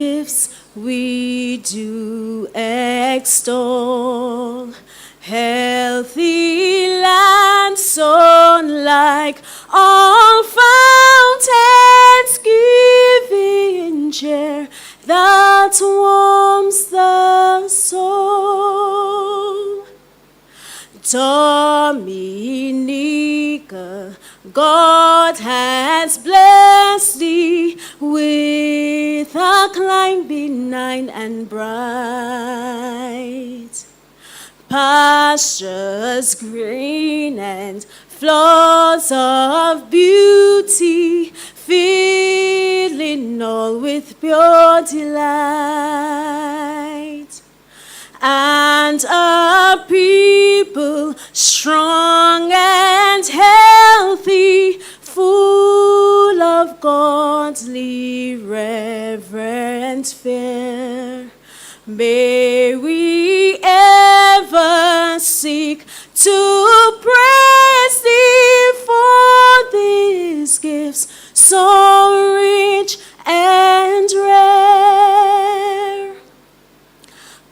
gifts we do extol. Healthy land, sunlike all fountains, giving cheer that warms the soul. Dominica, God has blessed thee with a clime benign and bright, pastures green and floods of beauty, filling all with pure delight. And a people strong and healthy, full of godly reverent fear. May we ever seek to praise thee for these gifts so rich and rare.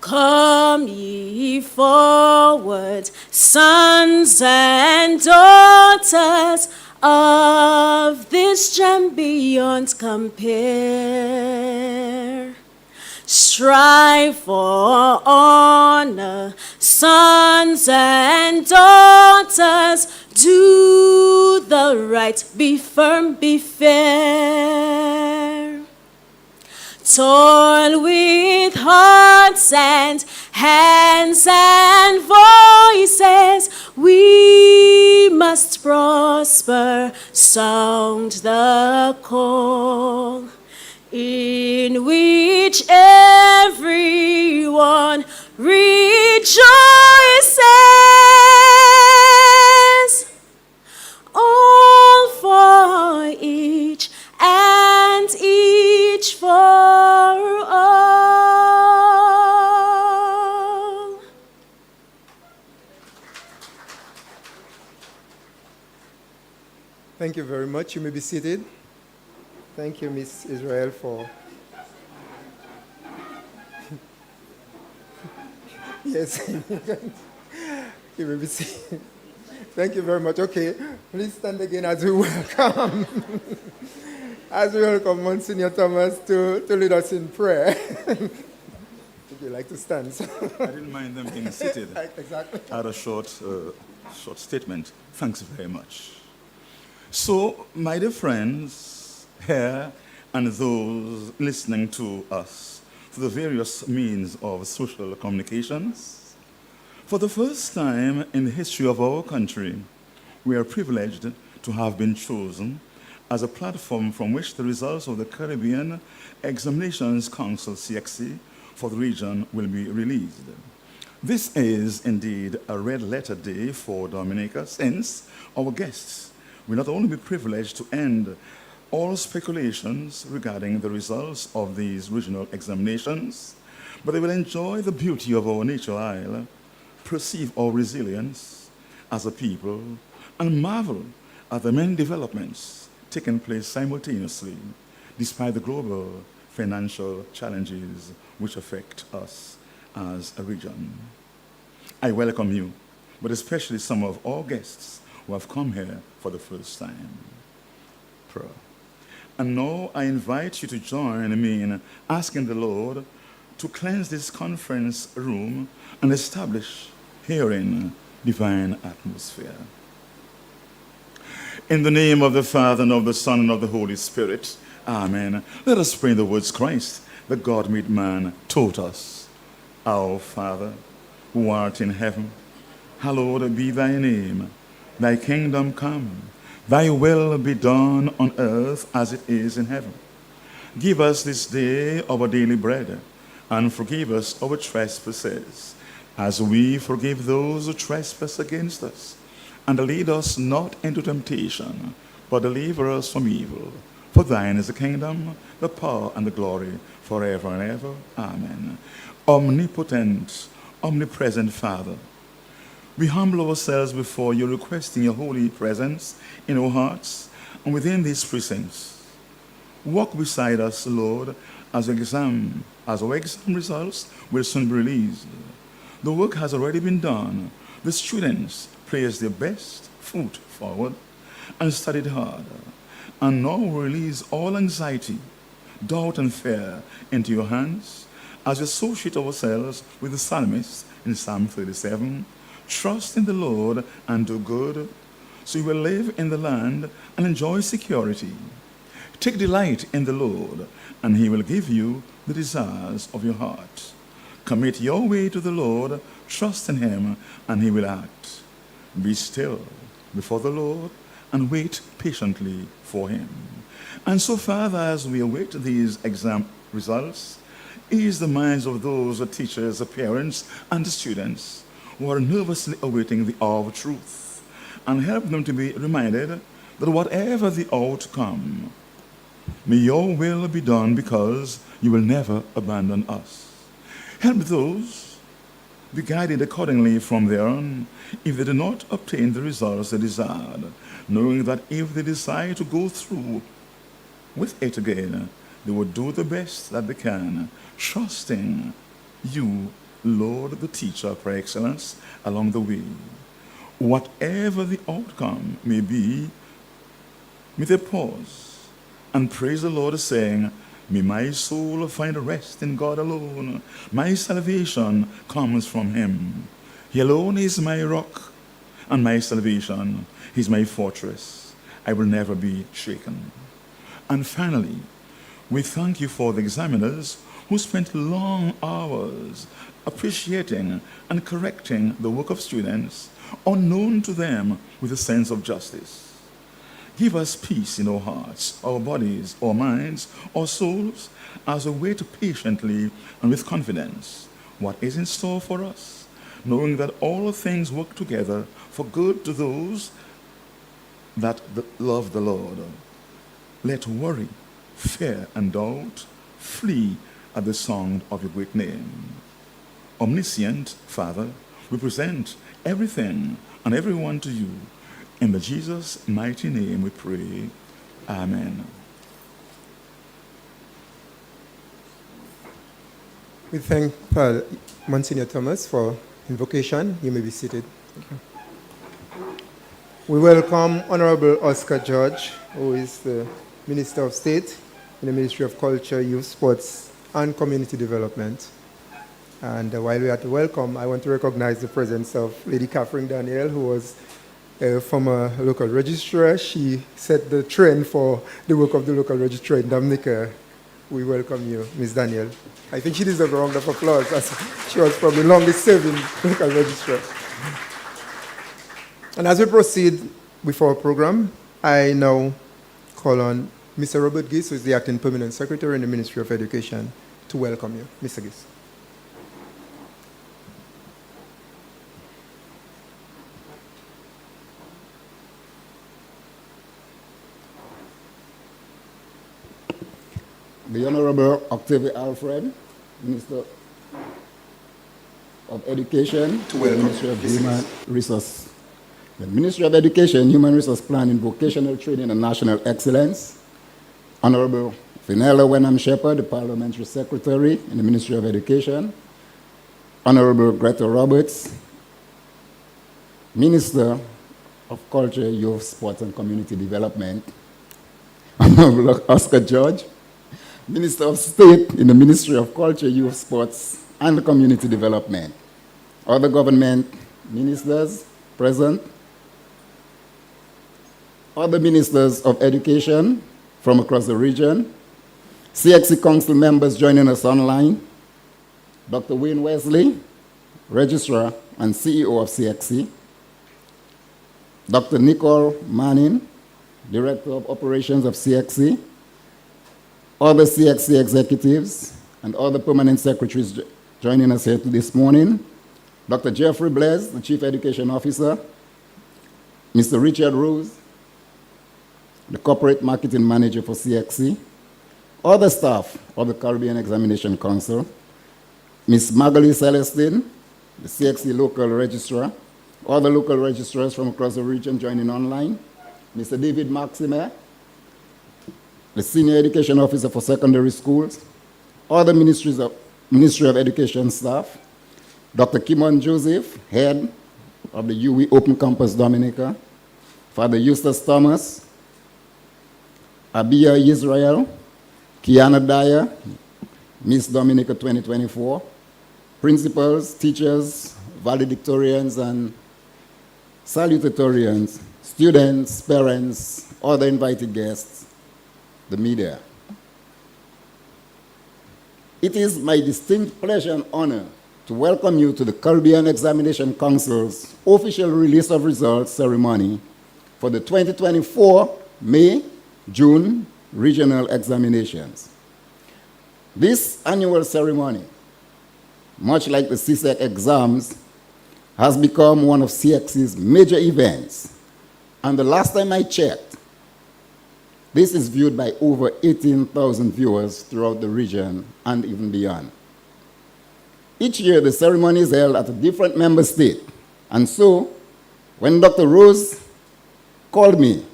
Come ye forward, sons and daughters of this gem beyond compare. Strive for honor, sons and daughters, do the right, be firm, be fair. Toil with hearts and hands and voices, we must prosper, sound the call, in which everyone rejoices, all for each and each for all. Thank you very much. You may be seated. Thank you, Miss Israel, for... Yes, you may be seated. Thank you very much. Okay, please stand again as we welcome, Monsignor Thomas to lead us in prayer. Would you like to stand? I didn't mind them being seated. Exactly. I had a short statement. Thanks very much. So, my dear friends here and those listening to us through the various means of social communications, for the first time in the history of our country, we are privileged to have been chosen as a platform from which the results of the Caribbean Examinations Council, CXC, for the region will be released. This is indeed a red letter day for Dominica, since our guests will not only be privileged to end all speculations regarding the results of these regional examinations, but they will enjoy the beauty of our nature isle, perceive our resilience as a people, and marvel at the many developments taking place simultaneously despite the global financial challenges which affect us as a region. I welcome you, but especially some of our guests who have come here for the first time. Prayer. And now I invite you to join me in asking the Lord to cleanse this conference room and establish herein divine atmosphere. In the name of the Father, and of the Son, and of the Holy Spirit, amen. Let us pray in the words Christ, the God-made man, taught us. Our Father, who art in heaven, hallowed be thy name. Thy kingdom come, thy will be done on earth as it is in heaven. Give us this day our daily bread, and forgive us our trespasses, as we forgive those who trespass against us. And lead us not into temptation, but deliver us from evil. For thine is the kingdom, the power, and the glory, forever and ever. Amen. Omnipotent, omnipresent Father, we humble ourselves before you, requesting your holy presence in our hearts and within these precincts. Walk beside us, Lord, as our exam results will soon be released. The work has already been done. The students placed their best foot forward and studied hard, and now we release all anxiety, doubt, and fear into your hands as we associate ourselves with the psalmist in Psalm 37. Trust in the Lord and do good, so you will live in the land and enjoy security. Take delight in the Lord, and he will give you the desires of your heart. Commit your way to the Lord, trust in him, and he will act. Be still before the Lord and wait patiently for him. And so, Father, as we await these exam results, ease the minds of those, the teachers, the parents, and the students who are nervously awaiting the hour of truth, and help them to be reminded that whatever the outcome, may your will be done because you will never abandon us. Help those be guided accordingly from there on if they do not obtain the results they desired, knowing that if they decide to go through with it again, they will do the best that they can, trusting you, Lord, the teacher, for excellence along the way. Whatever the outcome may be, may they pause and praise the Lord, saying, may my soul find rest in God alone. My salvation comes from him. He alone is my rock and my salvation. He's my fortress. I will never be shaken. And finally, we thank you for the examiners who spent long hours appreciating and correcting the work of students unknown to them with a sense of justice. Give us peace in our hearts, our bodies, our minds, our souls, as we wait patiently and with confidence what is in store for us, knowing that all things work together for good to those that love the Lord. Let worry, fear, and doubt flee at the sound of your great name. Omniscient Father, we present everything and everyone to you. In the Jesus' mighty name we pray. Amen. We thank Monsignor Thomas for invocation. You may be seated. Thank you. We welcome Honorable Oscar George, who is the Minister of State in the Ministry of Culture, Youth, Sports, and Community Development. And while we are to welcome, I want to recognize the presence of Lady Catherine Daniel, who was from a local registrar. She set the trend for the work of the local registrar in Dominica. We welcome you, Ms. Daniel. I think she deserves a round of applause, as she was probably the longest serving local registrar. And as we proceed with our program, I now call on Mr. Robert Giss, who is the Acting Permanent Secretary in the Ministry of Education, to welcome you. Mr. Giss. The Honorable Octavia Alfred, Minister of Education, to the Ministry of Human Resources. The Ministry of Education, Human Resource Planning, Vocational Training and National Excellence. Honorable Finella Wenham Shepherd, the Parliamentary Secretary in the Ministry of Education. Honorable Greta Roberts, Minister of Culture, Youth, Sports and Community Development. Honorable Oscar George, Minister of State in the Ministry of Culture, Youth, Sports, and Community Development. Other government ministers present. Other ministers of education from across the region. CXC Council members joining us online. Dr. Wayne Wesley, Registrar and CEO of CXC. Dr. Nicole Manning, Director of Operations of CXC. Other CXC executives and other permanent secretaries joining us here this morning. Dr. Jeffrey Blaise, the Chief Education Officer. Mr. Richard Rose, the Corporate Marketing Manager for CXC. Other staff of the Caribbean Examination Council. Ms. Magali Celestine, the CXC Local Registrar. Other local registrars from across the region joining online. Mr. David Maximer, the Senior Education Officer for Secondary Schools. other Ministry of Education staff, Dr. Kimon Joseph, head of the UE Open Campus Dominica, Father Eustace Thomas, Abia Israel, Kiana Dyer, Miss Dominica 2024, principals, teachers, valedictorians, and salutatorians, students, parents, other invited guests, the media. It is my distinct pleasure and honor to welcome you to the Caribbean Examination Council's official release of results ceremony for the 2024 May-June regional examinations. This annual ceremony, much like the CSEC exams, has become one of CXC's major events. And the last time I checked, this is viewed by over 18,000 viewers throughout the region and even beyond. Each year, the ceremony is held at a different member state. And so, when Dr. Rose called me,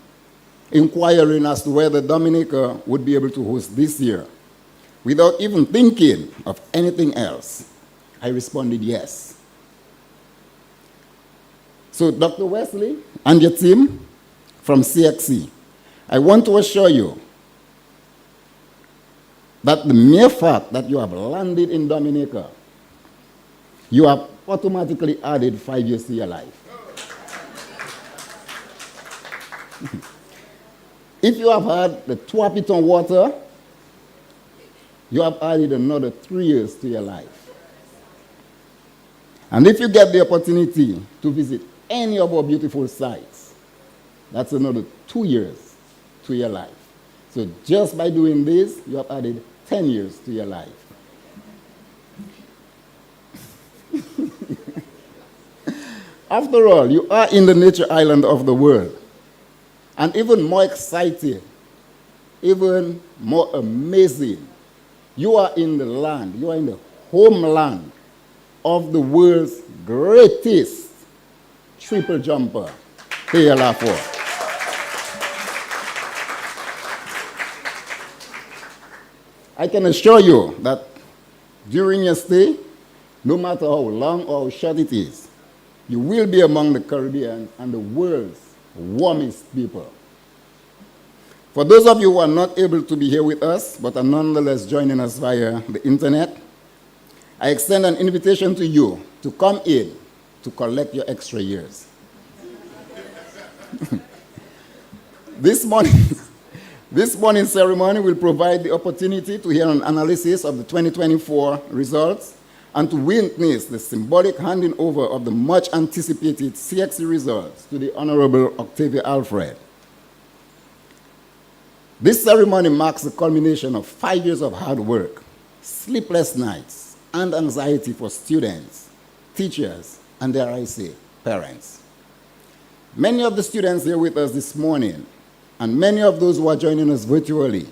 inquiring as to whether Dominica would be able to host this year, without even thinking of anything else, I responded yes. So, Dr. Wesley and your team from CXC, I want to assure you that the mere fact that you have landed in Dominica, you have automatically added 5 years to your life. If you have had the Tuapiton water, you have added another 3 years to your life. And if you get the opportunity to visit any of our beautiful sites, that's another 2 years to your life. So just by doing this, you have added 10 years to your life. After all, you are in the nature island of the world. And even more exciting, even more amazing, you are in the land, you are in the homeland of the world's greatest triple jumper, KLR4. I can assure you that during your stay, no matter how long or how short it is, you will be among the Caribbean and the world's warmest people. For those of you who are not able to be here with us, but are nonetheless joining us via the internet, I extend an invitation to you to come in to collect your extra years. This morning's ceremony will provide the opportunity to hear an analysis of the 2024 results and to witness the symbolic handing over of the much anticipated CXC results to the Honorable Octavia Alfred. This ceremony marks the culmination of 5 years of hard work, sleepless nights, and anxiety for students, teachers, and dare I say, parents. Many of the students here with us this morning, and many of those who are joining us virtually,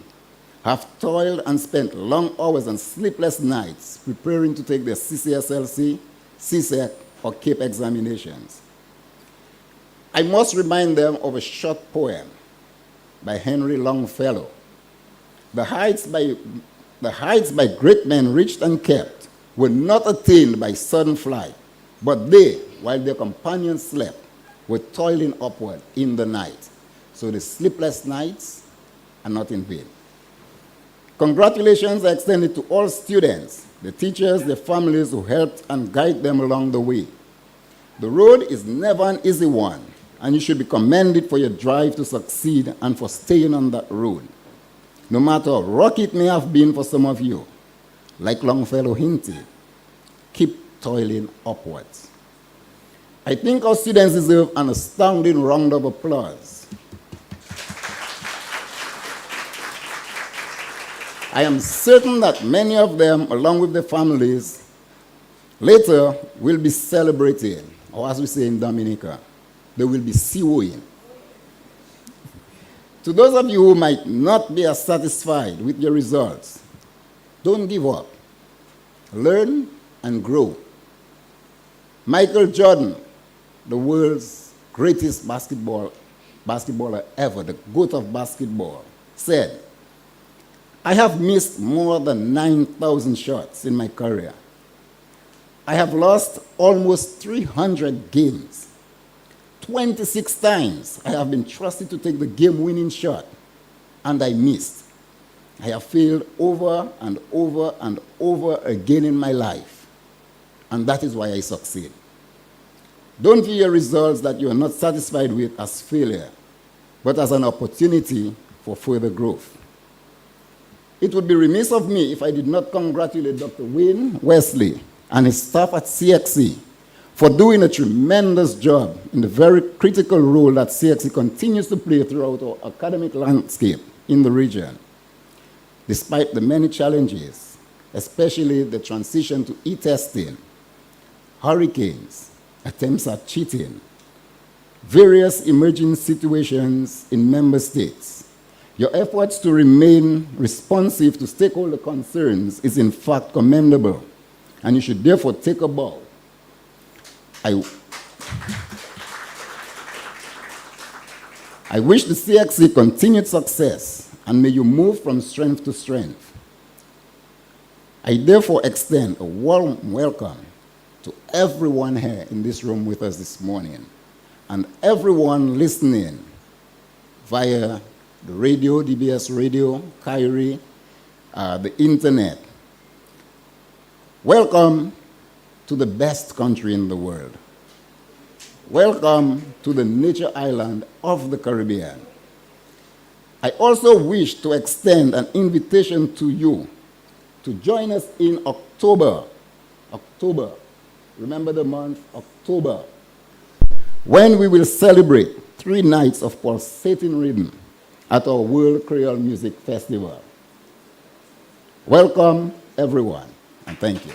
have toiled and spent long hours and sleepless nights preparing to take their CCSLC, CSEC, or CAPE examinations. I must remind them of a short poem by Henry Longfellow. The heights by great men reached and kept were not attained by sudden flight, but they, while their companions slept, were toiling upward in the night. So the sleepless nights are not in vain. Congratulations are extended to all students, the teachers, their families who helped and guide them along the way. The road is never an easy one, and you should be commended for your drive to succeed and for staying on that road. No matter how rocky it may have been for some of you, like Longfellow hinted, keep toiling upwards. I think our students deserve an astounding round of applause. I am certain that many of them, along with their families, later will be celebrating, or as we say in Dominica, they will be siwoing. To those of you who might not be as satisfied with your results, don't give up. Learn and grow. Michael Jordan, the world's greatest basketballer ever, the GOAT of basketball, said, I have missed more than 9,000 shots in my career. I have lost almost 300 games. 26 times I have been trusted to take the game-winning shot, and I missed. I have failed over and over and over again in my life, and that is why I succeed. Don't view your results that you are not satisfied with as failure, but as an opportunity for further growth. It would be remiss of me if I did not congratulate Dr. Wayne Wesley and his staff at CXC for doing a tremendous job in the very critical role that CXC continues to play throughout our academic landscape in the region. Despite the many challenges, especially the transition to e-testing, hurricanes, attempts at cheating, various emerging situations in member states, your efforts to remain responsive to stakeholder concerns is in fact commendable, and you should therefore take a bow. I wish the CXC continued success, and may you move from strength to strength. I therefore extend a warm welcome to everyone here in this room with us this morning, and everyone listening via the radio, DBS radio, Kyrie, the internet. Welcome to the best country in the world. Welcome to the nature island of the Caribbean. I also wish to extend an invitation to you to join us in October. Remember the month October, when we will celebrate 3 nights of pulsating rhythm at our World Creole Music Festival. Welcome, everyone, and thank you.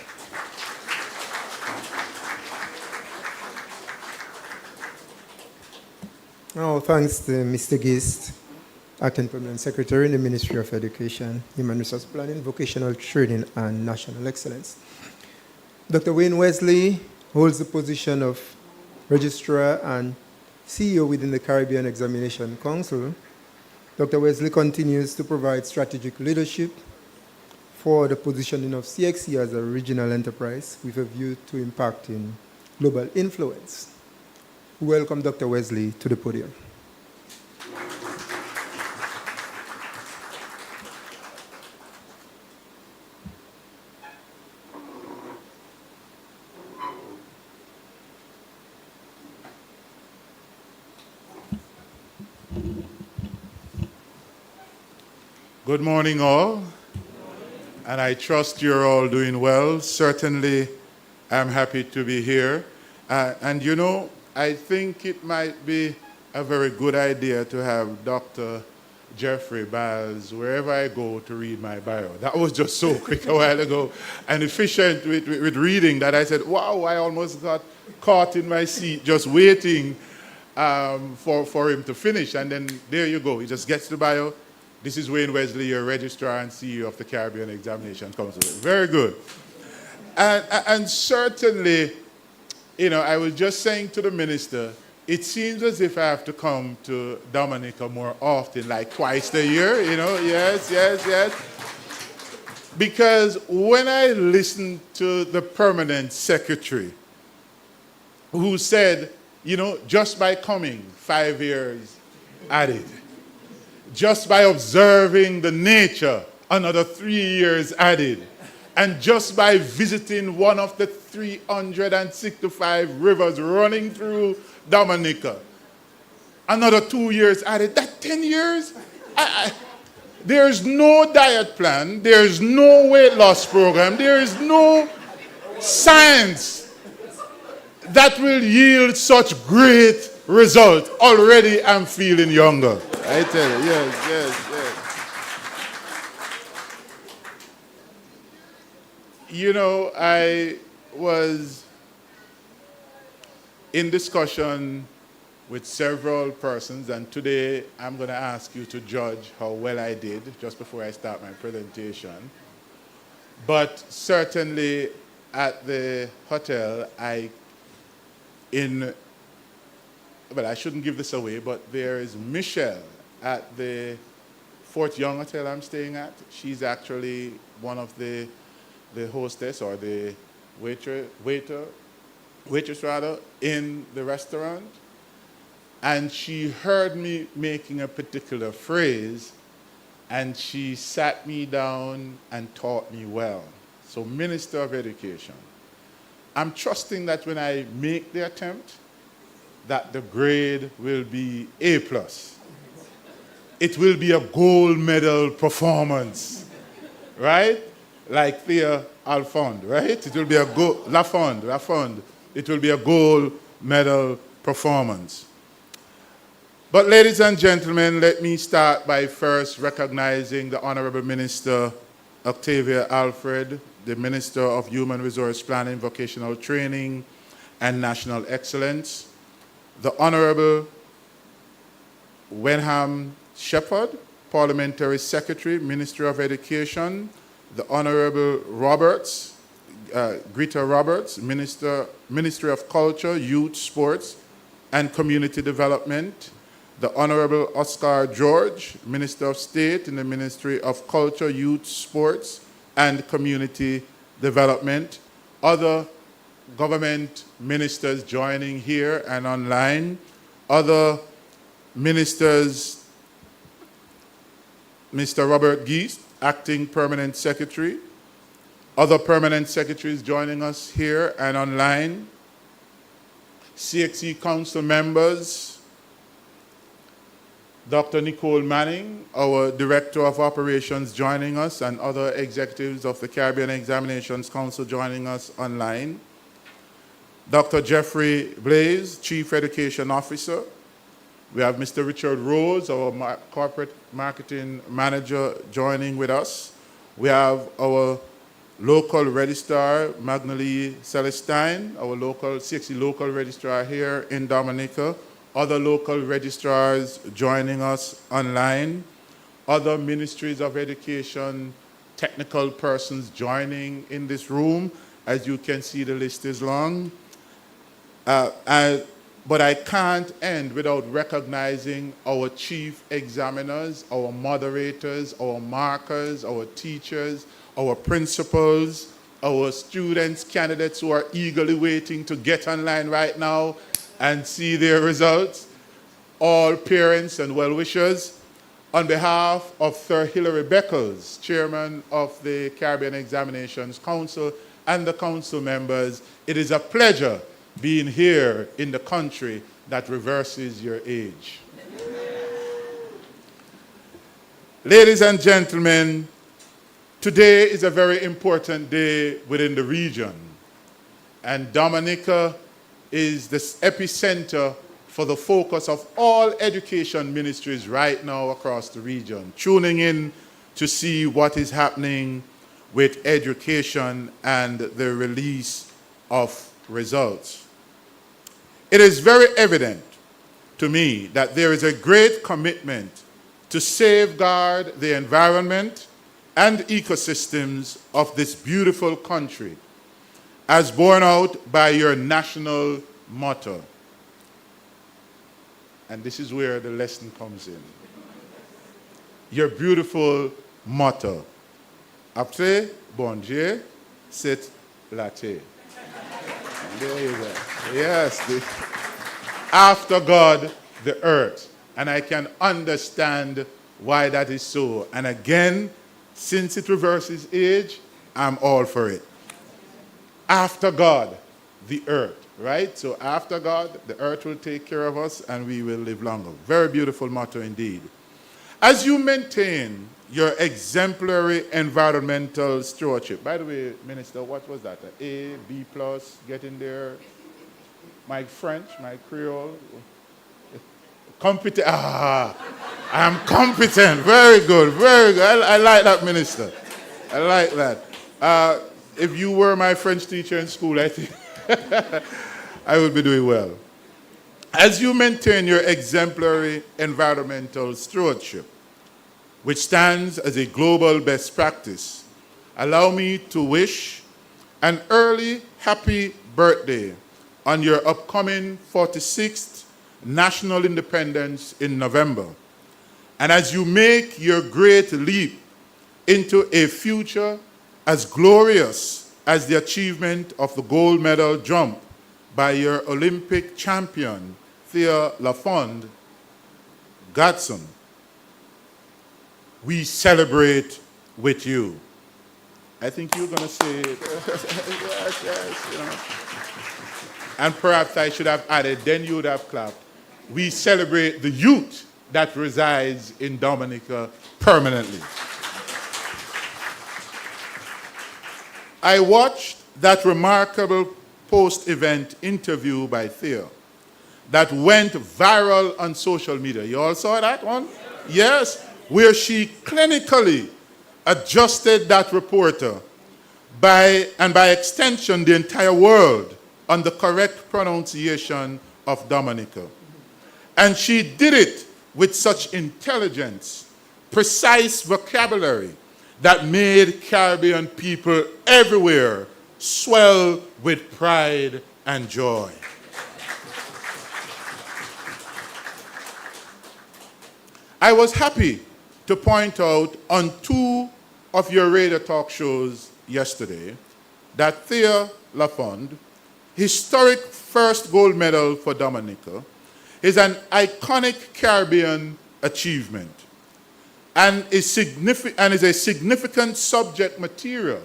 Oh, thanks to Mr. Gist, Acting Permanent Secretary in the Ministry of Education, Human Resource Planning, Vocational Training, and National Excellence. Dr. Wayne Wesley holds the position of Registrar and CEO within the Caribbean Examination Council. Dr. Wesley continues to provide strategic leadership for the positioning of CXC as a regional enterprise with a view to impacting global influence. We welcome Dr. Wesley to the podium. Good morning, all. And I trust you're all doing well. Certainly, I'm happy to be here. And you know, I think it might be a very good idea to have Dr. Jeffrey Biles wherever I go to read my bio. That was just so quick a while ago and efficient with reading that I said, wow, I almost got caught in my seat just waiting for him to finish. And then there you go. He just gets the bio. This is Wayne Wesley, your Registrar and CEO of the Caribbean Examination Council. Very good. And certainly, you know, I was just saying to the minister, it seems as if I have to come to Dominica more often, like twice a year, you know, yes. Because when I listened to the permanent secretary, who said, you know, just by coming, 5 years added. Just by observing the nature, another 3 years added. And just by visiting one of the 365 rivers running through Dominica, another 2 years added. That 10 years? There's no diet plan. There's no weight loss program. There is no science that will yield such great result. Already I'm feeling younger. I tell you, yes. You know, I was in discussion with several persons, and today I'm going to ask you to judge how well I did just before I start my presentation. But certainly at the hotel, I shouldn't give this away, but there is Michelle at the Fort Young Hotel I'm staying at. She's actually one of the hostess or the waitress rather, in the restaurant. And she heard me making a particular phrase, and she sat me down and taught me well. So, Minister of Education, I'm trusting that when I make the attempt, that the grade will be A+. It will be a gold medal performance, right? Like Thea Alfond, right? It will be a Lafond. It will be a gold medal performance. But ladies and gentlemen, let me start by first recognizing the Honorable Minister Octavia Alfred, the Minister of Human Resource Planning, Vocational Training, and National Excellence, the Honorable Wenham Shepherd, Parliamentary Secretary, Ministry of Education, the Honorable Greta Roberts, Ministry of Culture, Youth, Sports, and Community Development, the Honorable Oscar George, Minister of State in the Ministry of Culture, Youth, Sports, and Community Development, other government ministers joining here and online, other ministers, Mr. Robert Geest, Acting Permanent Secretary, other permanent secretaries joining us here and online, CXC Council members, Dr. Nicole Manning, our Director of Operations, joining us, and other executives of the Caribbean Examinations Council joining us online. Dr. Jeffrey Blaze, Chief Education Officer. We have Mr. Richard Rose, our Corporate Marketing Manager, joining with us. We have our local registrar, Magnalie Celestine, our CXC local registrar here in Dominica. Other local registrars joining us online, other ministries of education, technical persons joining in this room. As you can see, the list is long. But I can't end without recognizing our chief examiners, our moderators, our markers, our teachers, our principals, our students, candidates who are eagerly waiting to get online right now and see their results, all parents and well-wishers. On behalf of Sir Hilary Beckles, Chairman of the Caribbean Examinations Council, and the council members, it is a pleasure being here in the country that reverses your age. Ladies and gentlemen, today is a very important day within the region, and Dominica is the epicenter for the focus of all education ministries right now across the region, tuning in to see what is happening with education and the release of results. It is very evident to me that there is a great commitment to safeguard the environment and ecosystems of this beautiful country, as borne out by your national motto. And this is where the lesson comes in. Your beautiful motto. Après bon Dieu, c'est la terre. There you go. Yes. After God, the earth. And I can understand why that is so. And again, since it reverses age, I'm all for it. After God, the earth, right? So after God, the earth will take care of us and we will live longer. Very beautiful motto indeed. As you maintain your exemplary environmental stewardship, by the way, Minister, what was that? A, B+, get in there. My French, my Creole. Competent. I'm competent. Very good, very good. I like that, Minister. I like that. If you were my French teacher in school, I think I would be doing well. As you maintain your exemplary environmental stewardship, which stands as a global best practice, allow me to wish an early happy birthday on your upcoming 46th National Independence in November. And as you make your great leap into a future as glorious as the achievement of the gold medal jump by your Olympic champion, Thea Lafond Godson, we celebrate with you. I think you're going to say, yes, you know. And perhaps I should have added, then you would have clapped. We celebrate the youth that resides in Dominica permanently. I watched that remarkable post-event interview by Theo that went viral on social media. You all saw that one? Yes, where she clinically adjusted that reporter and by extension the entire world on the correct pronunciation of Dominica. And she did it with such intelligence, precise vocabulary that made Caribbean people everywhere swell with pride and joy. I was happy to point out on 2 of your radio talk shows yesterday that Thea Lafond, historic first gold medal for Dominica, is an iconic Caribbean achievement and is a significant subject material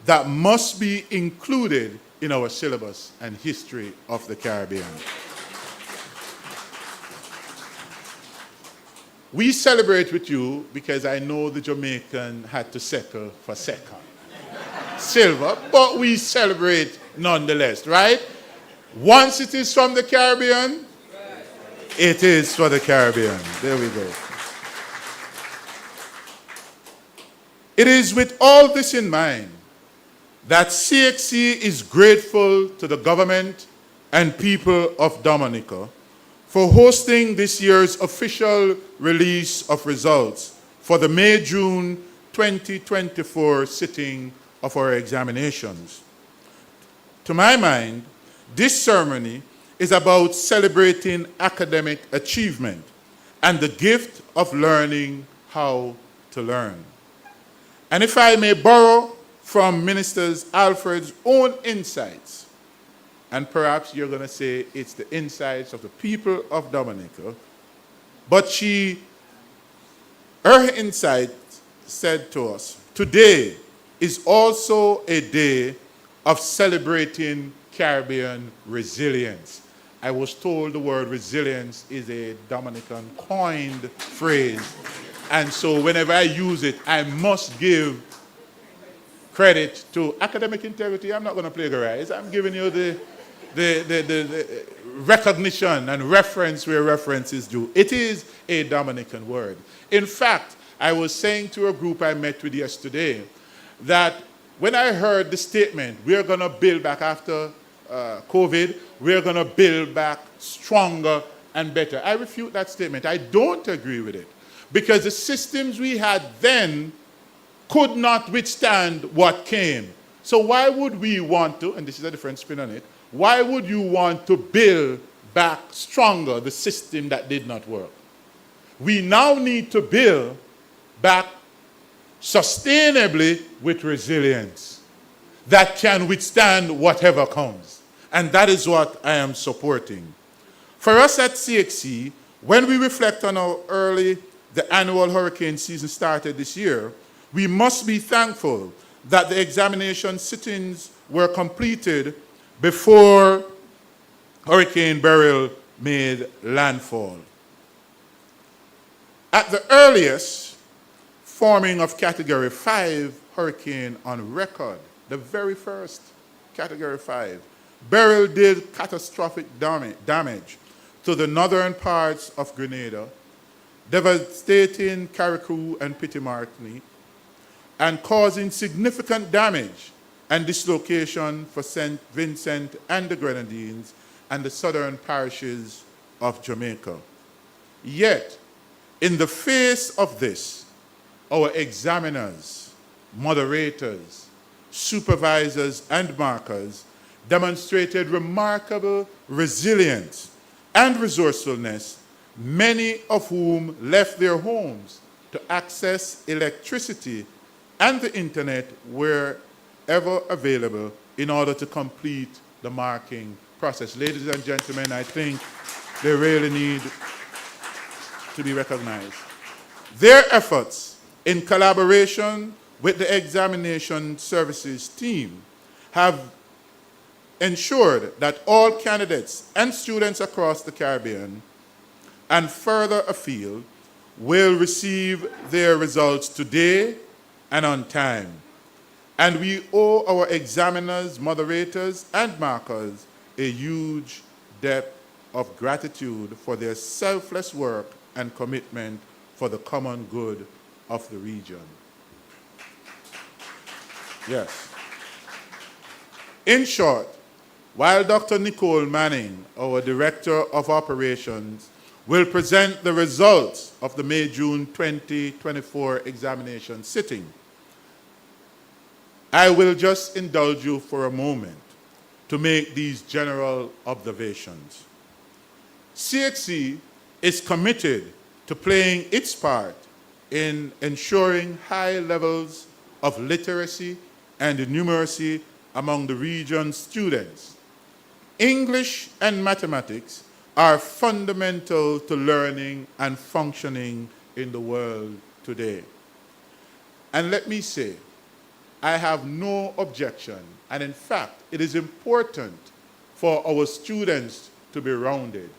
that must be included in our syllabus and history of the Caribbean. We celebrate with you because I know the Jamaican had to settle for second. Silver, but we celebrate nonetheless, right? Once it is from the Caribbean, it is for the Caribbean. There we go. It is with all this in mind that CXC is grateful to the government and people of Dominica for hosting this year's official release of results for the May-June 2024 sitting of our examinations. To my mind, this ceremony is about celebrating academic achievement and the gift of learning how to learn. And if I may borrow from Minister Alfred's own insights, and perhaps you're going to say it's the insights of the people of Dominica, but her insight said to us, today is also a day of celebrating Caribbean resilience. I was told the word resilience is a Dominican coined phrase, and so whenever I use it, I must give credit to academic integrity. I'm not going to plagiarize. I'm giving you the recognition and reference where reference is due. It is a Dominican word. In fact, I was saying to a group I met with yesterday that when I heard the statement, we're going to build back after COVID, we're going to build back stronger and better, I refute that statement. I don't agree with it because the systems we had then could not withstand what came. So why would we want to, and this is a different spin on it, why would you want to build back stronger the system that did not work? We now need to build back sustainably with resilience that can withstand whatever comes. And that is what I am supporting. For us at CXC, when we reflect on how early the annual hurricane season started this year, we must be thankful that the examination sittings were completed before Hurricane Beryl made landfall. At the earliest forming of Category 5 hurricane on record, the very first Category 5, Beryl did catastrophic damage to the northern parts of Grenada, devastating Carriacou and Petite Martinique, and causing significant damage and dislocation for St. Vincent and the Grenadines and the southern parishes of Jamaica. Yet, in the face of this, our examiners, moderators, supervisors, and markers demonstrated remarkable resilience and resourcefulness many of whom left their homes to access electricity and the internet wherever available in order to complete the marking process. Ladies and gentlemen, I think they really need to be recognized. Their efforts in collaboration with the examination services team have ensured that all candidates and students across the Caribbean and further afield will receive their results today and on time. And we owe our examiners, moderators, and markers a huge debt of gratitude for their selfless work and commitment for the common good of the region. Yes. In short, while Dr. Nicole Manning, our Director of Operations, will present the results of the May-June 2024 examination sitting, I will just indulge you for a moment to make these general observations. CXC is committed to playing its part in ensuring high levels of literacy and numeracy among the region's students. English and mathematics are fundamental to learning and functioning in the world today. And let me say, I have no objection, and in fact, it is important for our students to be rounded,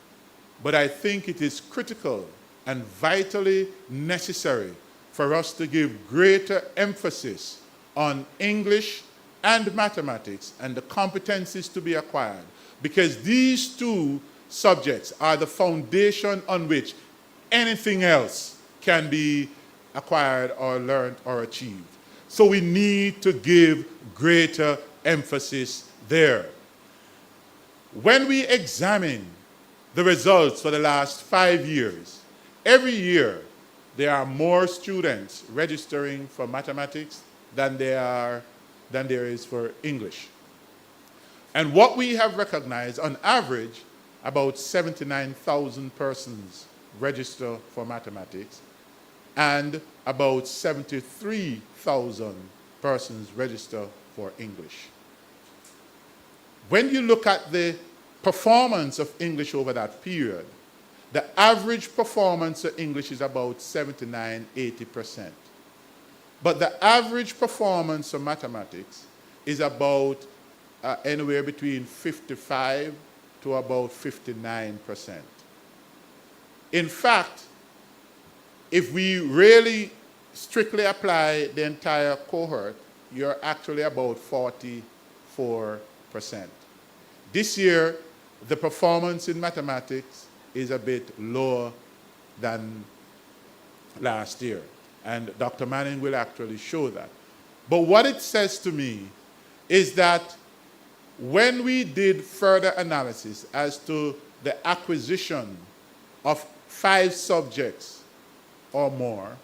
but I think it is critical and vitally necessary for us to give greater emphasis on English and mathematics and the competencies to be acquired, because these two subjects are the foundation on which anything else can be acquired or learned or achieved. So we need to give greater emphasis there. When we examine the results for the last 5 years, every year there are more students registering for mathematics than there is for English. And what we have recognized, on average, about 79,000 persons register for mathematics, and about 73,000 persons register for English. When you look at the performance of English over that period, the average performance of English is about 79–80%. But the average performance of mathematics is about anywhere between 55 to about 59%. In fact, if we really strictly apply the entire cohort, you're actually about 44%. This year, the performance in mathematics is a bit lower than last year. And Dr. Manning will actually show that. But what it says to me is that when we did further analysis as to the acquisition of 5 subjects or more,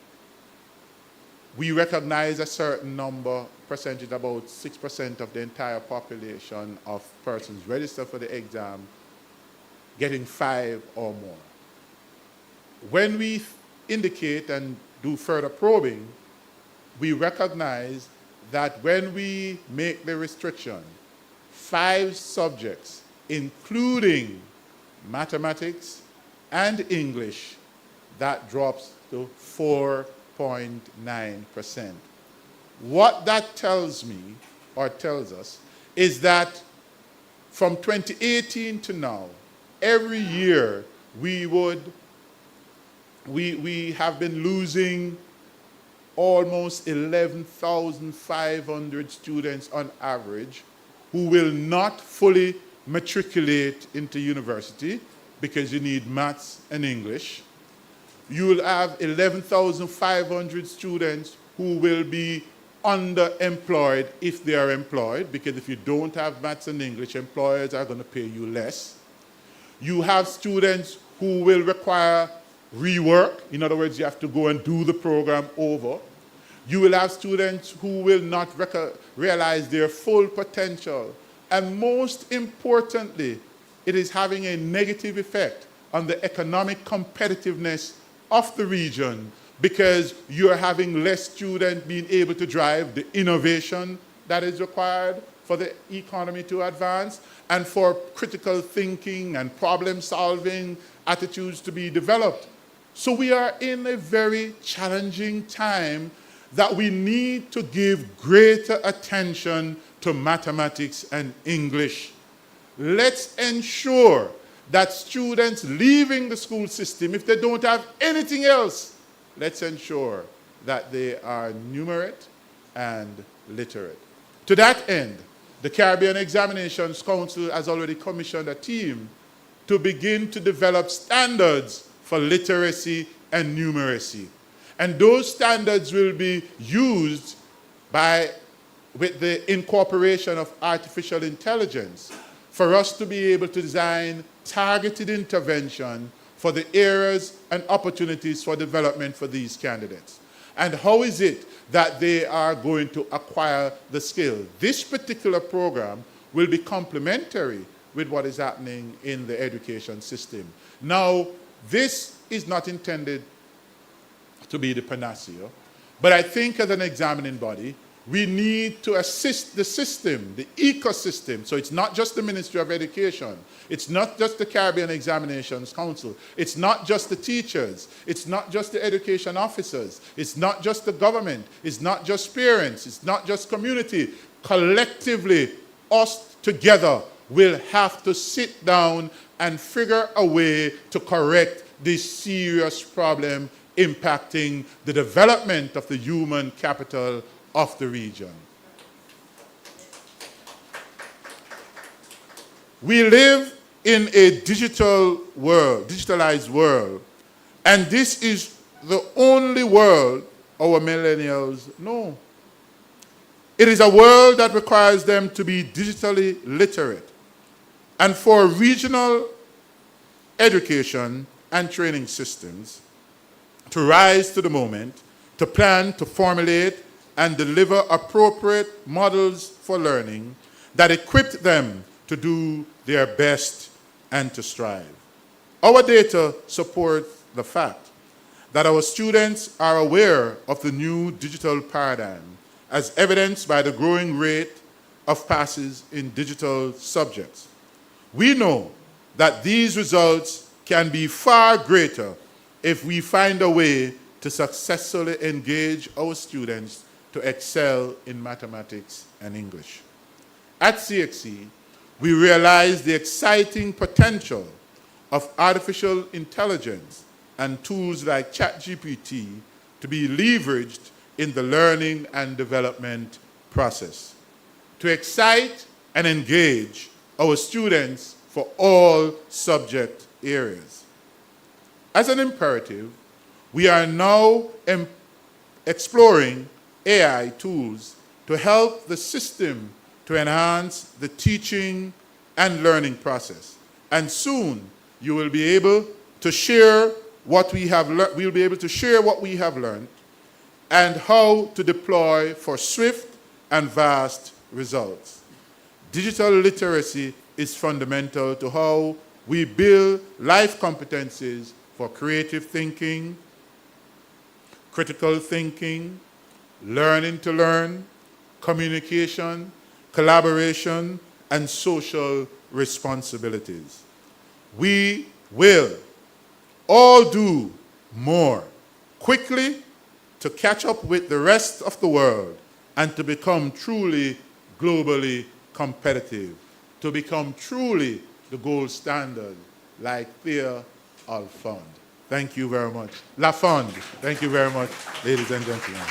we recognize a certain percentage, about 6% of the entire population of persons registered for the exam getting 5 or more. When we indicate and do further probing, we recognize that when we make the restriction, 5 subjects, including mathematics and English, that drops to 4.9%. What that tells me, or tells us, is that from 2018 to now, every year we have been losing almost 11,500 students on average who will not fully matriculate into university because you need maths and English. You will have 11,500 students who will be underemployed if they are employed, because if you don't have maths and English, employers are going to pay you less. You have students who will require rework. In other words, you have to go and do the program over. You will have students who will not realize their full potential. And most importantly, it is having a negative effect on the economic competitiveness of the region because you're having less students being able to drive the innovation that is required for the economy to advance and for critical thinking and problem-solving attitudes to be developed. So we are in a very challenging time that we need to give greater attention to mathematics and English. Let's ensure that students leaving the school system, if they don't have anything else, let's ensure that they are numerate and literate. To that end, the Caribbean Examinations Council has already commissioned a team to begin to develop standards for literacy and numeracy. And those standards will be used with the incorporation of artificial intelligence for us to be able to design targeted intervention for the areas and opportunities for development for these candidates. And how is it that they are going to acquire the skill? This particular program will be complementary with what is happening in the education system. Now, this is not intended to be the panacea, but I think as an examining body, we need to assist the system, the ecosystem. So it's not just the Ministry of Education. It's not just the Caribbean Examinations Council. It's not just the teachers. It's not just the education officers. It's not just the government. It's not just parents. It's not just community. Collectively, us together will have to sit down and figure a way to correct this serious problem impacting the development of the human capital of the region. We live in a digital world, digitalized world, and this is the only world our millennials know. It is a world that requires them to be digitally literate. And for regional education and training systems to rise to the moment, to plan, to formulate, and deliver appropriate models for learning that equip them to do their best and to strive. Our data support the fact that our students are aware of the new digital paradigm, as evidenced by the growing rate of passes in digital subjects. We know that these results can be far greater if we find a way to successfully engage our students to excel in mathematics and English. At CXC, we realize the exciting potential of artificial intelligence and tools like ChatGPT to be leveraged in the learning and development process, to excite and engage our students for all subject areas. As an imperative, we are now exploring AI tools to help the system to enhance the teaching and learning process. And soon you will be able to share what we have learned. We'll be able to share what we have learned and how to deploy for swift and vast results. Digital literacy is fundamental to how we build life competencies for creative thinking, critical thinking, learning to learn, communication, collaboration, and social responsibilities. We will all do more quickly to catch up with the rest of the world and to become truly globally competitive, to become truly the gold standard like Thea Alfond. Thank you very much. Lafond, thank you very much, ladies and gentlemen.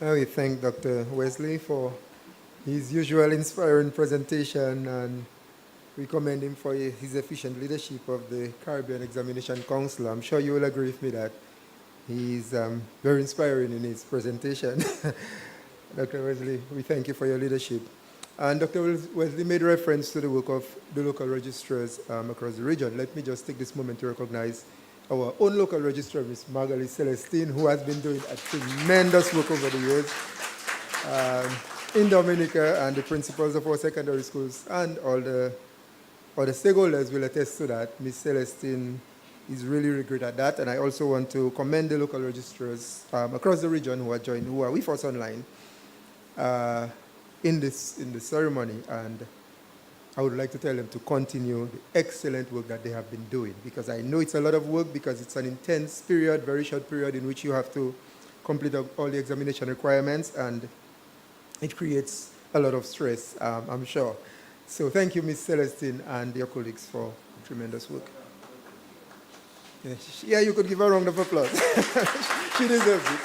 We thank Dr. Wesley for his usual inspiring presentation, and we commend him for his efficient leadership of the Caribbean Examination Council. I'm sure you will agree with me that he's very inspiring in his presentation. Dr. Wesley, we thank you for your leadership. And Dr. Wesley made reference to the work of the local registrars across the region. Let me just take this moment to recognize our own local registrar, Ms. Margaret Celestine, who has been doing a tremendous work over the years. in Dominica, and the principals of our secondary schools and all the stakeholders will attest to that. Ms. Celestine is really, really great at that. And I also want to commend the local registrars across the region who are with us online in the ceremony. And I would like to tell them to continue the excellent work that they have been doing, because I know it's a lot of work, because it's an intense period, very short period, in which you have to complete all the examination requirements, and it creates a lot of stress, I'm sure. So thank you, Ms. Celestine, and your colleagues for tremendous work. Yeah, you could give her a round of applause. She deserves it.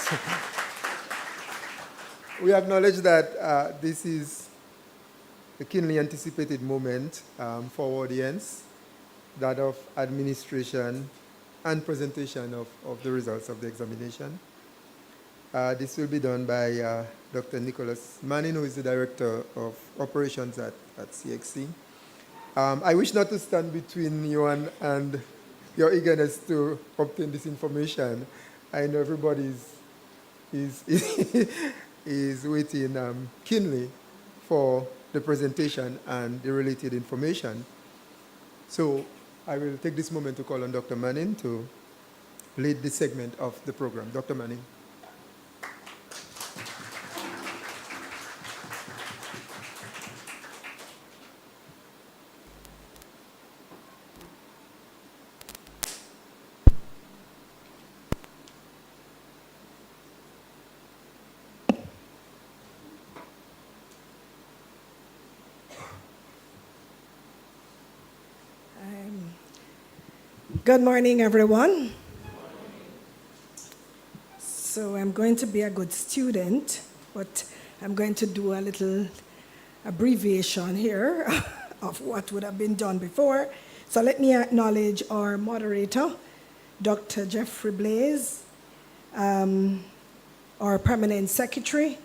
We acknowledge that this is a keenly anticipated moment for our audience, that of administration and presentation of the results of the examination. This will be done by Dr. Nicholas Manning, who is the Director of Operations at CXC. I wish not to stand between you and your eagerness to obtain this information. I know everybody is waiting keenly for the presentation and the related information. So I will take this moment to call on Dr. Manning to lead this segment of the program. Dr. Manning. Good morning, everyone. So I'm going to be a good student, but I'm going to do a little abbreviation here of what would have been done before. So let me acknowledge our moderator, Dr. Jeffrey Blaze, our permanent secretary,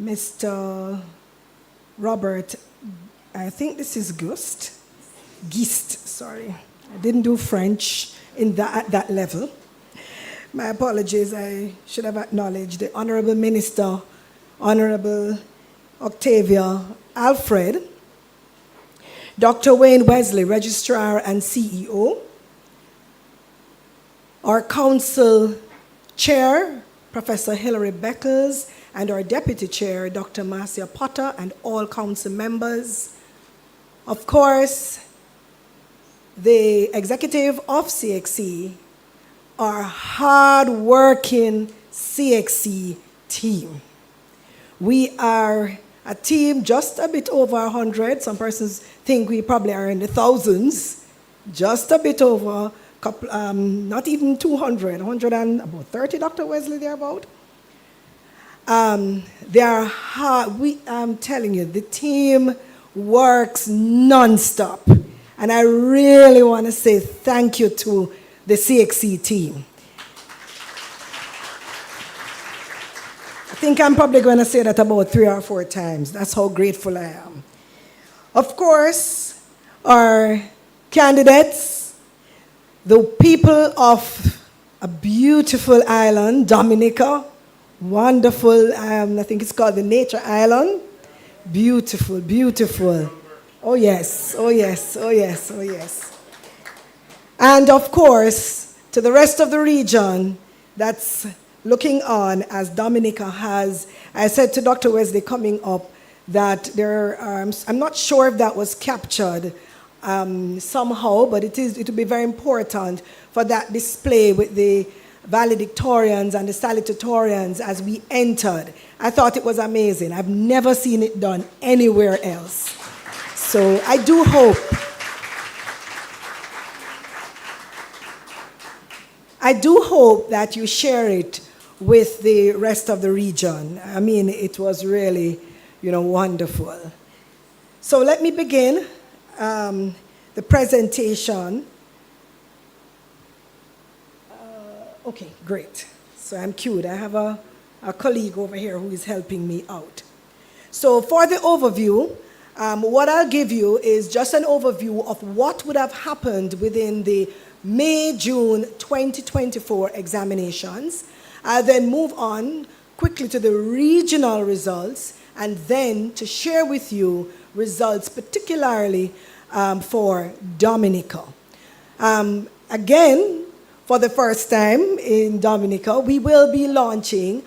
Mr. Robert, I think this is Gist, sorry. I didn't do French at that level. My apologies, I should have acknowledged the Honorable Minister, Honorable Octavia Alfred, Dr. Wayne Wesley, Registrar and CEO, our Council Chair, Professor Hilary Beckles, and our Deputy Chair, Dr. Marcia Potter, and all Council members. Of course, the executive of CXC, our hard-working CXC team. We are a team just a bit over 100. Some persons think we probably are in the thousands. Just a bit over, not even 200, 130, Dr. Wesley, thereabout. They are hard. I'm telling you, the team works non-stop. And I really want to say thank you to the CXC team. I think I'm probably going to say that about 3 or 4 times. That's how grateful I am. Of course, our candidates, the people of a beautiful island, Dominica, wonderful, I think it's called the Nature Island. Beautiful, beautiful. Oh yes, oh yes, oh yes, oh yes. And of course, to the rest of the region that's looking on as Dominica has, I said to Dr. Wesley coming up that I'm not sure if that was captured somehow, but it will be very important for that display with the valedictorians and the salutatorians as we entered. I thought it was amazing. I've never seen it done anywhere else. So I do hope that you share it with the rest of the region. I mean, it was really, wonderful. So let me begin the presentation. Okay, great. So I'm cued. I have a colleague over here who is helping me out. So for the overview, what I'll give you is just an overview of what would have happened within the May-June 2024 examinations. I'll then move on quickly to the regional results and then to share with you results particularly for Dominica. Again, for the first time in Dominica, we will be launching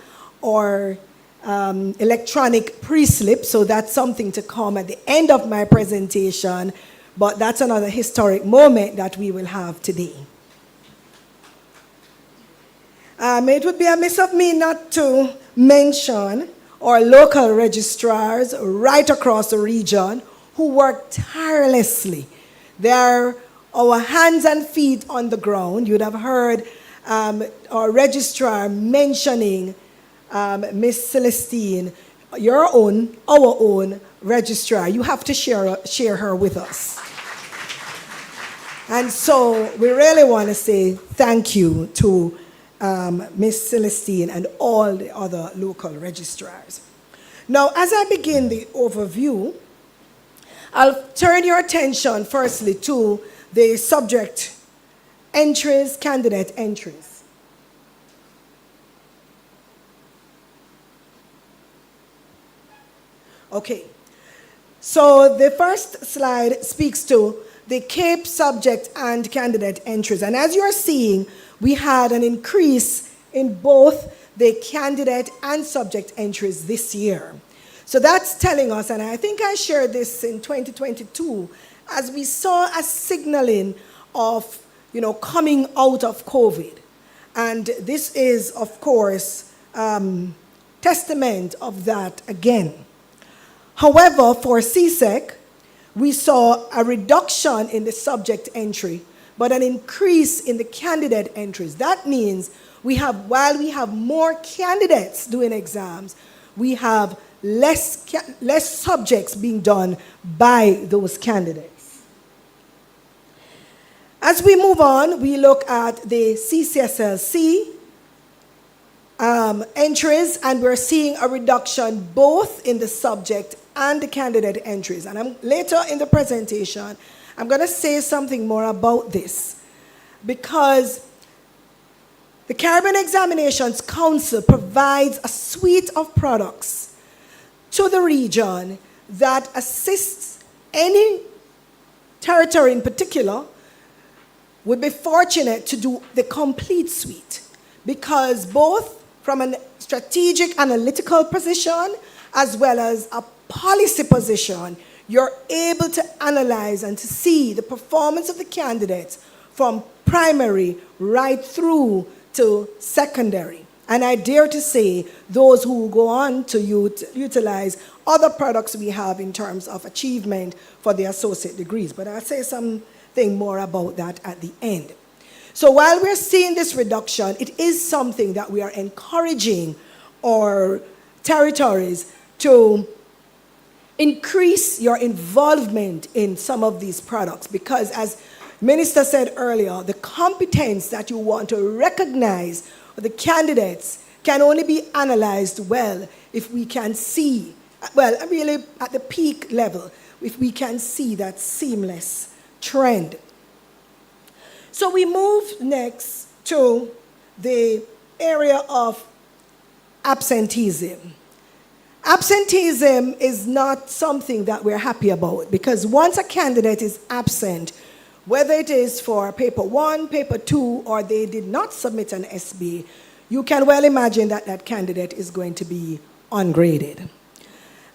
our electronic pre-slip, so that's something to come at the end of my presentation, but that's another historic moment that we will have today. It would be amiss of me not to mention our local registrars right across the region who work tirelessly. They are our hands and feet on the ground. You'd have heard our registrar mentioning Miss Celestine, our own registrar. You have to share her with us. And so we really want to say thank you to Miss Celestine and all the other local registrars. Now, as I begin the overview, I'll turn your attention firstly to the subject entries, candidate entries. Okay, so the first slide speaks to the CAPE subject and candidate entries. And as you're seeing, we had an increase in both the candidate and subject entries this year. So that's telling us, and I think I shared this in 2022, as we saw a signaling of, coming out of COVID. And this is, of course, testament of that again. However, for CSEC, we saw a reduction in the subject entry, but an increase in the candidate entries. That means while we have more candidates doing exams, we have less subjects being done by those candidates. As we move on, we look at the CCSLC entries, and we're seeing a reduction both in the subject and the candidate entries. And later in the presentation, I'm going to say something more about this, because the Caribbean Examinations Council provides a suite of products to the region that assists any territory in particular would be fortunate to do the complete suite, because both from a strategic analytical position as well as a policy position, you're able to analyze and to see the performance of the candidates from primary right through to secondary. And I dare to say those who go on to utilize other products we have in terms of achievement for the associate degrees. But I'll say something more about that at the end. So while we're seeing this reduction, it is something that we are encouraging our territories to increase your involvement in some of these products, because as Minister said earlier, the competence that you want to recognize the candidates can only be analyzed well if we can see, really at the peak level, if we can see that seamless trend. So we move next to the area of absenteeism. Absenteeism is not something that we're happy about, because once a candidate is absent, whether it is for paper 1, paper 2, or they did not submit an SB, you can well imagine that that candidate is going to be ungraded.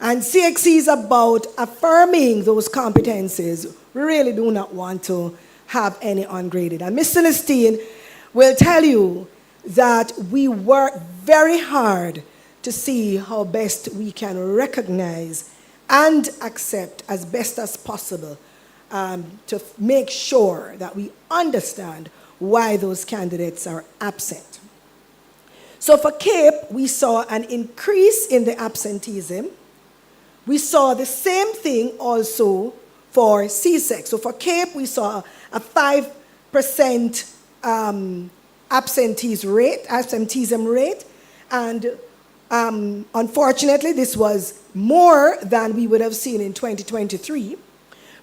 And CXC is about affirming those competencies. We really do not want to have any ungraded. And Ms. Celestine will tell you that we work very hard to see how best we can recognize and accept as best as possible to make sure that we understand why those candidates are absent. So for CAPE, we saw an increase in the absenteeism. We saw the same thing also for CSEC. So for CAPE, we saw a 5% absenteeism rate, and unfortunately, this was more than we would have seen in 2023.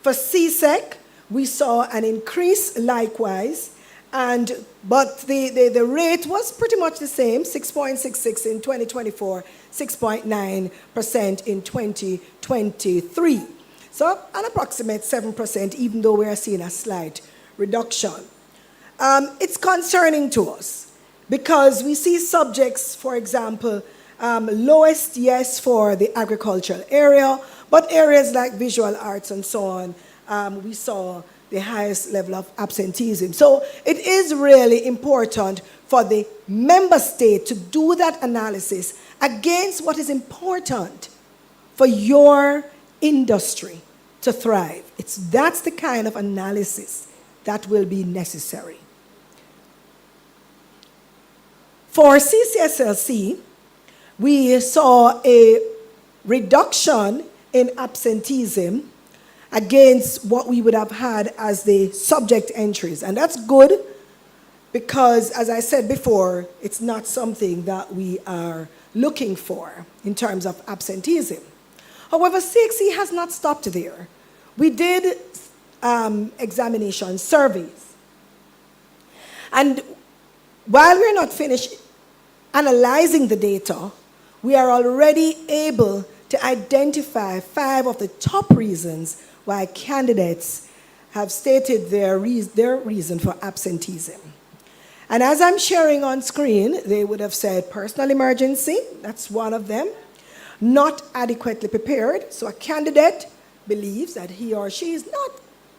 For CSEC, we saw an increase likewise, But the rate was pretty much the same, 6.66 in 2024, 6.9% in 2023. So an approximate 7%, even though we are seeing a slight reduction. It's concerning to us because we see subjects, for example, lowest, yes, for the agricultural area, but areas like visual arts and so on, we saw the highest level of absenteeism. So it is really important for the member state to do that analysis against what is important for your industry to thrive. That's the kind of analysis that will be necessary. For CCSLC, we saw a reduction in absenteeism against what we would have had as the subject entries. And that's good because, as I said before, it's not something that we are looking for in terms of absenteeism. However, CXC has not stopped there. We did examination surveys. And while we're not finished analyzing the data, we are already able to identify 5 of the top reasons why candidates have stated their reason for absenteeism. And as I'm sharing on screen, they would have said personal emergency, that's one of them, not adequately prepared. So a candidate believes that he or she is not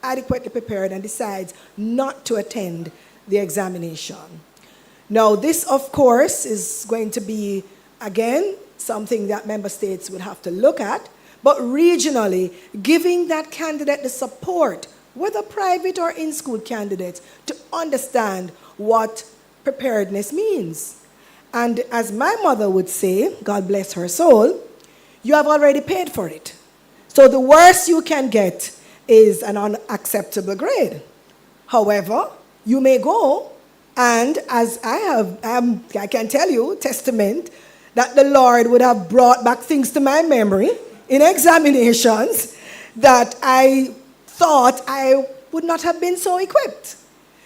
adequately prepared and decides not to attend the examination. Now, this, of course, is going to be, again, something that member states would have to look at, but regionally, giving that candidate the support, whether private or in-school candidates, to understand what preparedness means. And as my mother would say, God bless her soul, you have already paid for it. So the worst you can get is an unacceptable grade. However, you may go, and as I can tell you, testament, that the Lord would have brought back things to my memory in examinations that I thought I would not have been so equipped.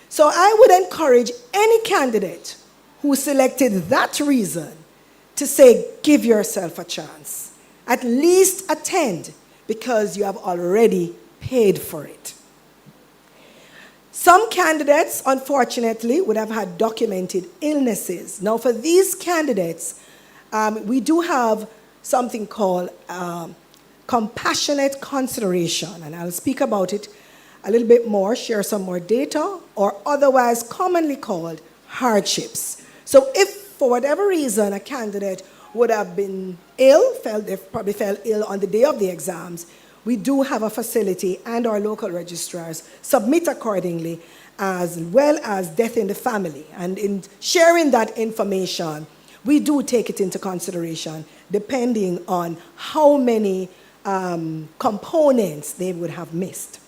So I would encourage any candidate who selected that reason to say, give yourself a chance. At least attend, because you have already paid for it. Some candidates, unfortunately, would have had documented illnesses. Now, for these candidates, we do have something called compassionate consideration, and I'll speak about it a little bit more, share some more data, or otherwise commonly called hardships. So if, for whatever reason, a candidate would have been ill, they probably fell ill on the day of the exams, we do have a facility and our local registrars submit accordingly, as well as death in the family. And in sharing that information, we do take it into consideration depending on how many components they would have missed.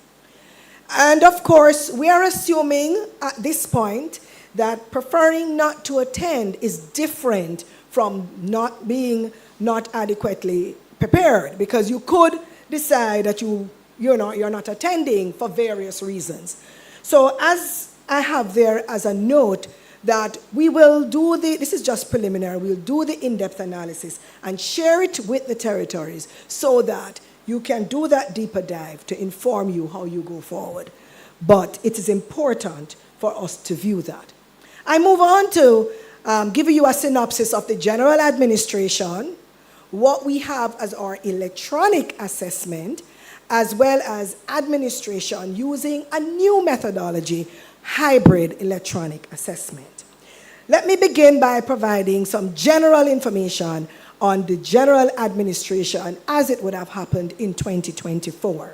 And of course, we are assuming at this point that preferring not to attend is different from not being not adequately prepared, because you could decide that you're not attending for various reasons. So as I have there as a note, that we will do this is just preliminary, we'll do the in-depth analysis and share it with the territories so that you can do that deeper dive to inform you how you go forward. But it is important for us to view that. I move on to give you a synopsis of the general administration, what we have as our electronic assessment, as well as administration using a new methodology, hybrid electronic assessment. Let me begin by providing some general information on the general administration as it would have happened in 2024.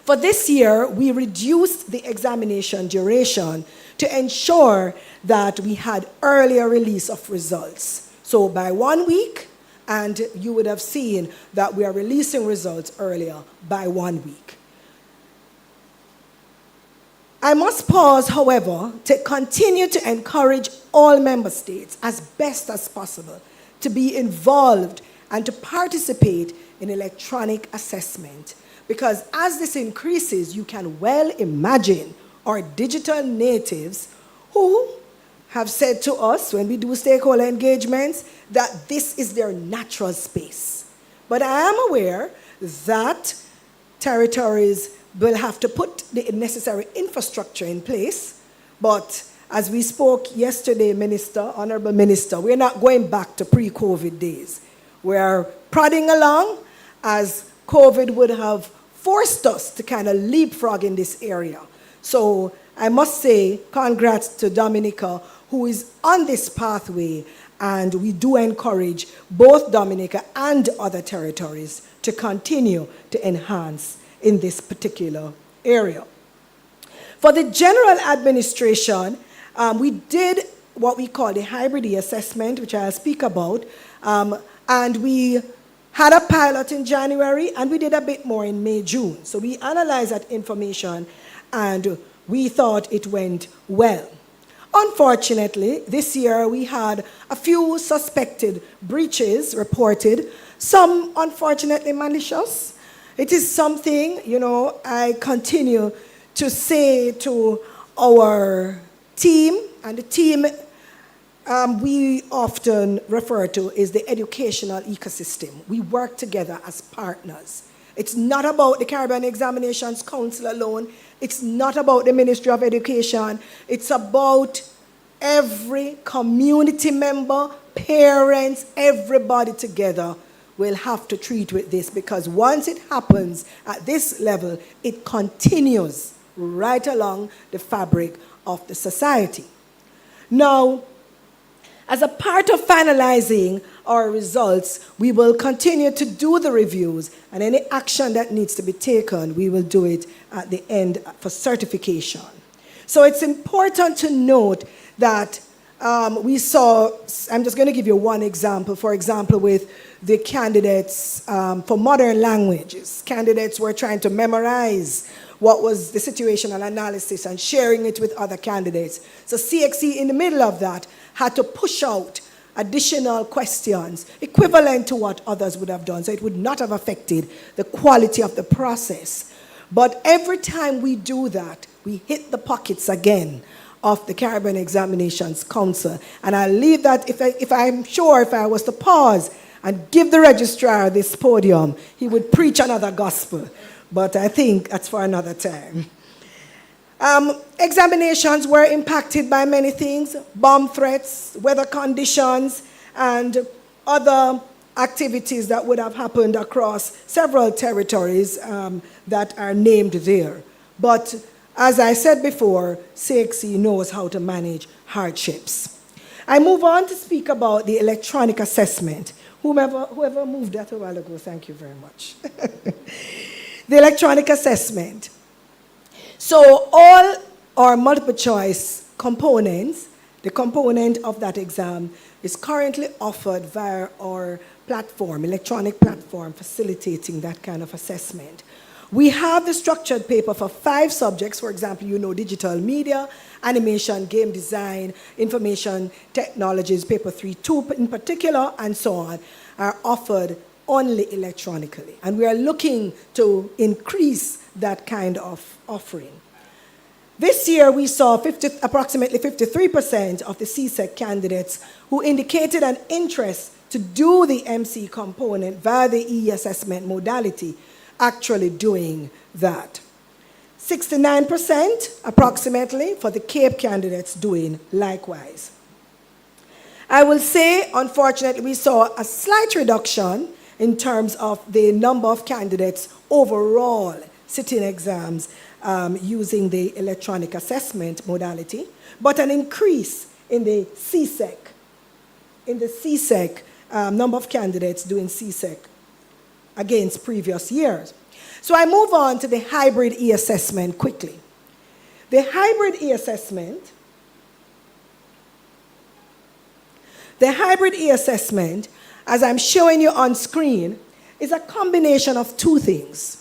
For this year, we reduced the examination duration to ensure that we had earlier release of results. So by 1 week, and you would have seen that we are releasing results earlier by 1 week. I must pause, however, to continue to encourage all member states as best as possible to be involved and to participate in electronic assessment. Because as this increases, you can well imagine are digital natives who have said to us when we do stakeholder engagements that this is their natural space. But I am aware that territories will have to put the necessary infrastructure in place. But as we spoke yesterday, Honorable Minister, we're not going back to pre-COVID days. We are prodding along as COVID would have forced us to kind of leapfrog in this area. So I must say congrats to Dominica, who is on this pathway, and we do encourage both Dominica and other territories to continue to enhance in this particular area. For the general administration, we did what we call the hybrid assessment, which I'll speak about, and we had a pilot in January, and we did a bit more in May, June. So we analyzed that information, and we thought it went well. Unfortunately, this year we had a few suspected breaches reported, some unfortunately malicious. It is something, I continue to say to our team, and the team we often refer to is the educational ecosystem. We work together as partners. It's not about the Caribbean Examinations Council alone. It's not about the Ministry of Education. It's about every community member, parents, everybody together will have to treat with this, because once it happens at this level, it continues right along the fabric of the society. Now, as a part of finalizing our results, we will continue to do the reviews, and any action that needs to be taken, we will do it at the end for certification. So it's important to note that we saw, I'm just going to give you one example. For example, with the candidates for modern languages, candidates were trying to memorize what was the situational analysis and sharing it with other candidates. So CXC, in the middle of that, had to push out additional questions equivalent to what others would have done. So it would not have affected the quality of the process. But every time we do that, we hit the pockets again of the Caribbean Examinations Council. And I leave that, if I was to pause and give the registrar this podium, he would preach another gospel. But I think that's for another time. Examinations were impacted by many things: bomb threats, weather conditions, and other activities that would have happened across several territories that are named there. But as I said before, CXC knows how to manage hardships. I move on to speak about the electronic assessment. Whoever moved that a while ago, thank you very much. The electronic assessment. So all our multiple choice components, the component of that exam is currently offered via our platform, electronic platform, facilitating that kind of assessment. We have the structured paper for 5 subjects. For example, digital media, animation, game design, information technologies, paper 3.2 in particular, and so on, are offered only electronically. And we are looking to increase that kind of offering. This year, we saw approximately 53% of the CSEC candidates who indicated an interest to do the MC component via the e-assessment modality actually doing that. 69% approximately for the CAPE candidates doing likewise. I will say, unfortunately, we saw a slight reduction in terms of the number of candidates overall sitting exams using the electronic assessment modality, but an increase in the CSEC, number of candidates doing CSEC against previous years. So I move on to the hybrid e-assessment quickly. The hybrid e-assessment, as I'm showing you on screen, is a combination of 2 things.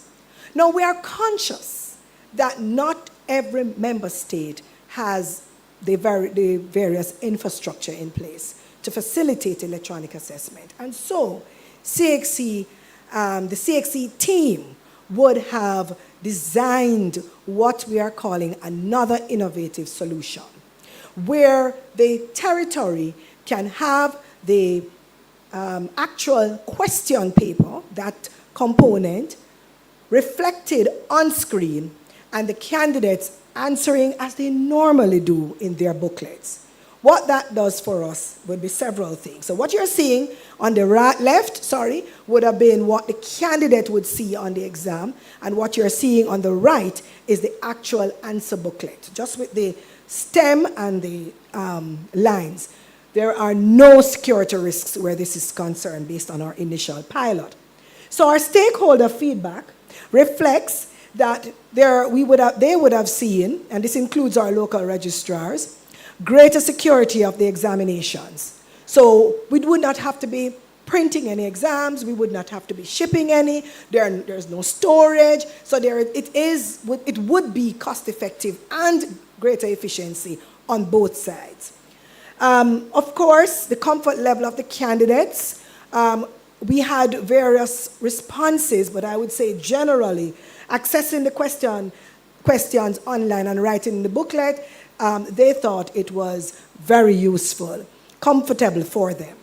Now, we are conscious that not every member state has the various infrastructure in place to facilitate electronic assessment. And so, the CXC team would have designed what we are calling another innovative solution, where the territory can have the actual question paper, that component, reflected on screen, and the candidates answering as they normally do in their booklets. What that does for us would be several things. So what you're seeing on the left, would have been what the candidate would see on the exam, and what you're seeing on the right is the actual answer booklet, just with the stem and the lines. There are no security risks where this is concerned based on our initial pilot. So our stakeholder feedback reflects that they would have seen, and this includes our local registrars, greater security of the examinations. So we would not have to be printing any exams, we would not have to be shipping any, there's no storage, so it would be cost effective and greater efficiency on both sides. Of course, the comfort level of the candidates, we had various responses, but I would say generally, accessing the questions online and writing in the booklet, they thought it was very useful, comfortable for them.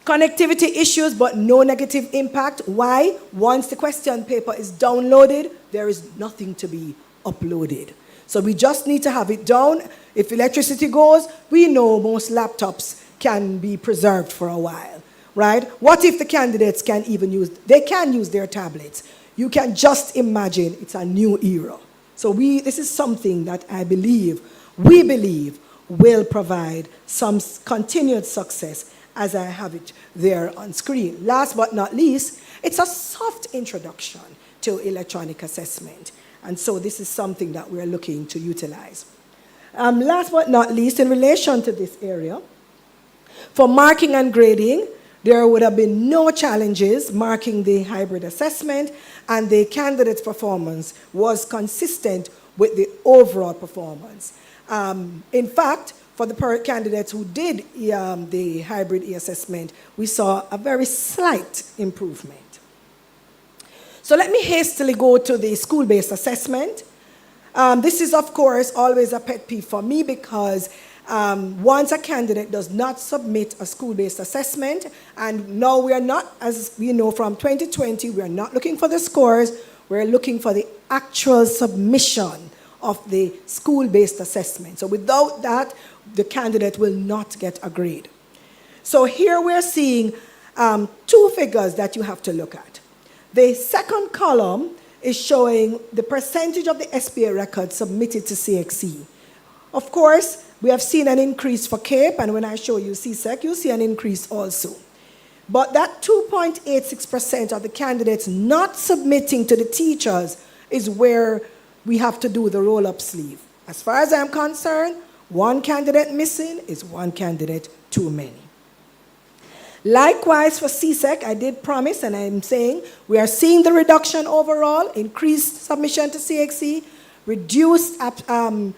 Connectivity issues, but no negative impact. Why? Once the question paper is downloaded, there is nothing to be uploaded. So we just need to have it down. If electricity goes, we know most laptops can be preserved for a while, right? What if the candidates can use their tablets? You can just imagine it's a new era. So this is something that we believe will provide some continued success, as I have it there on screen. Last but not least, it's a soft introduction to electronic assessment. And so this is something that we're looking to utilize. Last but not least, in relation to this area, for marking and grading, there would have been no challenges marking the hybrid assessment, and the candidate's performance was consistent with the overall performance. In fact, for the candidates who did the hybrid e-assessment, we saw a very slight improvement. So let me hastily go to the school-based assessment. This is, of course, always a pet peeve for me, because once a candidate does not submit a school-based assessment, and now we are not, as we know from 2020, we are not looking for the scores, we're looking for the actual submission of the school-based assessment. So without that, the candidate will not get a grade. So here we're seeing two figures that you have to look at. The second column is showing the percentage of the SPA records submitted to CXC. Of course, we have seen an increase for CAPE, and when I show you CSEC, you'll see an increase also. But that 2.86% of the candidates not submitting to the teachers is where we have to do the roll-up sleeve. As far as I'm concerned, one candidate missing is one candidate too many. Likewise for CSEC, I did promise, and I'm saying, we are seeing the reduction overall, increased submission to CXC, reduced the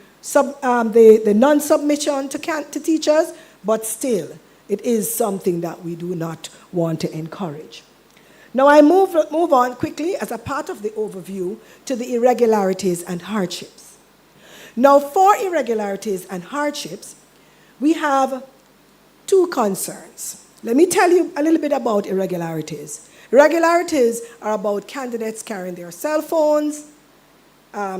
non-submission to teachers, but still, it is something that we do not want to encourage. Now I move on quickly as a part of the overview to the irregularities and hardships. Now for irregularities and hardships, we have two concerns. Let me tell you a little bit about irregularities. Irregularities are about candidates carrying their cell phones,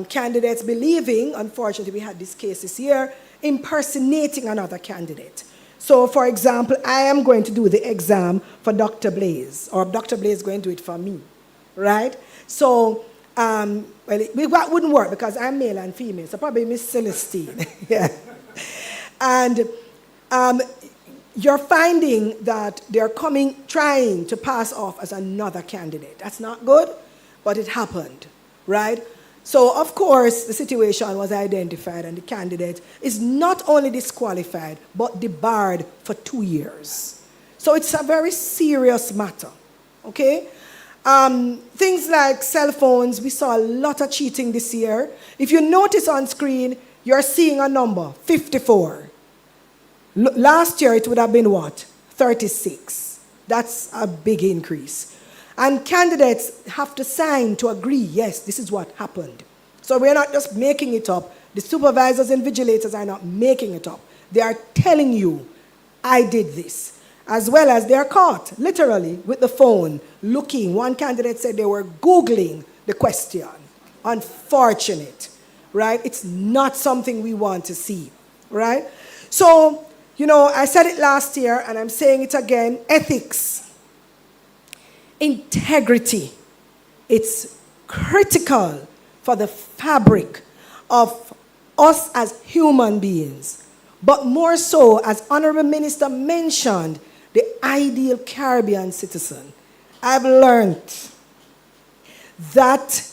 candidates believing, unfortunately we had this case this year, impersonating another candidate. So for example, I am going to do the exam for Dr. Blaze, or Dr. Blaze is going to do it for me, right? So, well, that wouldn't work because I'm male and female, so probably Miss Celestine. Yeah. And you're finding that they're trying to pass off as another candidate. That's not good, but it happened, right? So, of course, the situation was identified, and the candidate is not only disqualified, but debarred for 2 years. So it's a very serious matter, okay? Things like cell phones, we saw a lot of cheating this year. If you notice on screen, you're seeing a number, 54. Last year, it would have been what? 36. That's a big increase. And candidates have to sign to agree, yes, this is what happened. So we're not just making it up. The supervisors and vigilators are not making it up. They are telling you, I did this. As well as they're caught, literally, with the phone, looking. One candidate said they were Googling the question. Unfortunate, right? It's not something we want to see, right? So, I said it last year, and I'm saying it again, ethics, integrity, it's critical for the fabric of us as human beings. But more so, as Honorable Minister mentioned, the ideal Caribbean citizen. I've learned that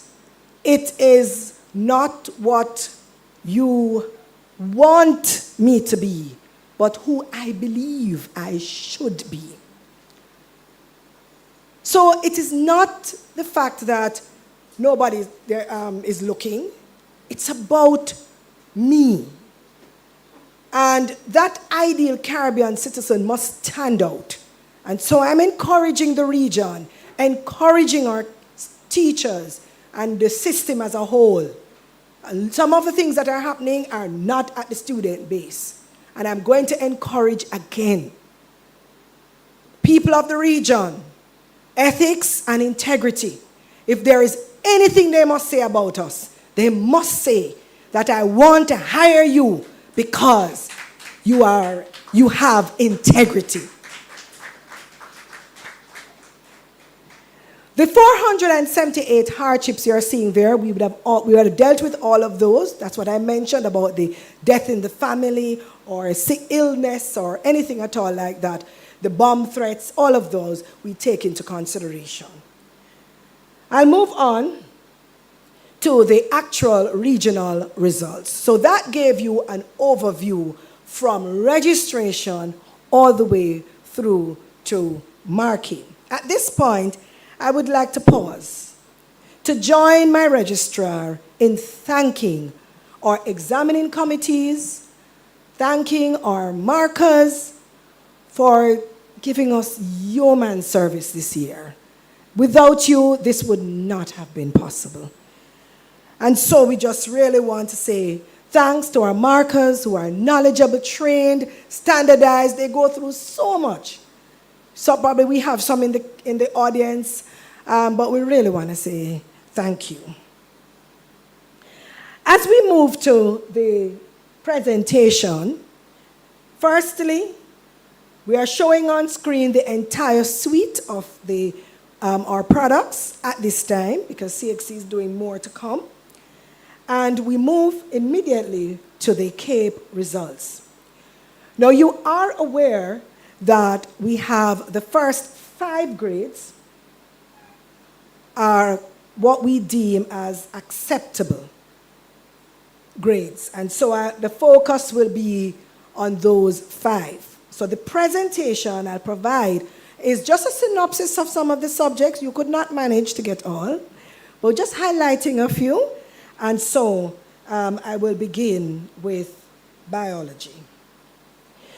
it is not what you want me to be, but who I believe I should be. So it is not the fact that nobody there, is looking. It's about me. And that ideal Caribbean citizen must stand out. And so I'm encouraging the region, encouraging our teachers and the system as a whole. And some of the things that are happening are not at the student base. And I'm going to encourage again. People of the region, ethics and integrity. If there is anything they must say about us, they must say that I want to hire you because you have integrity. The 478 hardships you're seeing there, we would have dealt with all of those. That's what I mentioned about the death in the family or a sick illness or anything at all like that. The bomb threats, all of those we take into consideration. I'll move on to the actual regional results. So that gave you an overview from registration all the way through to marking. At this point, I would like to pause to join my registrar in thanking our examining committees, thanking our markers for giving us yeoman service this year. Without you, this would not have been possible. And so we just really want to say thanks to our markers who are knowledgeable, trained, standardized. They go through so much. So probably we have some in the audience, but we really want to say thank you. As we move to the presentation, firstly, we are showing on screen the entire suite of our products at this time because CXC is doing more to come. And we move immediately to the CAPE results. Now, you are aware that we have the first 5 grades are what we deem as acceptable grades. And so the focus will be on those 5. So the presentation I'll provide is just a synopsis of some of the subjects. You could not manage to get all, but just highlighting a few. And so I will begin with biology.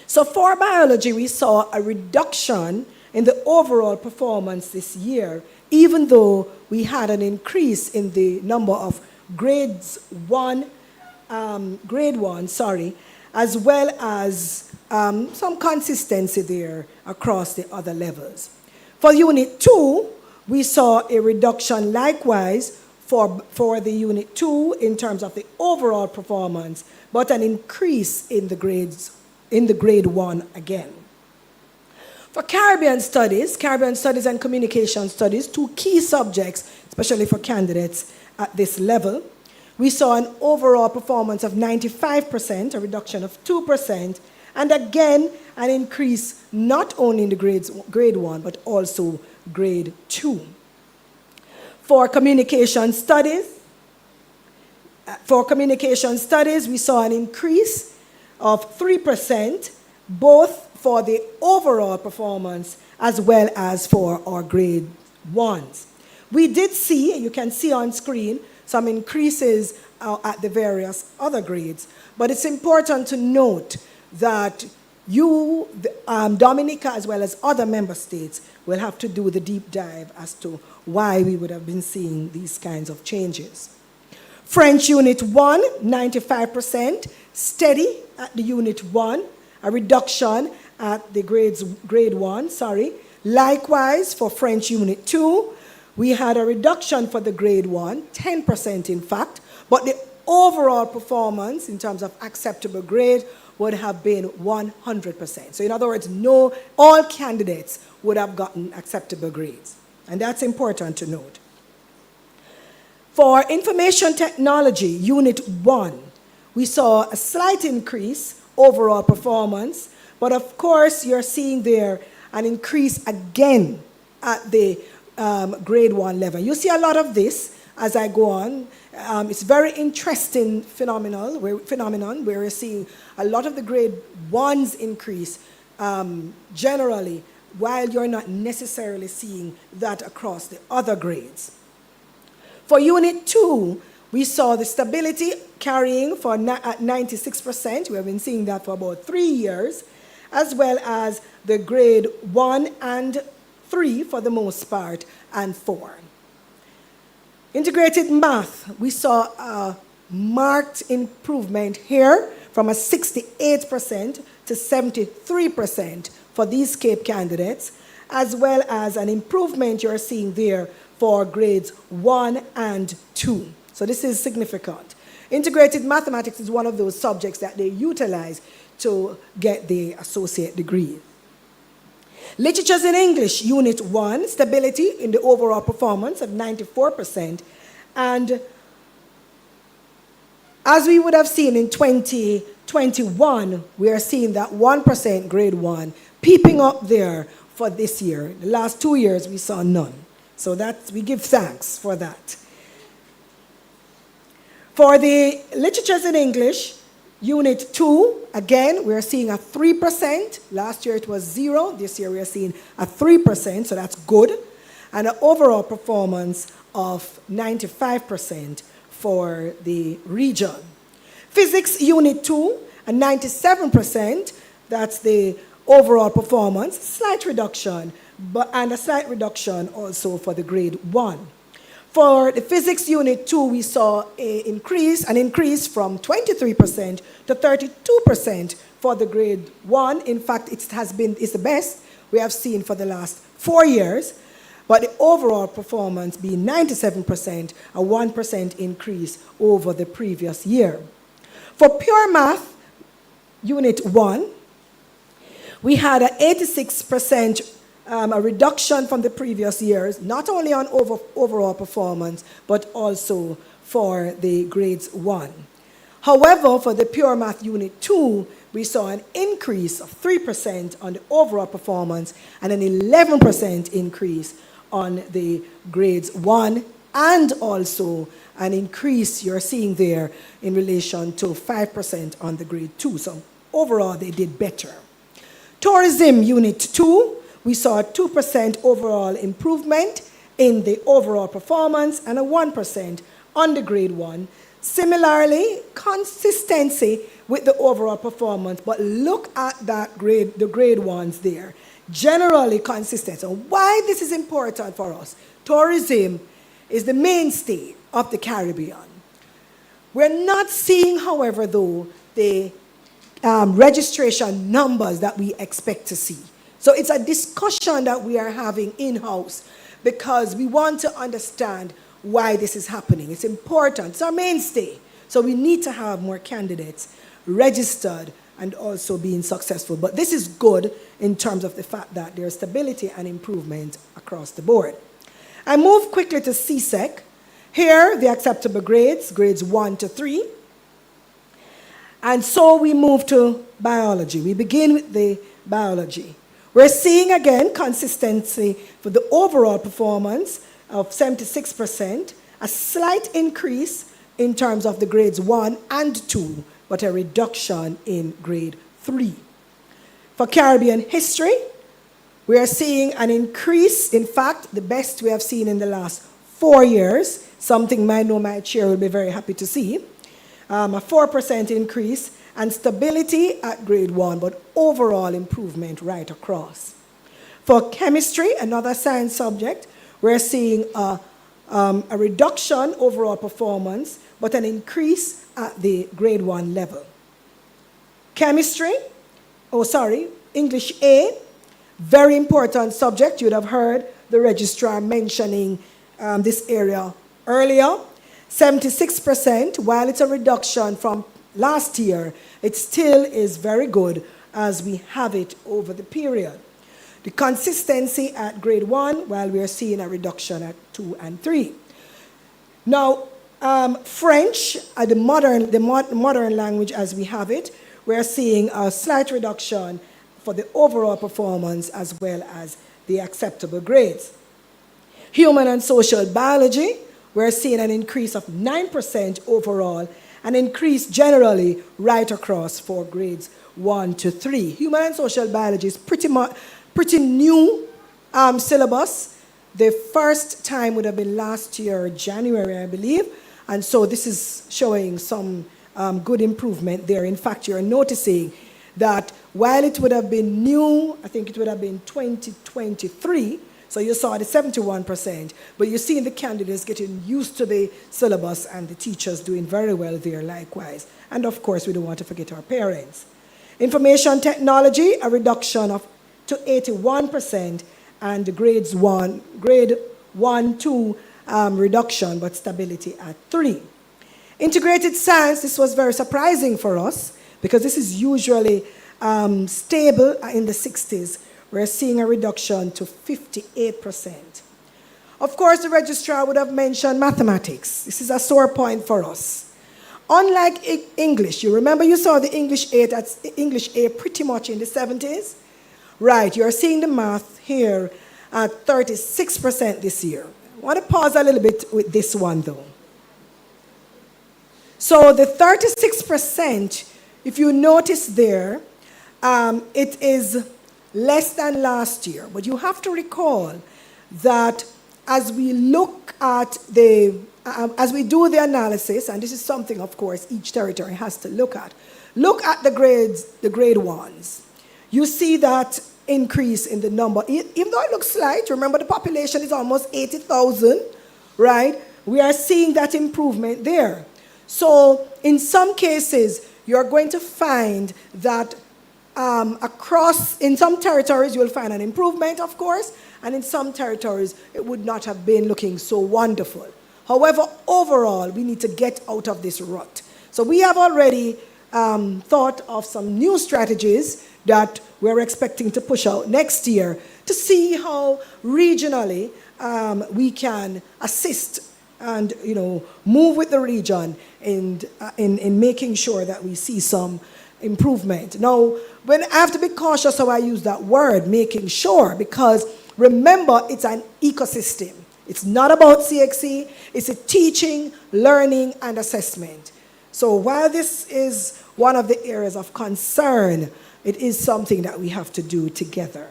So for biology, we saw a reduction in the overall performance this year, even though we had an increase in the number of grade 1, as well as some consistency there across the other levels. For Unit 2, we saw a reduction likewise for the Unit 2 in terms of the overall performance, but an increase in the grade 1 again. For Caribbean Studies and Communication Studies, 2 key subjects, especially for candidates at this level, we saw an overall performance of 95%, a reduction of 2%, and again, an increase not only in the grade 1, but also grade 2. For Communication Studies, we saw an increase of 3%, both for the overall performance as well as for our grade 1s. We did see, you can see on screen, some increases at the various other grades, but it's important to note that Dominica, as well as other member states, will have to do the deep dive as to why we would have been seeing these kinds of changes. French Unit 1, 95%, steady at the Unit 1, a reduction at the grade 1, sorry. Likewise, for French Unit 2, we had a reduction for the grade 1, 10% in fact, but the overall performance in terms of acceptable grade would have been 100%. So in other words, all candidates would have gotten acceptable grades. And that's important to note. For Information Technology, Unit 1, we saw a slight increase overall performance, but of course you're seeing there an increase again at the grade 1 level. You see a lot of this as I go on. It's very interesting phenomenon where we're seeing a lot of the grade 1s increase generally, while you're not necessarily seeing that across the other grades. For Unit 2, we saw the stability carrying at 96%. We have been seeing that for about 3 years, as well as the grade 1 and 3 for the most part, and 4. Integrated math, we saw a marked improvement here from a 68% to 73% for these CAPE candidates, as well as an improvement you're seeing there for grades 1 and 2. So this is significant. Integrated mathematics is one of those subjects that they utilize to get the associate degree. Literatures in English, Unit 1, stability in the overall performance of 94%. And as we would have seen in 2021, we are seeing that 1% grade 1 peeping up there for this year. The last 2 years, we saw none. So we give thanks for that. For the Literatures in English, Unit 2, again, we're seeing a 3%. Last year it was 0. This year we are seeing a 3%, so that's good. And an overall performance of 95% for the region. Physics Unit 2, a 97%. That's the overall performance. Slight reduction, and a slight reduction also for the grade 1. For the Physics Unit 2, we saw an increase from 23% to 32% for the grade 1. In fact, it's the best we have seen for the last 4 years. But the overall performance being 97%, a 1% increase over the previous year. For Pure Math, Unit 1, we had an 86% a reduction from the previous years, not only on overall performance, but also for the grades 1. However, for the Pure Math Unit 2, we saw an increase of 3% on the overall performance and an 11% increase on the grades 1, and also an increase you're seeing there in relation to 5% on the grade 2. So overall, they did better. Tourism Unit 2, we saw a 2% overall improvement in the overall performance and a 1% on the grade 1. Similarly, consistency with the overall performance, but look at the grade 1s there. Generally consistent. So why this is important for us? Tourism is the mainstay of the Caribbean. We're not seeing, however, though, the registration numbers that we expect to see. So it's a discussion that we are having in-house because we want to understand why this is happening. It's important. It's our mainstay. So we need to have more candidates registered and also being successful. But this is good in terms of the fact that there's stability and improvement across the board. I move quickly to CSEC. Here, the acceptable grades 1 to 3. And so we move to biology. We begin with the biology. We're seeing, again, consistency for the overall performance of 76%, a slight increase in terms of the grades 1 and 2, but a reduction in grade 3. For Caribbean history, we are seeing an increase, in fact, the best we have seen in the last 4 years, something my chair will be very happy to see, a 4% increase, and stability at grade 1, but overall improvement right across. For chemistry, another science subject, we're seeing a reduction overall performance, but an increase at the grade 1 level. Chemistry, English A, very important subject. You would have heard the registrar mentioning this area earlier. 76%, while it's a reduction from last year, it still is very good as we have it over the period. The consistency at grade 1, while we are seeing a reduction at 2 and 3. Now, French, the modern language as we have it, we're seeing a slight reduction for the overall performance as well as the acceptable grades. Human and social biology, we're seeing an increase of 9% overall, an increase generally right across for grades 1 to 3. Human and social biology is pretty new syllabus. The first time would have been last year, January, I believe. And so this is showing some good improvement there. In fact, you're noticing that while it would have been new, I think it would have been 2023, so you saw the 71%, but you're seeing the candidates getting used to the syllabus and the teachers doing very well there likewise. And of course, we don't want to forget our parents. Information technology, a reduction to 81%, and the grade 1, 2 reduction, but stability at 3. Integrated science, this was very surprising for us because this is usually stable in the 60s. We're seeing a reduction to 58%. Of course, the registrar would have mentioned mathematics. This is a sore point for us. Unlike English, you remember you saw the English A pretty much in the 70s? Right, you're seeing the math here at 36% this year. I want to pause a little bit with this one though. So the 36%, if you notice there, it is less than last year. But you have to recall that as we look at as we do the analysis, and this is something, of course, each territory has to look at the grades, the grade 1s. You see that increase in the number, even though it looks slight. Remember, the population is almost 80,000, right? We are seeing that improvement there. So in some cases, you're going to find that in some territories, you'll find an improvement, of course, and in some territories, it would not have been looking so wonderful. However, overall, we need to get out of this rut. So we have already thought of some new strategies that we're expecting to push out next year to see how regionally we can assist and move with the region in making sure that we see some improvement. Now, I have to be cautious how I use that word, making sure, because remember, it's an ecosystem. It's not about CXC, it's a teaching, learning, and assessment. So while this is one of the areas of concern, it is something that we have to do together.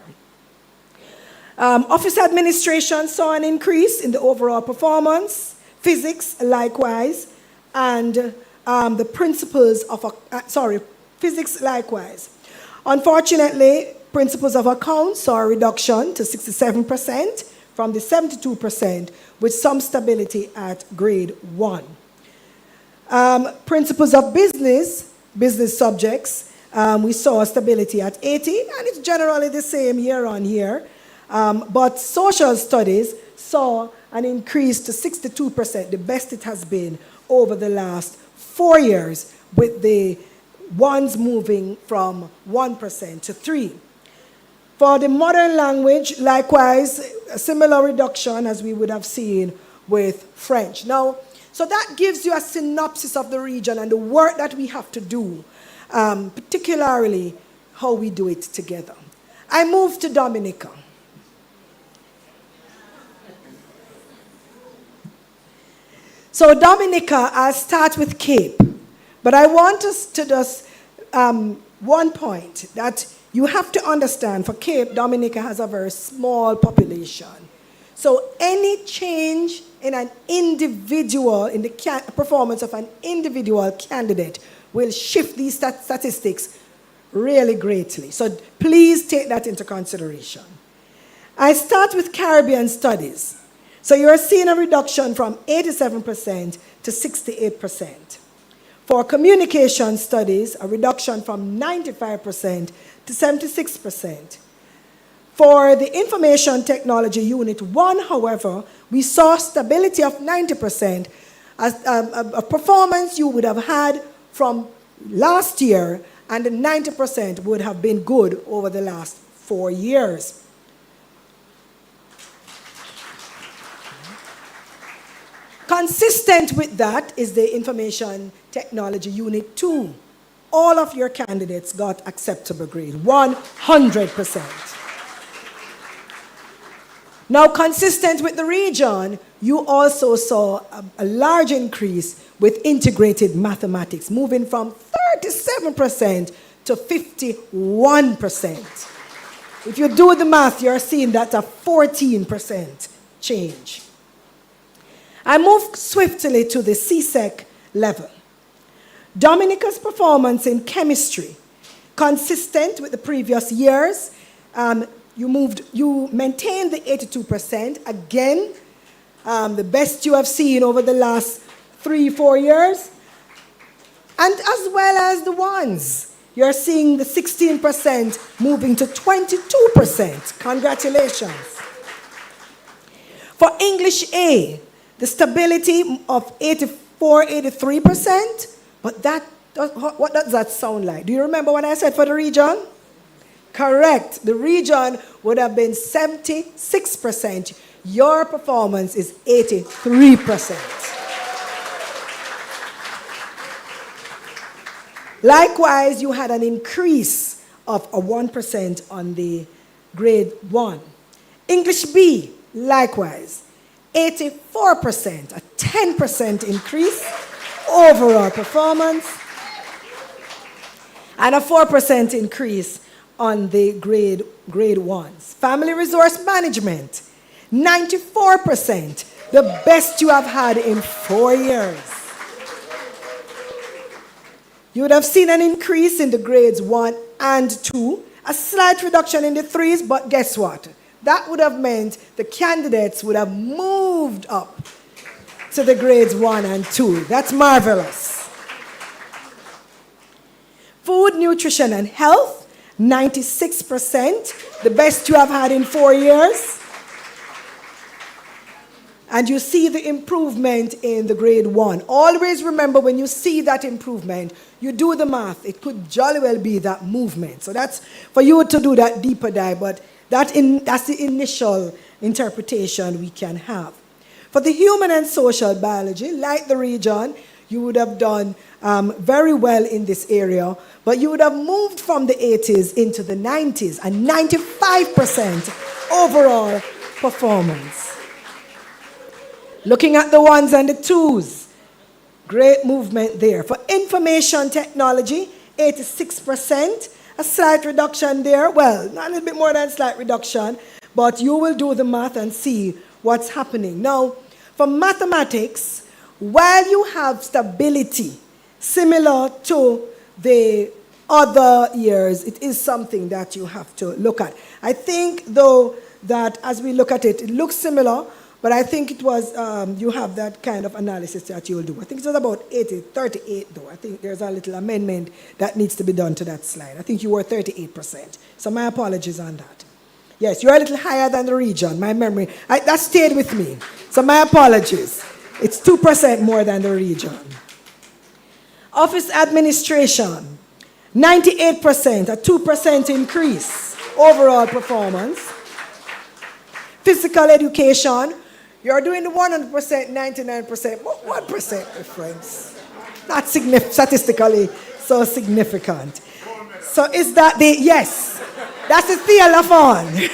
Office administration saw an increase in the overall performance, physics likewise, and the principles of, physics likewise. Unfortunately, principles of accounts saw a reduction to 67% from the 72%, with some stability at grade 1. Principles of business subjects, we saw a stability at 80, and it's generally the same year on year. But social studies saw an increase to 62%, the best it has been over the last 4 years, with the ones moving from 1% to 3%. For the modern language, likewise, a similar reduction as we would have seen with French. Now, so that gives you a synopsis of the region and the work that we have to do, particularly how we do it together. I move to Dominica. So Dominica, I'll start with Cape. But I want us to just, one point that you have to understand, for Cape, Dominica has a very small population. So any change in an individual, in the performance of an individual candidate will shift these statistics really greatly. So please take that into consideration. I start with Caribbean studies. So you're seeing a reduction from 87% to 68%. For communication studies, a reduction from 95% to 76%. For the Information Technology Unit 1, however, we saw stability of 90%, as a performance you would have had from last year, and the 90% would have been good over the last 4 years. Consistent with that is the Information Technology Unit 2. All of your candidates got acceptable grade, 100%. Now, consistent with the region, you also saw a large increase with integrated mathematics, moving from 37% to 51%. If you do the math, you're seeing that's a 14% change. I move swiftly to the CSEC level. Dominica's performance in chemistry, consistent with the previous years. You maintained the 82%. Again, the best you have seen over the last 3-4 years. And as well as the ones. You're seeing the 16% moving to 22%. Congratulations. For English A, the stability of 83%. But what does that sound like? Do you remember what I said for the region? Correct. The region would have been 76%. Your performance is 83%. Likewise, you had an increase of a 1% on the grade 1. English B, likewise, 84%, a 10% increase overall performance, and a 4% increase on the grade 1s. Family resource management, 94%, the best you have had in 4 years. You would have seen an increase in the grades 1 and 2, a slight reduction in the 3s, but guess what? That would have meant the candidates would have moved up to the grades 1 and 2. That's marvelous. Food, nutrition, and health, 96%, the best you have had in 4 years. And you see the improvement in the grade 1. Always remember, when you see that improvement, you do the math. It could jolly well be that movement. So that's for you to do that deeper dive, but that's the initial interpretation we can have. For the human and social biology, like the region, you would have done very well in this area, but you would have moved from the 80s into the 90s, a 95% overall performance. Looking at the 1s and the 2s, great movement there. For information technology, 86%, a slight reduction there. Well, not a little bit more than a slight reduction, but you will do the math and see what's happening. Now, for mathematics, while you have stability similar to the other years, it is something that you have to look at. I think, though, that as we look at it, it looks similar, but I think it was, you have that kind of analysis that you will do. I think it was about 38, though. I think there's a little amendment that needs to be done to that slide. I think you were 38%. So my apologies on that. Yes, you're a little higher than the region. My memory, that stayed with me. So my apologies. It's 2% more than the region. Office administration, 98%, a 2% increase overall performance. Physical education, you're doing the 100%, 99%, but 1% difference. Not statistically so significant. So is that yes, that's the Theolophon.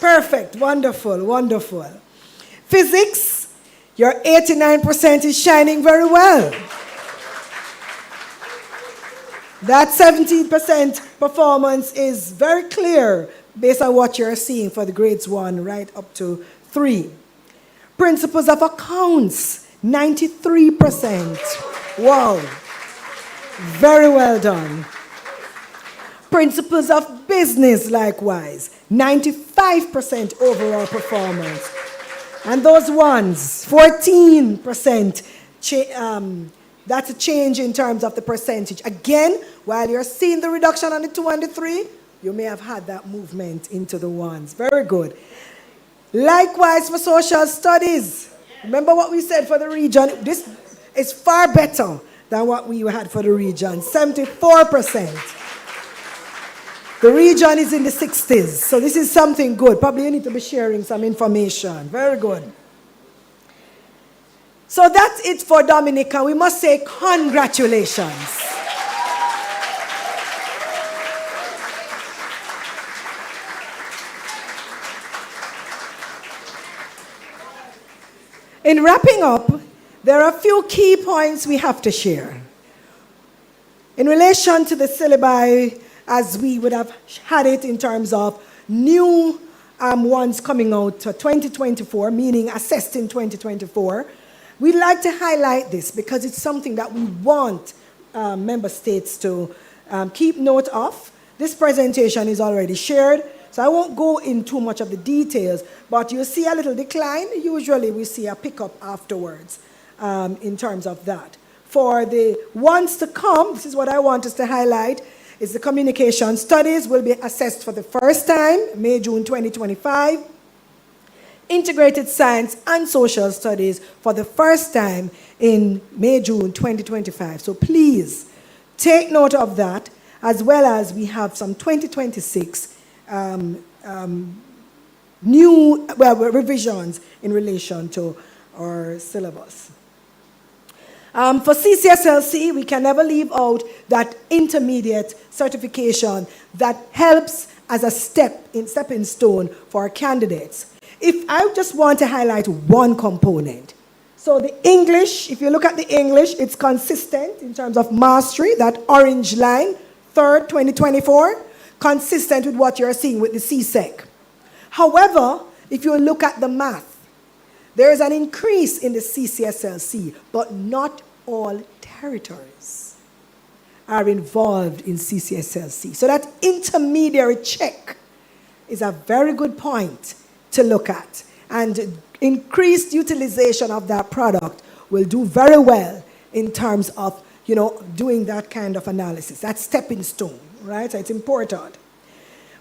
Perfect, wonderful, wonderful. Physics, your 89% is shining very well. That 17% performance is very clear based on what you're seeing for the grades 1 right up to 3. Principles of accounts, 93%. Wow. Very well done. Principles of business, likewise, 95% overall performance. And those ones, 14%, that's a change in terms of the percentage. Again, while you're seeing the reduction on the 2 and the 3, you may have had that movement into the ones. Very good. Likewise for social studies. Remember what we said for the region? This is far better than what we had for the region, 74%. The region is in the 60s, so this is something good. Probably you need to be sharing some information. Very good. So that's it for Dominica. We must say congratulations. In wrapping up, there are a few key points we have to share. In relation to the syllabi, as we would have had it in terms of new ones coming out to 2024, meaning assessed in 2024, we'd like to highlight this because it's something that we want member states to keep note of. This presentation is already shared, so I won't go in too much of the details, but you'll see a little decline. Usually we see a pickup afterwards in terms of that. For the ones to come, this is what I want us to highlight, is the communication studies will be assessed for the first time, May, June 2025. Integrated science and social studies for the first time in May, June 2025. So please take note of that, as well as we have some 2026 revisions in relation to our syllabus. For CCSLC, we can never leave out that intermediate certification that helps as a stepping stone for our candidates. If I just want to highlight one component. So the English, if you look at the English, it's consistent in terms of mastery, that orange line, 3rd, 2024, consistent with what you're seeing with the CSEC. However, if you look at the math, there is an increase in the CCSLC, but not all territories are involved in CCSLC. So that intermediary check is a very good point to look at. And increased utilization of that product will do very well in terms of, doing that kind of analysis. That's stepping stone, right? So it's important.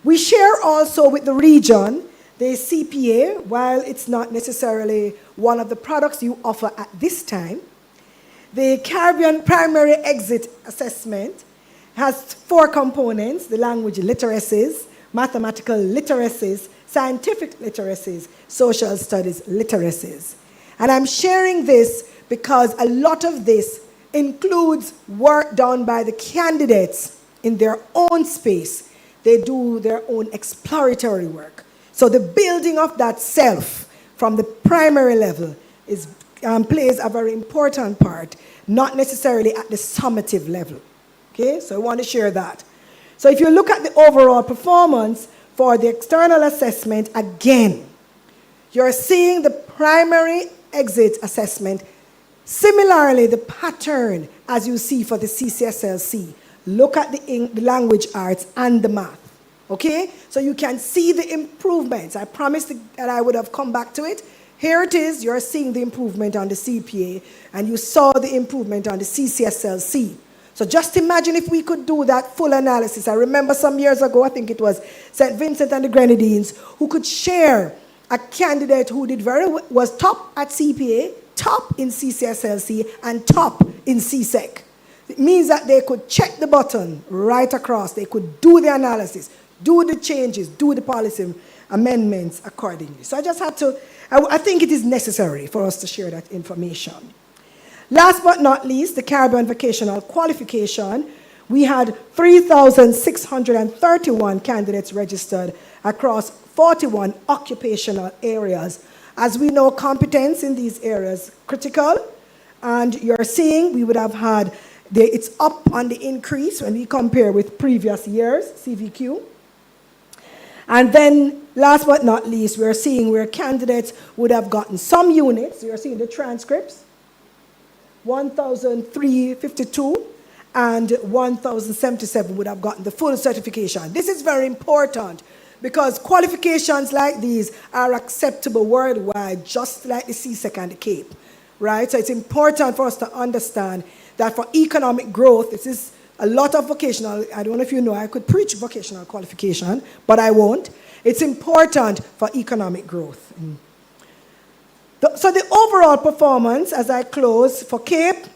We share also with the region the CPA, while it's not necessarily one of the products you offer at this time. The Caribbean Primary Exit Assessment has 4 components: the language literacies, mathematical literacies, scientific literacies, social studies literacies. And I'm sharing this because a lot of this includes work done by the candidates in their own space. They do their own exploratory work. So the building of that self from the primary level plays a very important part, not necessarily at the summative level. Okay, so I want to share that. So if you look at the overall performance for the external assessment, again, you're seeing the primary exit assessment. Similarly, the pattern as you see for the CCSLC. Look at the language arts and the math. Okay? So you can see the improvements. I promised that I would have come back to it. Here it is. You're seeing the improvement on the CPA, and you saw the improvement on the CCSLC. So just imagine if we could do that full analysis. I remember some years ago, I think it was St. Vincent and the Grenadines, who could share a candidate who did was top at CPA, top in CCSLC, and top in CSEC. It means that they could check the button right across. They could do the analysis, do the changes, do the policy amendments accordingly. So I just had to, I think it is necessary for us to share that information. Last but not least, the Caribbean Vocational Qualification. We had 3,631 candidates registered across 41 occupational areas. As we know, competence in these areas critical, and you're seeing we would have had, it's up on the increase when we compare with previous years, CVQ. And then, last but not least, we're seeing where candidates would have gotten some units. You're seeing the transcripts, 1,352, and 1,077 would have gotten the full certification. This is very important because qualifications like these are acceptable worldwide, just like the CSEC and the CAPE, right? So it's important for us to understand that for economic growth, this is a lot of vocational. I don't know if you know, I could preach vocational qualification, but I won't. It's important for economic growth. So the overall performance, as I close, for CAPE,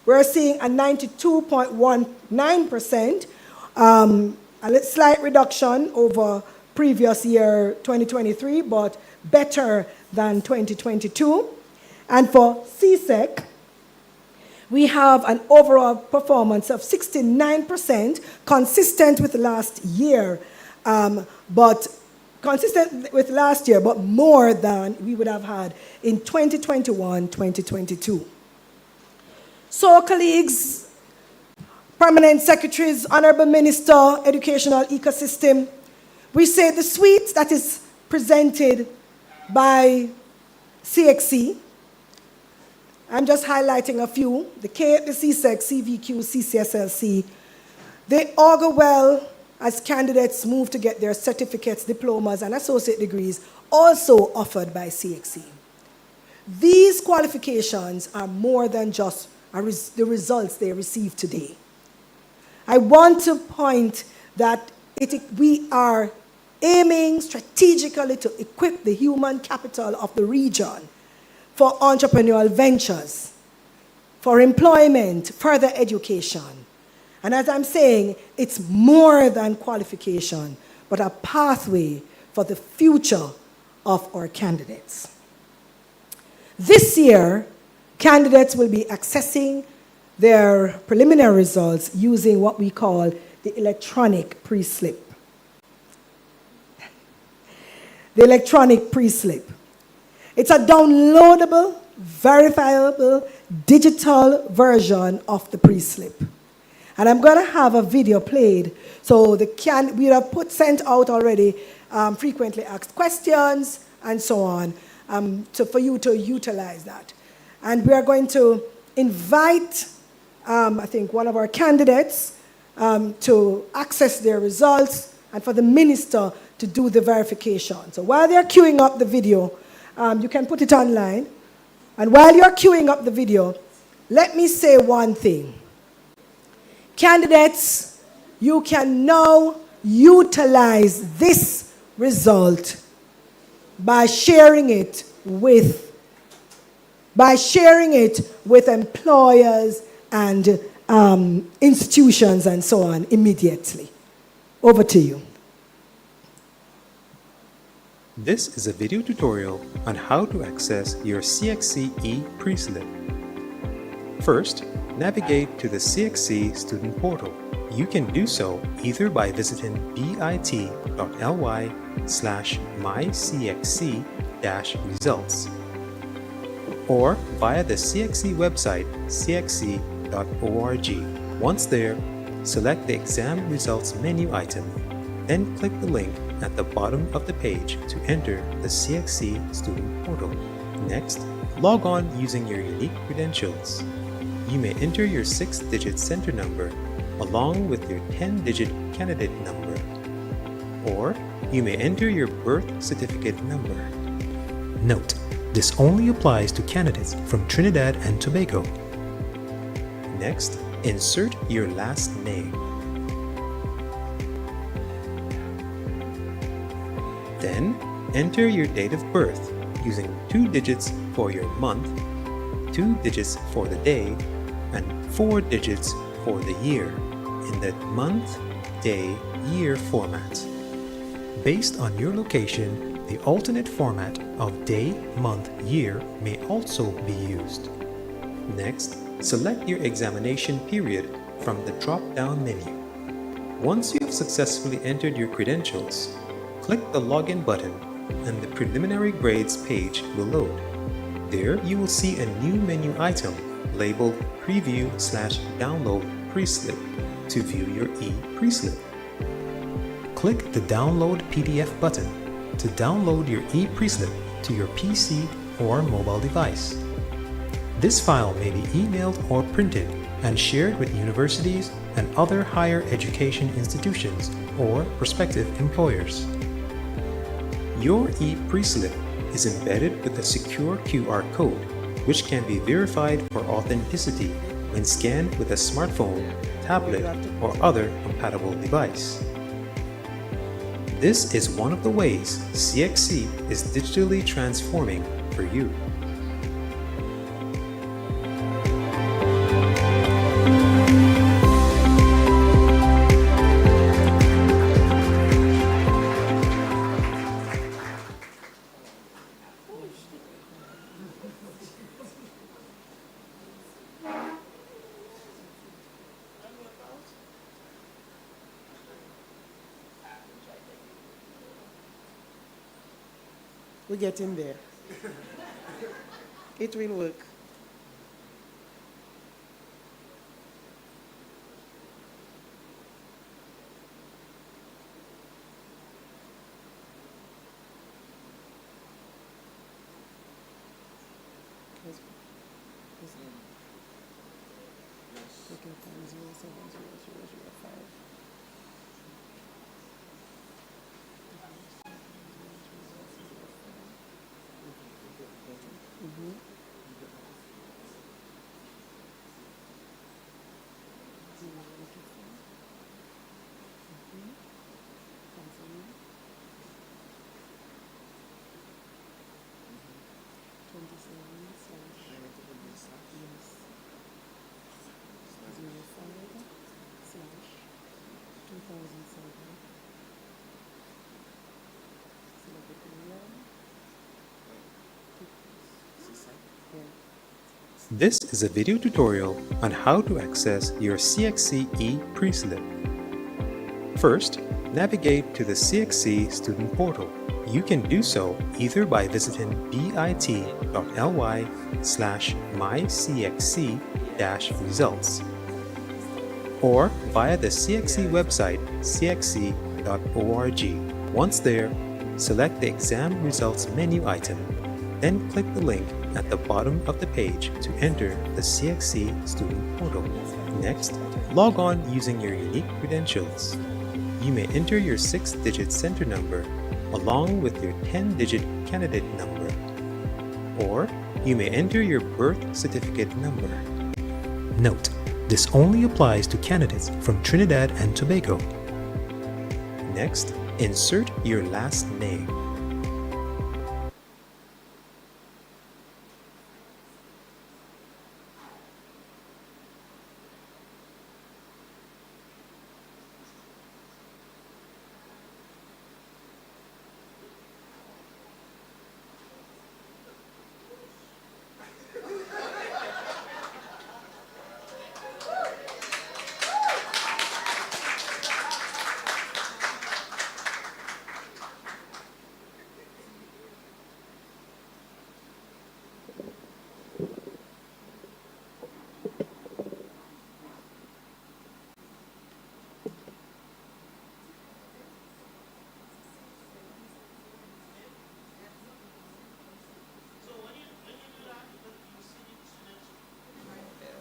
we're seeing a 92.19%, a slight reduction over previous year 2023, but better than 2022. And for CSEC, we have an overall performance of 69%, consistent with last year, but more than we would have had in 2021-2022. So, colleagues, permanent secretaries, Honorable Minister, Educational Ecosystem, we say the suite that is presented by CXC, I'm just highlighting a few, the CAPE, the CSEC, CVQ, CCSLC, they augur well as candidates move to get their certificates, diplomas, and associate degrees, also offered by CXC. These qualifications are more than just the results they receive today. I want to point that we are aiming strategically to equip the human capital of the region for entrepreneurial ventures, for employment, further education. And as I'm saying, it's more than qualification, but a pathway for the future of our candidates. This year, candidates will be accessing their preliminary results using what we call the electronic pre-slip. The electronic pre-slip. It's a downloadable, verifiable, digital version of the pre-slip. And I'm going to have a video played. So we have sent out already frequently asked questions and so on, for you to utilize that. And we are going to invite, I think, one of our candidates to access their results and for the minister to do the verification. So while they're queuing up the video, you can put it online. And while you're queuing up the video, let me say one thing. Candidates, you can now utilize this result by sharing it with employers and institutions and so on immediately. Over to you. This is a video tutorial on how to access your CXC e-Pre-Slip. First, navigate to the CXC student portal. You can do so either by visiting bit.ly/mycxc-results or via the CXC website cxc.org. Once there, select the exam results menu item, then click the link at the bottom of the page to enter the CXC student portal. Next, log on using your unique credentials. You may enter your 6-digit center number along with your 10-digit candidate number, or you may enter your birth certificate number. Note, this only applies to candidates from Trinidad and Tobago. Next, insert your last name. Then, enter your date of birth using 2 digits for your month, 2 digits for the day, and 4 digits for the year in the month, day, year format. Based on your location, the alternate format of day, month, year may also be used. Next, select your examination period from the drop-down menu. Once you have successfully entered your credentials, click the Login button and the Preliminary Grades page will load. There you will see a new menu item labeled Preview/Download Pre-Slip to view your e-Pre-Slip. Click the Download PDF button to download your e-Pre-Slip to your PC or mobile device. This file may be emailed or printed and shared with universities and other higher education institutions or prospective employers. Your e-pre-slip is embedded with a secure QR code, which can be verified for authenticity when scanned with a smartphone, tablet, or other compatible device. This is one of the ways CXC is digitally transforming for you. We're getting there. It will work. This is a video tutorial on how to access your CXC e-pre-slip. First, navigate to the CXC student portal. You can do so either by visiting bit.ly/mycxc-results or via the CXC website cxc.org. Once there, select the Exam Results menu item, then click the link at the bottom of the page to enter the CXC student portal. Next, log on using your unique credentials. You may enter your 6-digit center number along with your 10-digit candidate number, or you may enter your birth certificate number. Note, this only applies to candidates from Trinidad and Tobago. Next, insert your last name.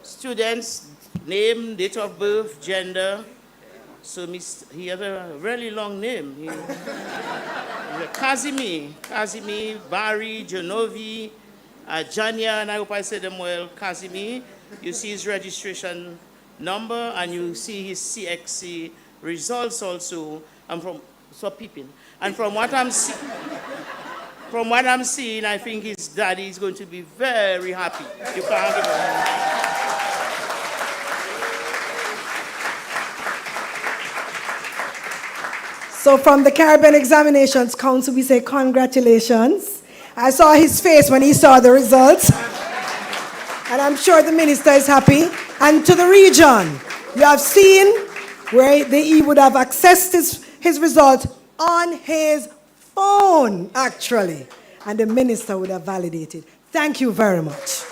Students' name, date of birth, gender. So he has a really long name. Casimir, Barry, Genovi, Jania, and I hope I said them well, Casimir. You see his registration number, and you see his CXC results also. And from what I'm seeing, I think his daddy is going to be very happy. You can't give him. So from the Caribbean Examinations Council, we say congratulations. I saw his face when he saw the results. And I'm sure the minister is happy. And to the region, you have seen where he would have accessed his results on his phone, actually. And the minister would have validated. Thank you very much.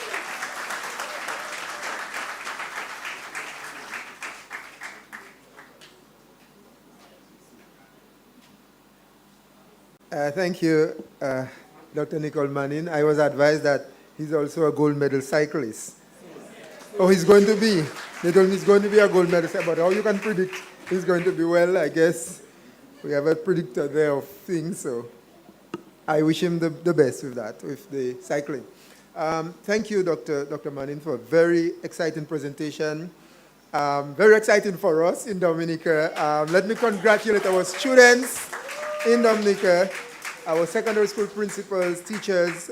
Thank you, Dr. Nicole Manning. I was advised that he's also a gold medal cyclist. Oh, he's going to be. They told me he's going to be a gold medalist, but how you can predict he's going to be? Well, I guess we have a predictor there of things, so I wish him the best with that, with the cycling. Thank you, Dr. Manning, for a very exciting presentation. Very exciting for us in Dominica. Let me congratulate our students in Dominica, our secondary school principals, teachers,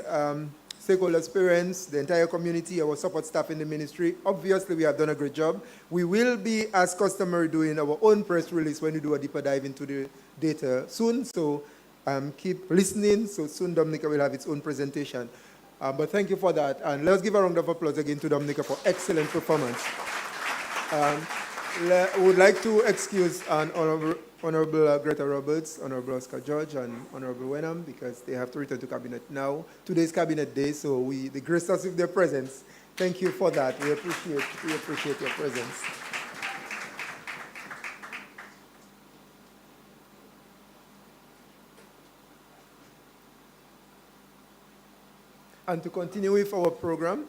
stakeholders, parents, the entire community, our support staff in the ministry. Obviously, we have done a great job. We will be, as customary, doing our own press release when we do a deeper dive into the data soon. So keep listening. So soon Dominica will have its own presentation. But thank you for that. And let's give a round of applause again to Dominica for excellent performance. Would like to excuse Honorable Greta Roberts, Honorable Oscar George, and Honorable Wenham because they have to return to cabinet now. Today's cabinet day, so they graced us with their presence. Thank you for that. We appreciate your presence. And to continue with our program,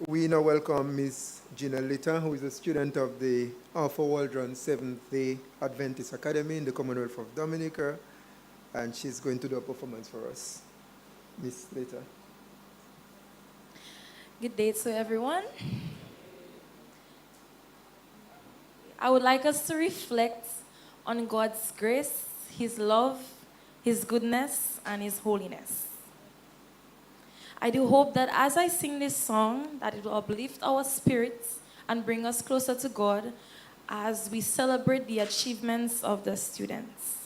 we now welcome Ms. Gina Litter, who is a student of the Arthur Waldron Seventh-day Adventist Academy in the Commonwealth of Dominica, and she's going to do a performance for us. Ms. Litter. Good day to everyone. I would like us to reflect on God's grace, His love, His goodness, and His holiness. I do hope that as I sing this song, that it will uplift our spirits and bring us closer to God as we celebrate the achievements of the students.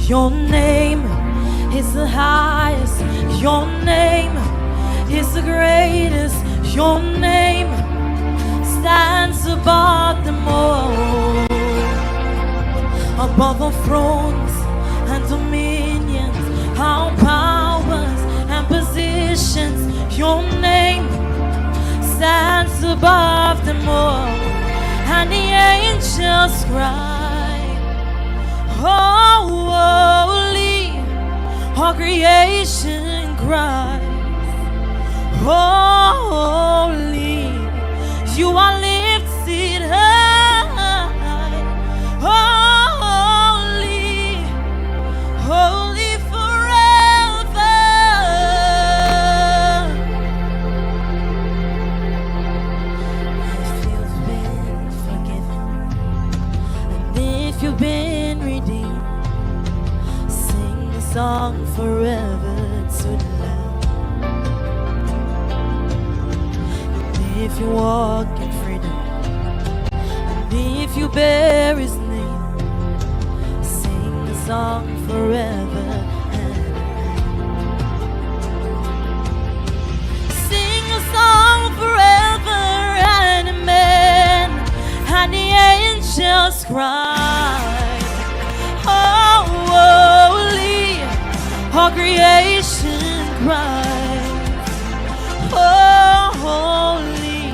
Your name is the highest. Your name is the greatest. Your name stands above them all. Above all thrones and dominions, all powers and positions. Your name stands above them all. And the angels cry, oh, holy, all creation cries, oh, holy, you are lifted high, oh, holy, holy forever. If you've been forgiven, and if you've been redeemed, song forever to the Lamb. And if you walk in freedom, and if you bear His name, sing the song forever and amen. Sing a song forever and amen. And the angels cry, oh, holy, all creation cries, oh, holy,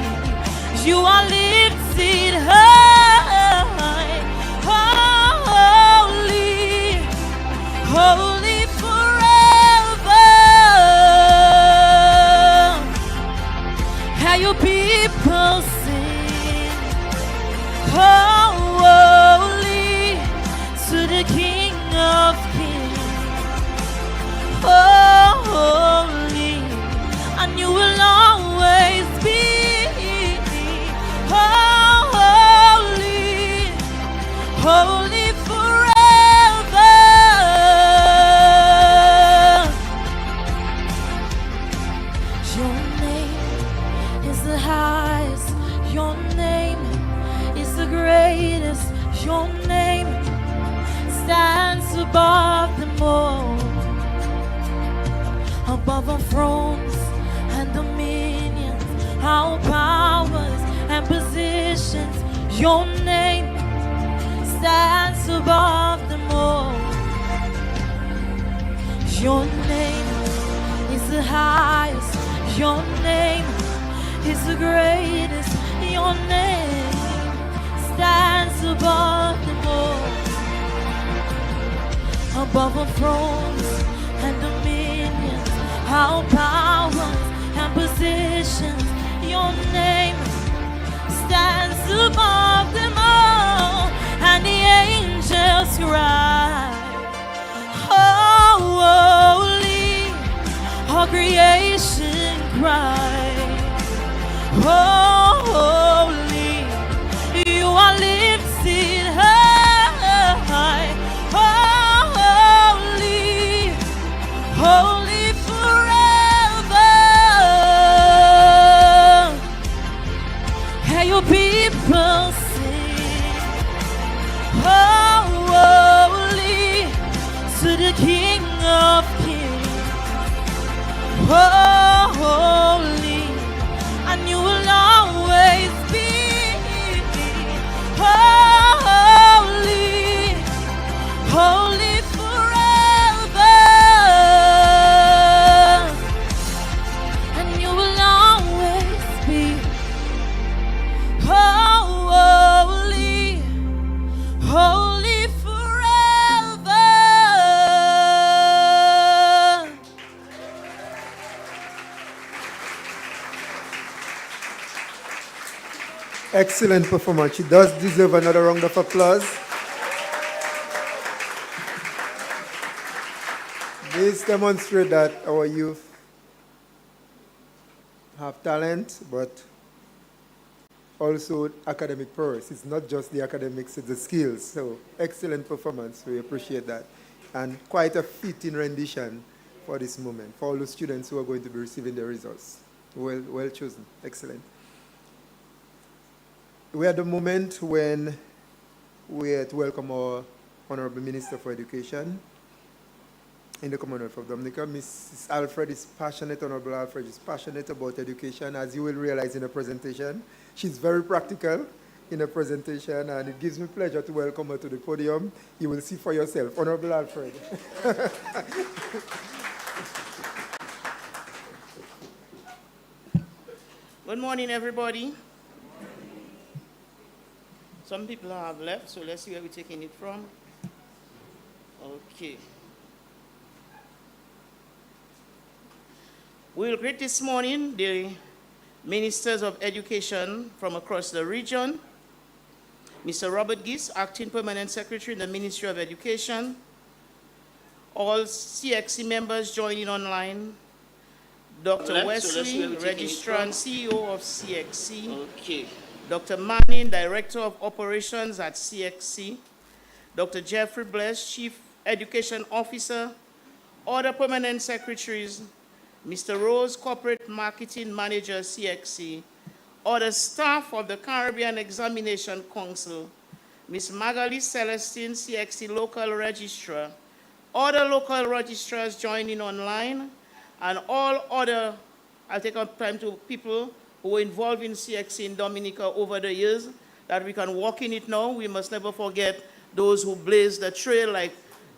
you are lifted high, oh, holy, holy forever. How your people sing, oh, holy, the King of Kings. Holy, and you will always be holy, holy forever. Your name is the highest, your name is the greatest, your name stands above them all, above our thrones and dominions, our powers and positions. Your name stands above them all. Your name is the highest, your name is the greatest, your name stands above them all, above our thrones and dominions, our powers and positions. Your name stands above them all, and the angels cry, holy, all creation cry, holy, you are lifted high, holy, holy forever. Hear your people sing, holy, to the King of Kings. Holy, and you will always be holy, holy forever, and you will always be holy, holy forever. Excellent performance. She does deserve another round of applause. This demonstrates that our youth have talent, but also academic prowess. It's not just the academics, it's the skills. So excellent performance. We appreciate that. And quite a fitting rendition for this moment, for all the students who are going to be receiving their results. Well chosen. Excellent. We are at the moment when we are to welcome our Honorable Minister for Education in the Commonwealth of Dominica. Mrs. Alfred is passionate, Honorable Alfred is passionate about education, as you will realize in the presentation. She's very practical in the presentation, and it gives me pleasure to welcome her to the podium. You will see for yourself. Honorable Alfred. Good morning, everybody. Some people have left, so let's see where we're taking it from. Okay. We will greet this morning the Ministers of Education from across the region. Mr. Robert Gis, Acting Permanent Secretary in the Ministry of Education. All CXC members joining online. Dr. Wesley, Registrar and CEO of CXC. Okay. Dr. Manning, Director of Operations at CXC. Dr. Jeffrey Bless, Chief Education Officer. Other permanent secretaries. Mr. Rose, Corporate Marketing Manager, CXC. Other staff of the Caribbean Examination Council. Ms. Magali Celestine, CXC Local Registrar. Other local registrars joining online. And all other, I'll take up time to people who were involved in CXC in Dominica over the years, that we can walk in it now. We must never forget those who blazed the trail, like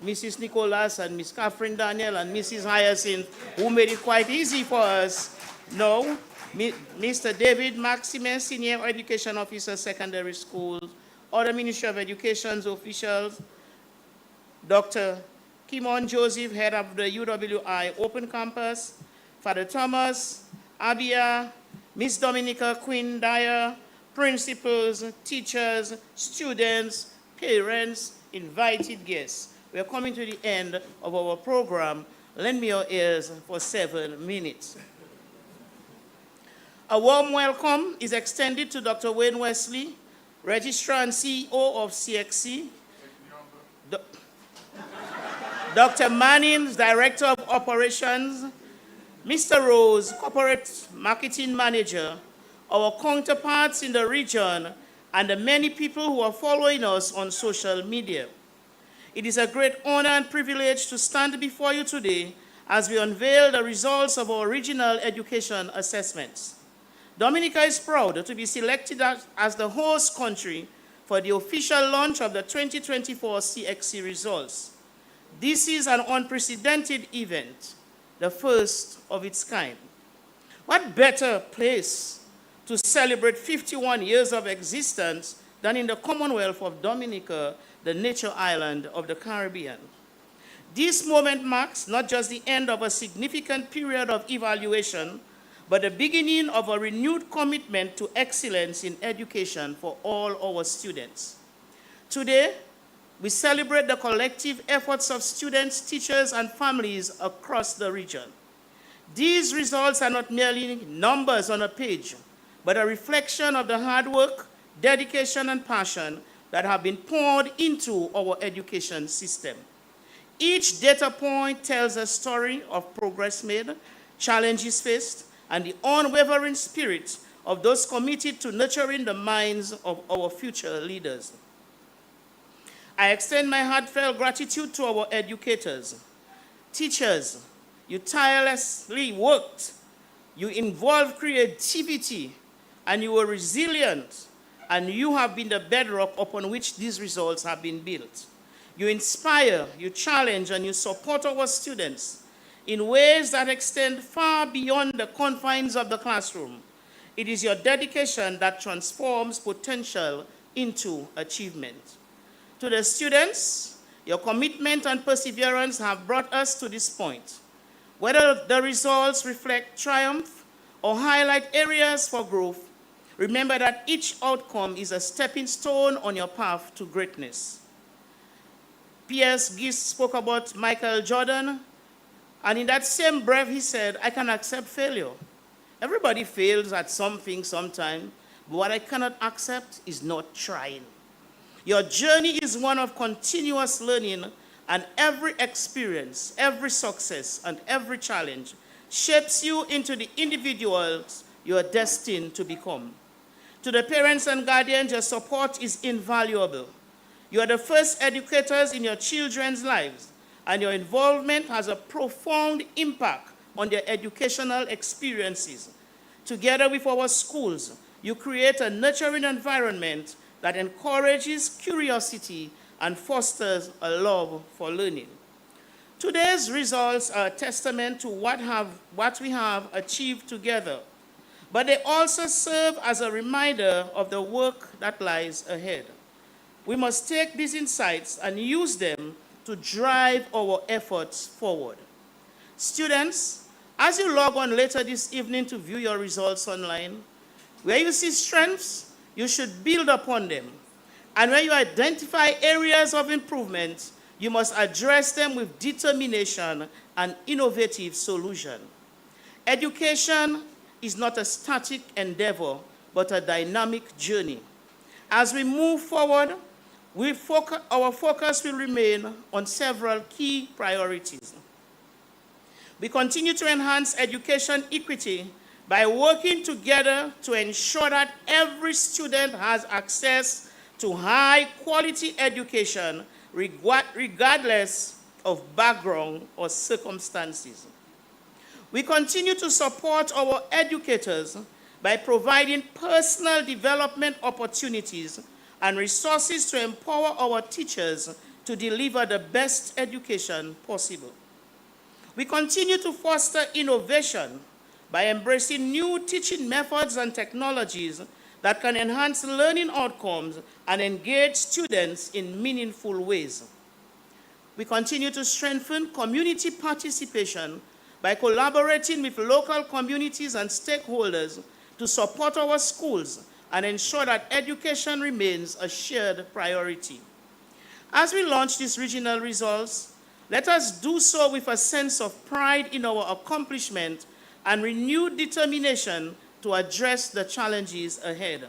Mrs. Nicholas and Miss Catherine Daniel and Mrs. Hyacinth, who made it quite easy for us. No, Mr. David Maximin, Senior Education Officer, Secondary Schools, other Ministry of Education's officials, Dr. Kimon Joseph, head of the UWI Open Campus, Father Thomas, Abia, Miss Dominica Quinn Dyer, principals, teachers, students, parents, invited guests, we are coming to the end of our program. Lend me your ears for 7 minutes. A warm welcome is extended to Dr. Wayne Wesley, Registrar and CEO of CXC, Dr. Manning, Director of Operations, Mr. Rose, Corporate Marketing Manager, our counterparts in the region, and the many people who are following us on social media. It is a great honor and privilege to stand before you today as we unveil the results of our regional education assessments. Dominica is proud to be selected as the host country for the official launch of the 2024 CXC results. This is an unprecedented event, the first of its kind. What better place to celebrate 51 years of existence than in the Commonwealth of Dominica, the nature island of the Caribbean? This moment marks not just the end of a significant period of evaluation, but the beginning of a renewed commitment to excellence in education for all our students. Today, we celebrate the collective efforts of students, teachers, and families across the region. These results are not merely numbers on a page, but a reflection of the hard work, dedication, and passion that have been poured into our education system. Each data point tells a story of progress made, challenges faced, and the unwavering spirit of those committed to nurturing the minds of our future leaders. I extend my heartfelt gratitude to our educators. Teachers, you tirelessly worked, you involved creativity, and you were resilient, and you have been the bedrock upon which these results have been built. You inspire, you challenge, and you support our students in ways that extend far beyond the confines of the classroom. It is your dedication that transforms potential into achievement. To the students, your commitment and perseverance have brought us to this point. Whether the results reflect triumph or highlight areas for growth, remember that each outcome is a stepping stone on your path to greatness. P.S. Gist spoke about Michael Jordan, and in that same breath he said, I can accept failure. Everybody fails at something sometime, but what I cannot accept is not trying. Your journey is one of continuous learning, and every experience, every success, and every challenge shapes you into the individuals you are destined to become. To the parents and guardians, your support is invaluable. You are the first educators in your children's lives, and your involvement has a profound impact on their educational experiences. Together with our schools, you create a nurturing environment that encourages curiosity and fosters a love for learning. Today's results are a testament to what we have achieved together, but they also serve as a reminder of the work that lies ahead. We must take these insights and use them to drive our efforts forward. Students, as you log on later this evening to view your results online, where you see strengths, you should build upon them. And when you identify areas of improvement, you must address them with determination and innovative solution. Education is not a static endeavor, but a dynamic journey. As we move forward, our focus will remain on several key priorities. We continue to enhance education equity by working together to ensure that every student has access to high-quality education regardless of background or circumstances. We continue to support our educators by providing personal development opportunities and resources to empower our teachers to deliver the best education possible. We continue to foster innovation by embracing new teaching methods and technologies that can enhance learning outcomes and engage students in meaningful ways. We continue to strengthen community participation by collaborating with local communities and stakeholders to support our schools and ensure that education remains a shared priority. As we launch these regional results, let us do so with a sense of pride in our accomplishment and renewed determination to address the challenges ahead.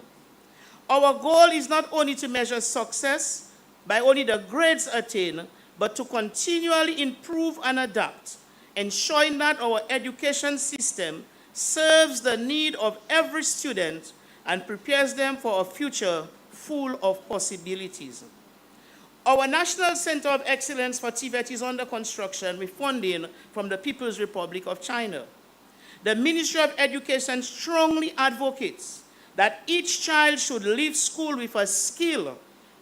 Our goal is not only to measure success by only the grades attained, but to continually improve and adapt, ensuring that our education system serves the need of every student and prepares them for a future full of possibilities. Our National Center of Excellence for TVET is under construction with funding from the People's Republic of China. The Ministry of Education strongly advocates that each child should leave school with a skill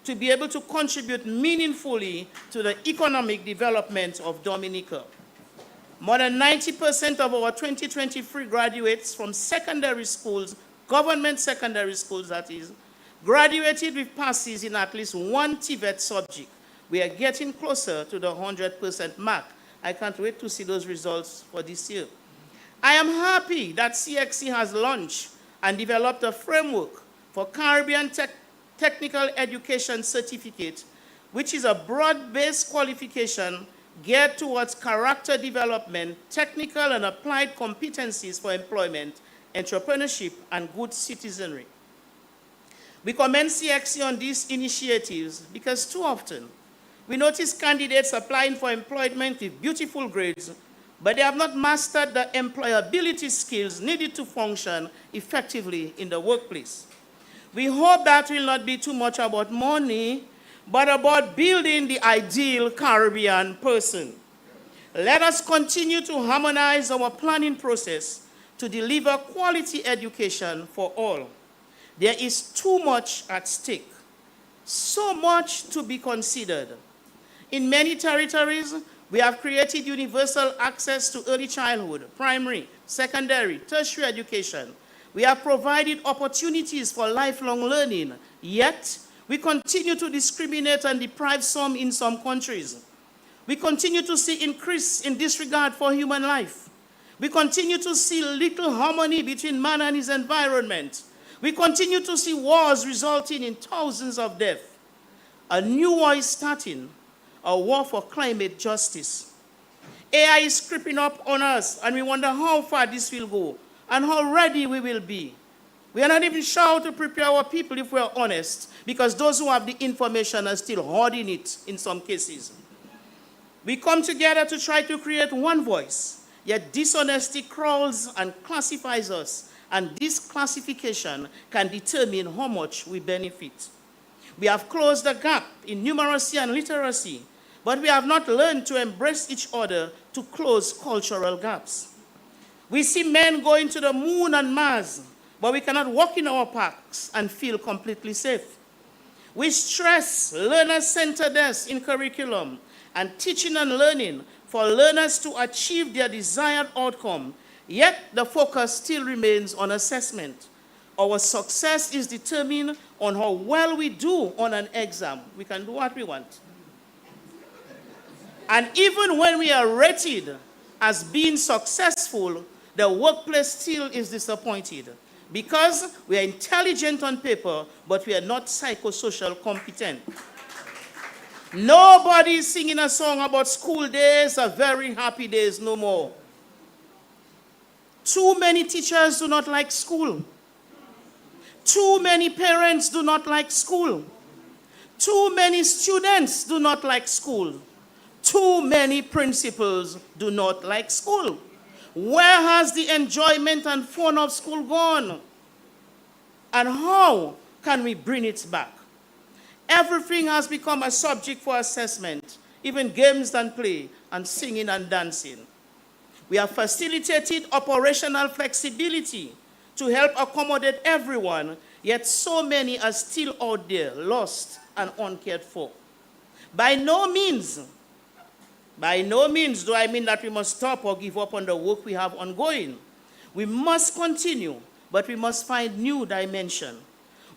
to be able to contribute meaningfully to the economic development of Dominica. More than 90% of our 2023 graduates from secondary schools, government secondary schools that is, graduated with passes in at least one TVET subject. We are getting closer to the 100% mark. I can't wait to see those results for this year. I am happy that CXC has launched and developed a framework for Caribbean Technical Education Certificate, which is a broad-based qualification geared towards character development, technical and applied competencies for employment, entrepreneurship, and good citizenry. We commend CXC on these initiatives because too often we notice candidates applying for employment with beautiful grades, but they have not mastered the employability skills needed to function effectively in the workplace. We hope that will not be too much about money, but about building the ideal Caribbean person. Let us continue to harmonize our planning process to deliver quality education for all. There is too much at stake, so much to be considered. In many territories, we have created universal access to early childhood, primary, secondary, tertiary education. We have provided opportunities for lifelong learning, yet we continue to discriminate and deprive some in some countries. We continue to see increase in disregard for human life. We continue to see little harmony between man and his environment. We continue to see wars resulting in thousands of deaths. A new war is starting, a war for climate justice. AI is creeping up on us, and we wonder how far this will go and how ready we will be. We are not even sure how to prepare our people if we are honest, because those who have the information are still hoarding it in some cases. We come together to try to create one voice, yet dishonesty crawls and classifies us, and this classification can determine how much we benefit. We have closed the gap in numeracy and literacy, but we have not learned to embrace each other to close cultural gaps. We see men going to the moon and Mars, but we cannot walk in our parks and feel completely safe. We stress learner-centeredness in curriculum and teaching and learning for learners to achieve their desired outcome, yet the focus still remains on assessment. Our success is determined on how well we do on an exam. We can do what we want. And even when we are rated as being successful, the workplace still is disappointed because we are intelligent on paper, but we are not psychosocial competent. Nobody is singing a song about school days are very happy days no more. Too many teachers do not like school. Too many parents do not like school. Too many students do not like school. Too many principals do not like school. Where has the enjoyment and fun of school gone? And how can we bring it back? Everything has become a subject for assessment, even games and play, and singing and dancing. We have facilitated operational flexibility to help accommodate everyone, yet so many are still out there, lost and uncared for. By no means do I mean that we must stop or give up on the work we have ongoing. We must continue, but we must find new dimension.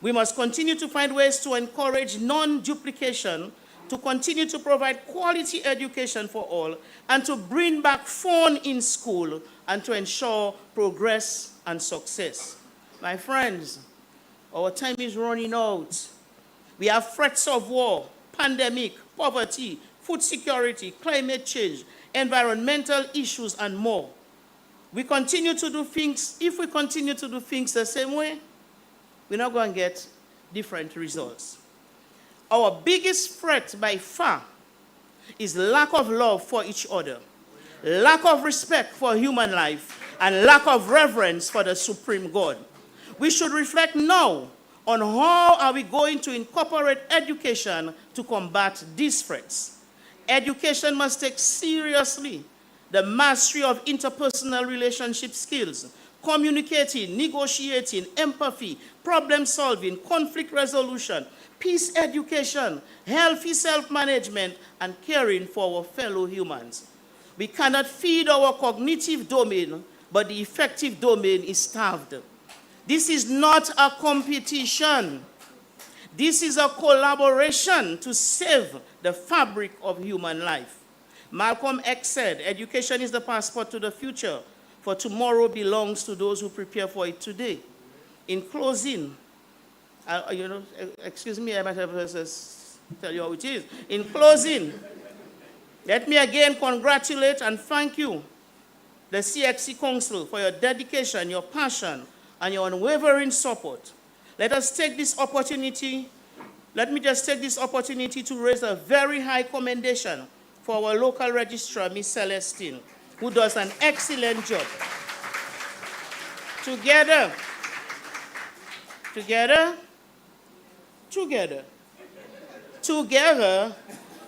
We must continue to find ways to encourage non-duplication, to continue to provide quality education for all, and to bring back fun in school, and to ensure progress and success. My friends, our time is running out. We have threats of war, pandemic, poverty, food security, climate change, environmental issues, and more. We continue to do things, if we continue to do things the same way, we're not going to get different results. Our biggest threat by far is lack of love for each other, lack of respect for human life, and lack of reverence for the supreme God. We should reflect now on how are we going to incorporate education to combat these threats. Education must take seriously the mastery of interpersonal relationship skills, communicating, negotiating, empathy, problem solving, conflict resolution, peace education, healthy self-management, and caring for our fellow humans. We cannot feed our cognitive domain, but the effective domain is starved. This is not a competition. This is a collaboration to save the fabric of human life. Malcolm X said, education is the passport to the future, for tomorrow belongs to those who prepare for it today. In closing, excuse me, I might have to tell you how it is. In closing, let me again congratulate and thank you, the CXC Council, for your dedication, your passion, and your unwavering support. Let me just take this opportunity to raise a very high commendation for our local registrar, Ms. Celestine, who does an excellent job. Together,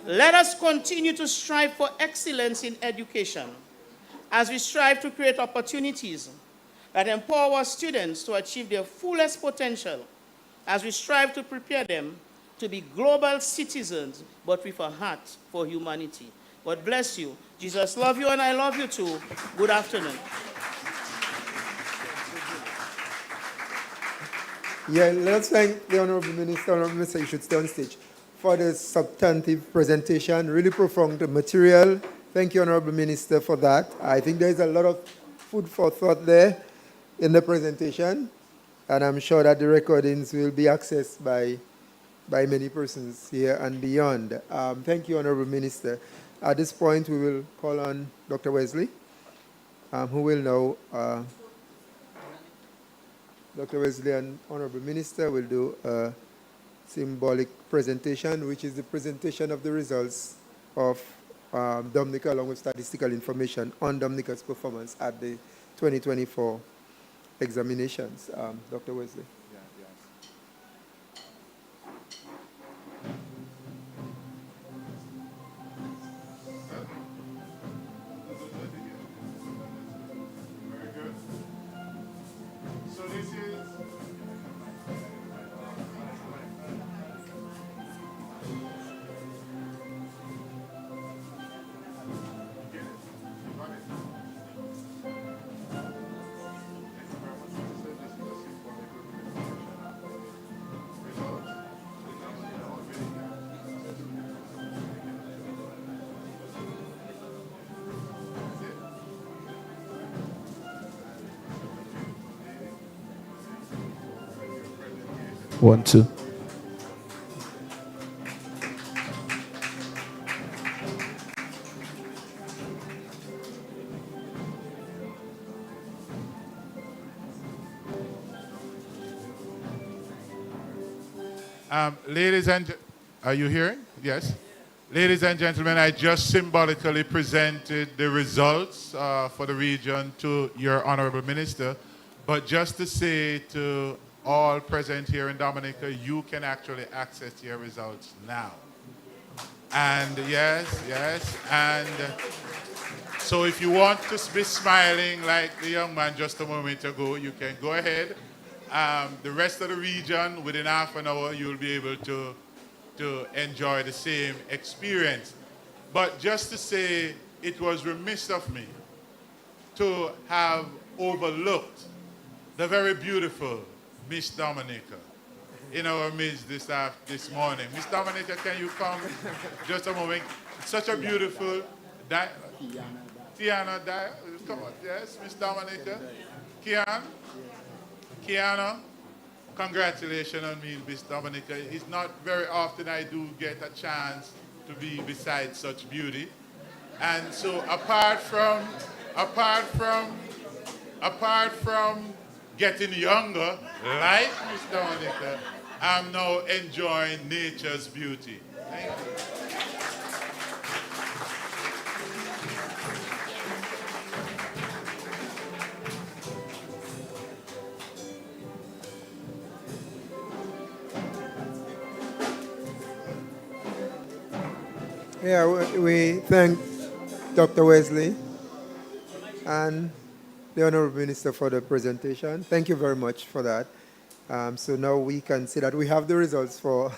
let us continue to strive for excellence in education as we strive to create opportunities that empower our students to achieve their fullest potential, as we strive to prepare them to be global citizens, but with a heart for humanity. God bless you. Jesus love you, and I love you too. Good afternoon. Yeah, let's thank the Honorable Minister. Honorable Minister, you should stay on stage for the substantive presentation. Really profound material. Thank you, Honorable Minister, for that. I think there is a lot of food for thought there in the presentation, and I'm sure that the recordings will be accessed by many persons here and beyond. Thank you, Honorable Minister. At this point, we will call on Dr. Wesley, who will now, Dr. Wesley and Honorable Minister will do a symbolic presentation, which is the presentation of the results of Dominica, along with statistical information on Dominica's performance at the 2024 examinations. Dr. Wesley. One, two. Ladies and are you hearing? Yes. Ladies and gentlemen, I just symbolically presented the results for the region to your Honorable Minister, but just to say to all present here in Dominica, you can actually access your results now. And yes, and so if you want to be smiling like the young man just a moment ago, you can go ahead. The rest of the region, within half an hour, you'll be able to enjoy the same experience. But just to say, it was remiss of me to have overlooked the very beautiful Miss Dominica in our midst this morning. Miss Dominica, can you come just a moment? Such a beautiful Tiana, come on, yes, Miss Dominica. Kiana, congratulations on me, Miss Dominica. It's not very often I do get a chance to be beside such beauty. And so apart from getting younger, like Miss Dominica, I'm now enjoying nature's beauty. Thank you. Yeah, we thank Dr. Wesley and the Honorable Minister for the presentation. Thank you very much for that. So now we can see that we have the results for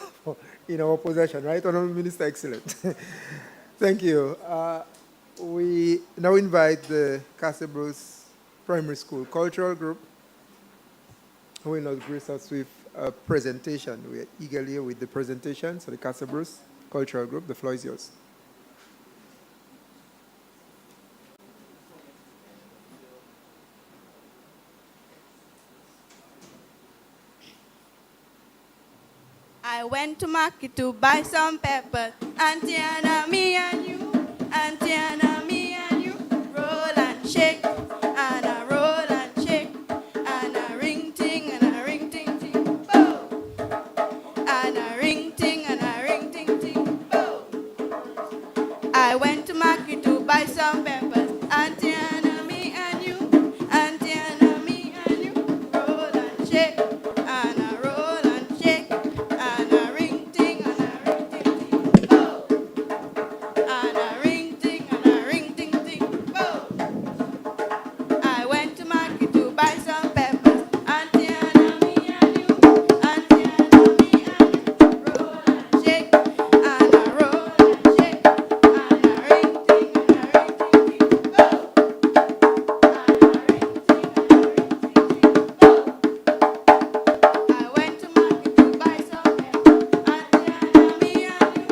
in our possession, right, Honorable Minister? Excellent. Thank you. We now invite the Castle Bruce Primary School Cultural Group, who will now grace us with a presentation. We are eagerly here with the presentation. So the Castle Bruce Cultural Group, the floor is yours. I went to market to buy some peppers. Auntie Anna, me and you. Auntie Anna, me and you. Roll and shake. And a roll and shake. And a ring ting and a ring ting ting. Boom. And a ring ting and a ring ting ting. Boom. I went to market to buy some peppers. Auntie Anna, me and you. Auntie Anna, me and you. Roll and shake. And a roll and shake. And a ring ting and a ring ting ting. Boom. And a ring ting and a ring ting ting. Boom. I went to market to buy some peppers. Auntie Anna, me and you. Auntie Anna, me and you. Roll and shake. And a roll and shake. And a ring ting and a ring ting ting. Boom. And a ring ting and a ring ting ting. Boom. I went to market to buy some peppers. Auntie Anna, me and you.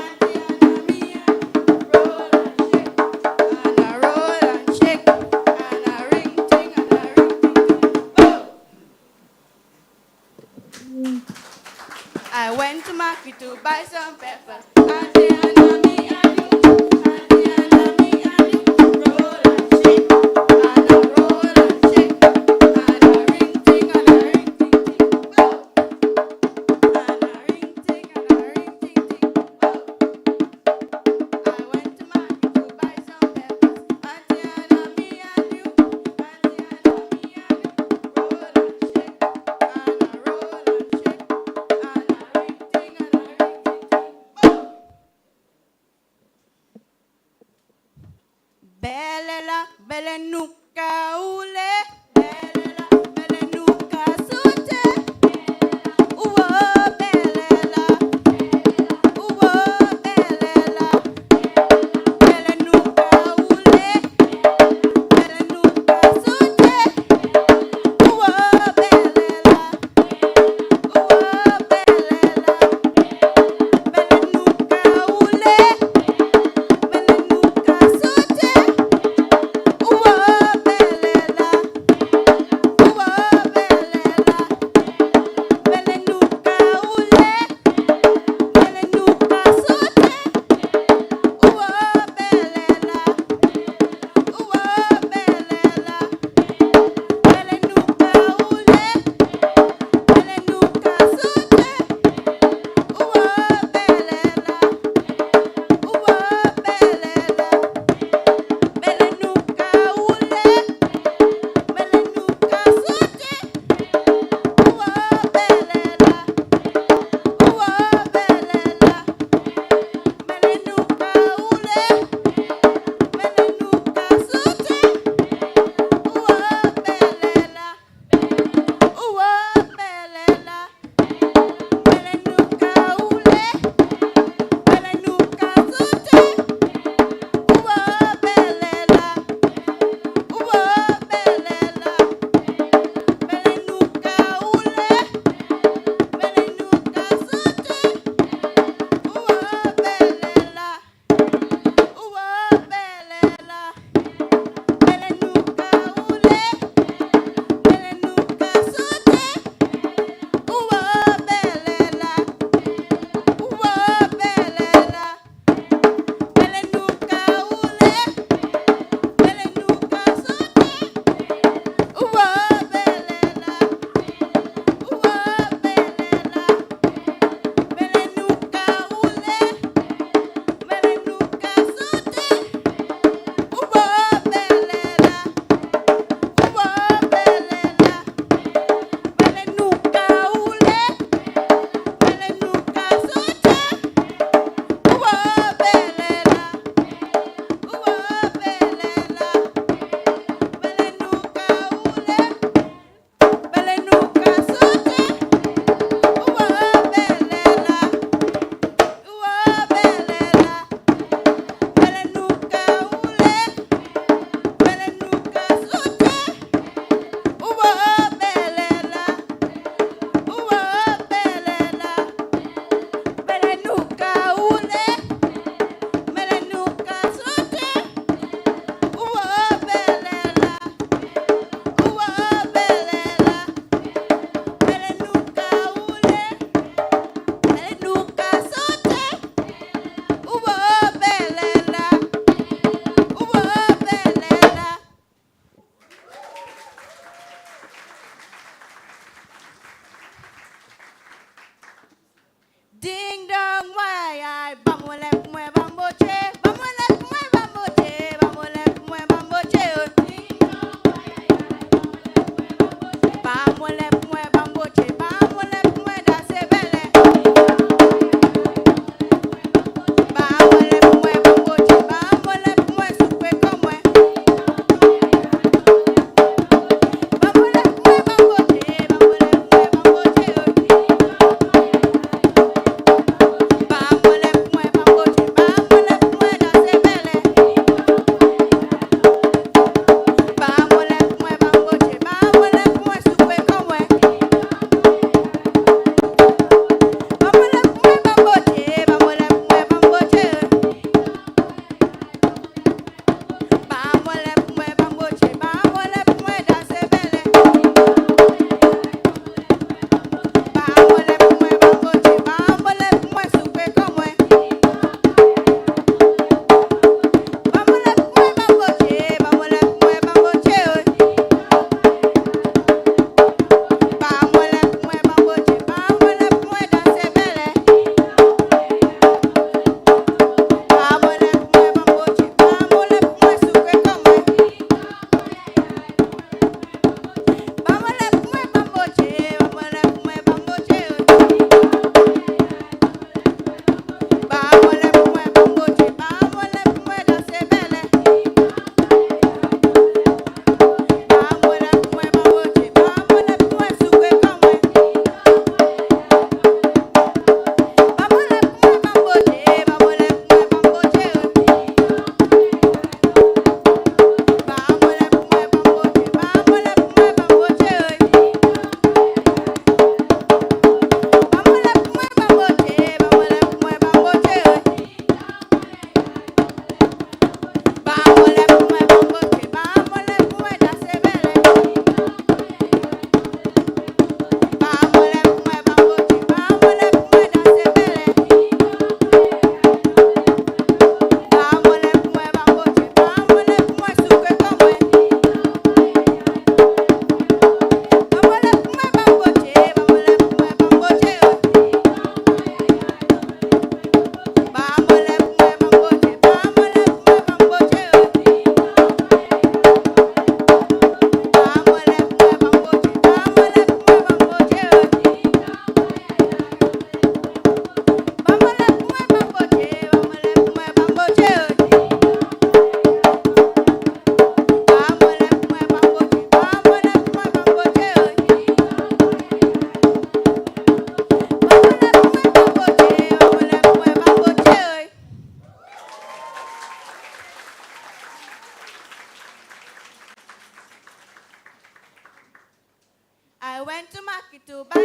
Auntie Anna, me and you. Roll and shake. And a roll and shake. And a ring ting and a ring ting ting. Boom. I went to market to buy some peppers. Auntie Anna, me and you. Auntie Anna, me and you. Roll and shake. And a roll and shake. And a ring ting and a ring ting ting. Boom. And a ring ting and a ring ting ting. Boom. I went to market to buy some peppers. Auntie Anna, me and you. Auntie Anna, me and you. Roll and shake. And a roll and shake. And a ring ting and a ring ting ting. Boom.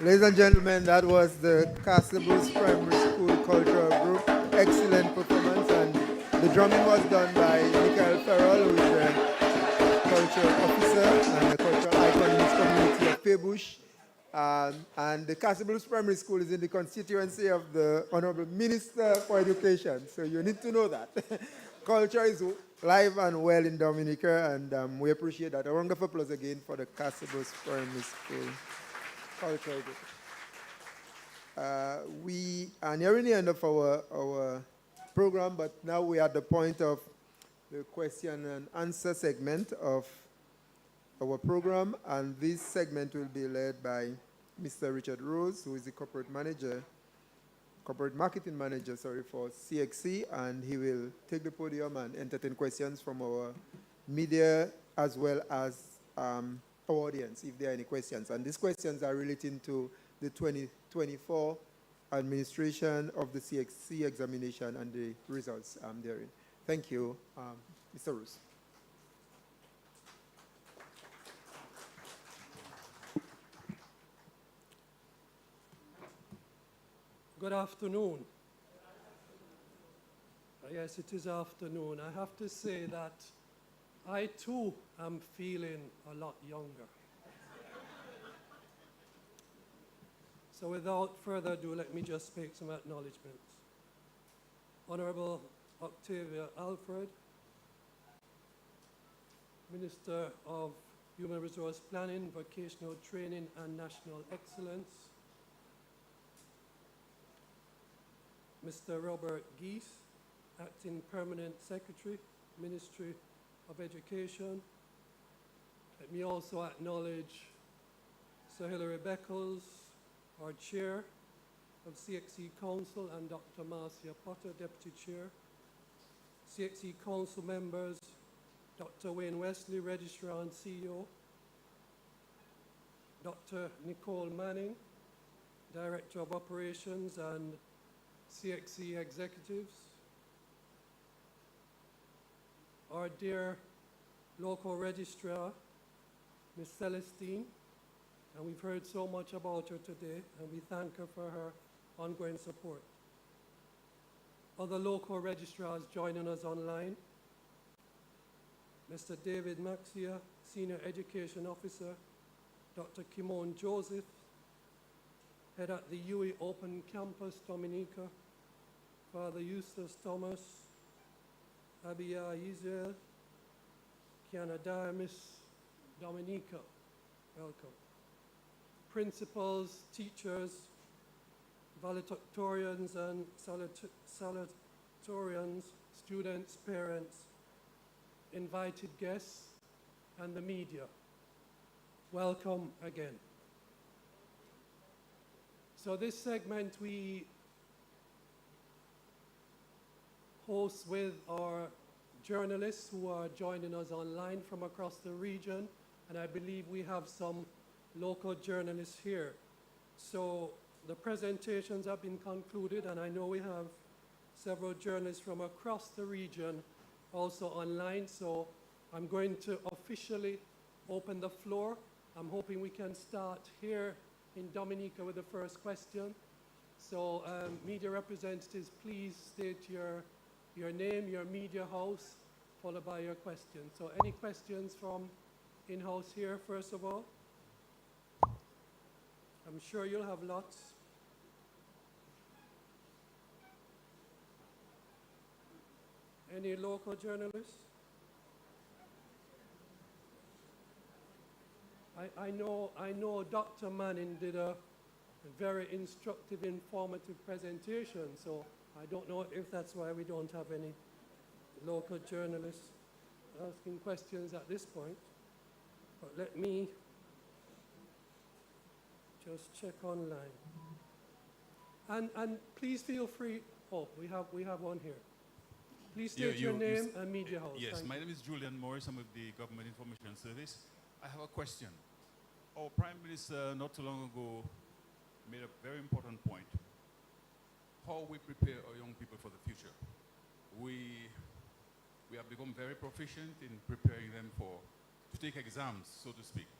Ladies and gentlemen, that was the Castlebrooks Primary School Cultural Group. Excellent performance, and the drumming was done by Michael Farrell, who is the cultural officer and the cultural icon in his community of Faybush. And the Castlebrooks Primary School is in the constituency of the Honorable Minister for Education, so you need to know that. Culture is live and well in Dominica, and we appreciate that. A round of applause again for the Castlebrooks Primary School Cultural Group. We are nearing the end of our program, but now we are at the point of the question and answer segment of our program, and this segment will be led by Mr. Richard Rose, who is the corporate marketing manager, for CXC, and he will take the podium and entertain questions from our media as well as our audience, if there are any questions. And these questions are relating to the 2024 administration of the CXC examination and the results therein. Thank you, Mr. Rose. Good afternoon. Yes, it is afternoon. I have to say that I too am feeling a lot younger. So without further ado, let me just make some acknowledgements. Honorable Octavia Alfred, Minister of Human Resource Planning, Vocational Training and National Excellence, Mr. Robert Geese, Acting Permanent Secretary, Ministry of Education. Let me also acknowledge Sir Hilary Beckles, our Chair of CXC Council, and Dr. Marcia Potter, Deputy Chair. CXC Council members, Dr. Wayne Wesley, Registrar and CEO, Dr. Nicole Manning, Director of Operations and CXC executives, our dear local registrar, Ms. Celestine, and we've heard so much about her today, and we thank her for her ongoing support. Other local registrars joining us online, Mr. David Maxia, Senior Education Officer, Dr. Kimon Joseph, Head at the UE Open Campus, Dominica, Father Eustace Thomas, Abia Israel, Canada, Miss Dominica, welcome. Principals, teachers, valedictorians and salutatorians, students, parents, invited guests, and the media. Welcome again. So this segment we host with our journalists who are joining us online from across the region, and I believe we have some local journalists here. So the presentations have been concluded, and I know we have several journalists from across the region also online, so I'm going to officially open the floor. I'm hoping we can start here in Dominica with the first question. So, media representatives, please state your name, your media house, followed by your question. So, any questions from in-house here, first of all? I'm sure you'll have lots. Any local journalists? I know Dr. Manning did a very instructive, informative presentation, so I don't know if that's why we don't have any local journalists asking questions at this point. But let me just check online. And please feel free. Oh, we have one here. Please state your name and media house. Yes, my name is Julian Morris. I'm with the Government Information Service. I have a question. Our Prime Minister not too long ago made a very important point. How we prepare our young people for the future. We have become very proficient in preparing them to take exams, so to speak.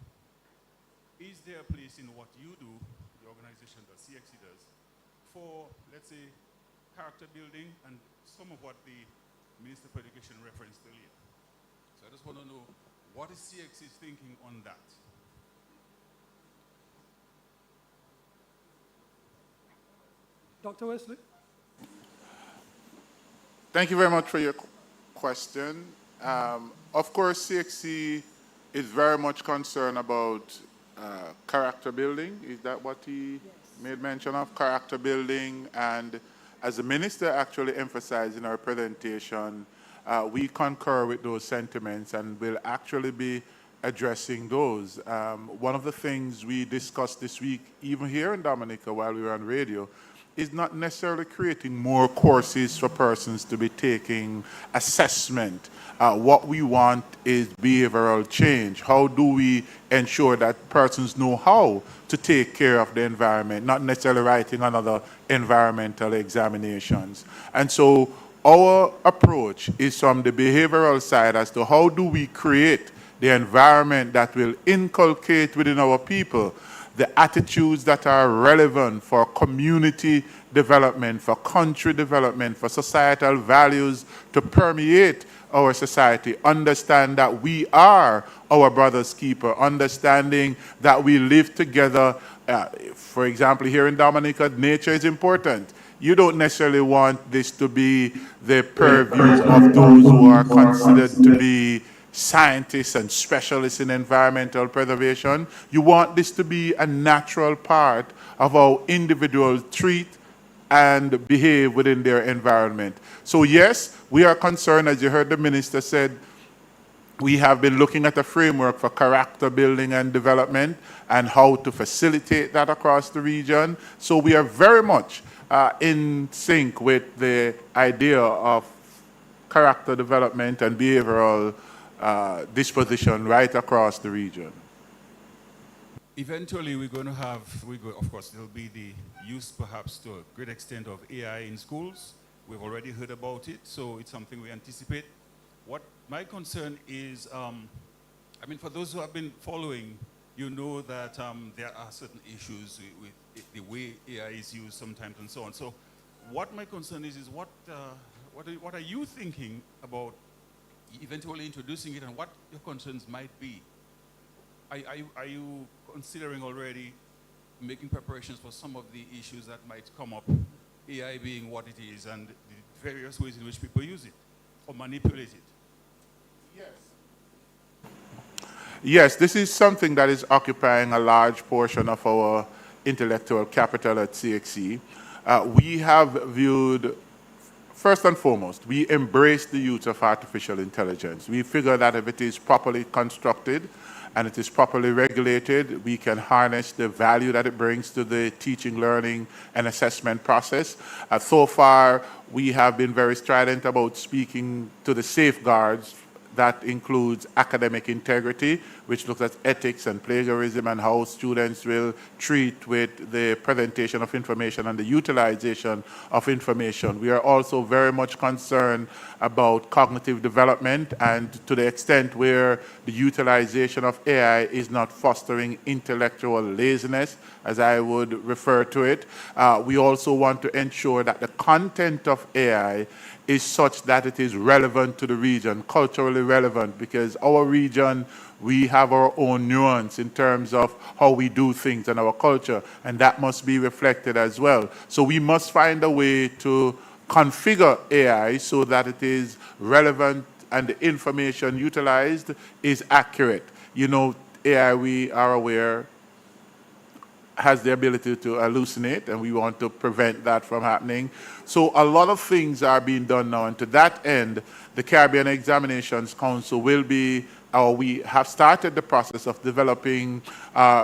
Is there a place in what you do, the organization that CXC does, for, let's say, character building and some of what the Minister for Education referenced earlier? So I just want to know, what is CXC's thinking on that? Dr. Wesley? Thank you very much for your question. Of course, CXC is very much concerned about character building. Is that what he made mention of? Character building. And as the minister actually emphasized in our presentation, we concur with those sentiments and will actually be addressing those. One of the things we discussed this week, even here in Dominica while we were on radio, is not necessarily creating more courses for persons to be taking assessment. What we want is behavioral change. How do we ensure that persons know how to take care of the environment, not necessarily writing another environmental examinations. And so our approach is from the behavioral side as to how do we create the environment that will inculcate within our people the attitudes that are relevant for community development, for country development, for societal values to permeate our society. Understand that we are our brother's keeper, understanding that we live together. For example, here in Dominica, nature is important. You don't necessarily want this to be the purview of those who are considered to be scientists and specialists in environmental preservation. You want this to be a natural part of how individuals treat and behave within their environment. So yes, we are concerned, as you heard the minister said, we have been looking at a framework for character building and development and how to facilitate that across the region. So we are very much in sync with the idea of character development and behavioral disposition right across the region. Eventually, we're going to have, of course, there'll be the use perhaps to a great extent of AI in schools. We've already heard about it, so it's something we anticipate. What my concern is, I mean, for those who have been following, you know that there are certain issues with the way AI is used sometimes and so on. So what my concern is what are you thinking about eventually introducing it and what your concerns might be? Are you considering already making preparations for some of the issues that might come up, AI being what it is and the various ways in which people use it or manipulate it? Yes, this is something that is occupying a large portion of our intellectual capital at CXC. We have viewed, first and foremost, we embrace the use of artificial intelligence. We figure that if it is properly constructed and it is properly regulated, we can harness the value that it brings to the teaching, learning, and assessment process. So far, we have been very strident about speaking to the safeguards that includes academic integrity, which looks at ethics and plagiarism and how students will treat with the presentation of information and the utilization of information. We are also very much concerned about cognitive development, and to the extent where the utilization of AI is not fostering intellectual laziness, as I would refer to it. We also want to ensure that the content of AI is such that it is relevant to the region, culturally relevant, because our region, we have our own nuance in terms of how we do things and our culture, and that must be reflected as well. So we must find a way to configure AI so that it is relevant and the information utilized is accurate. You know, AI, we are aware, has the ability to hallucinate, and we want to prevent that from happening. So a lot of things are being done now, and to that end, the Caribbean Examinations Council will be, or we have started the process of developing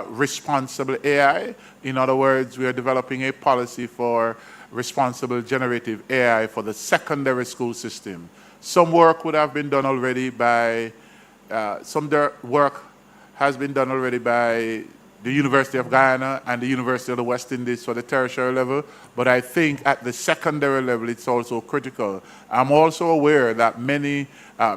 responsible AI. In other words, we are developing a policy for responsible generative AI for the secondary school system. Some work would have been done already by, work has been done already by the University of Guyana and the University of the West Indies for the tertiary level, but I think at the secondary level it's also critical. I'm also aware that many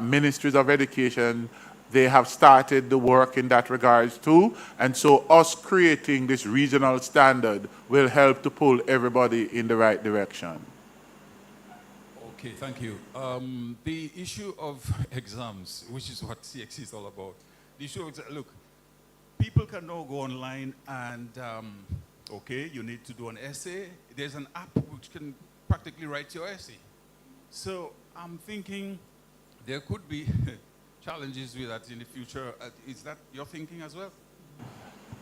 ministries of education, they have started the work in that regards too, and so us creating this regional standard will help to pull everybody in the right direction. Okay, thank you. The issue of exams, which is what CXC is all about. The issue of exams, look, people can now go online and, okay, you need to do an essay. There's an app which can practically write your essay. So I'm thinking there could be challenges with that in the future. Is that your thinking as well?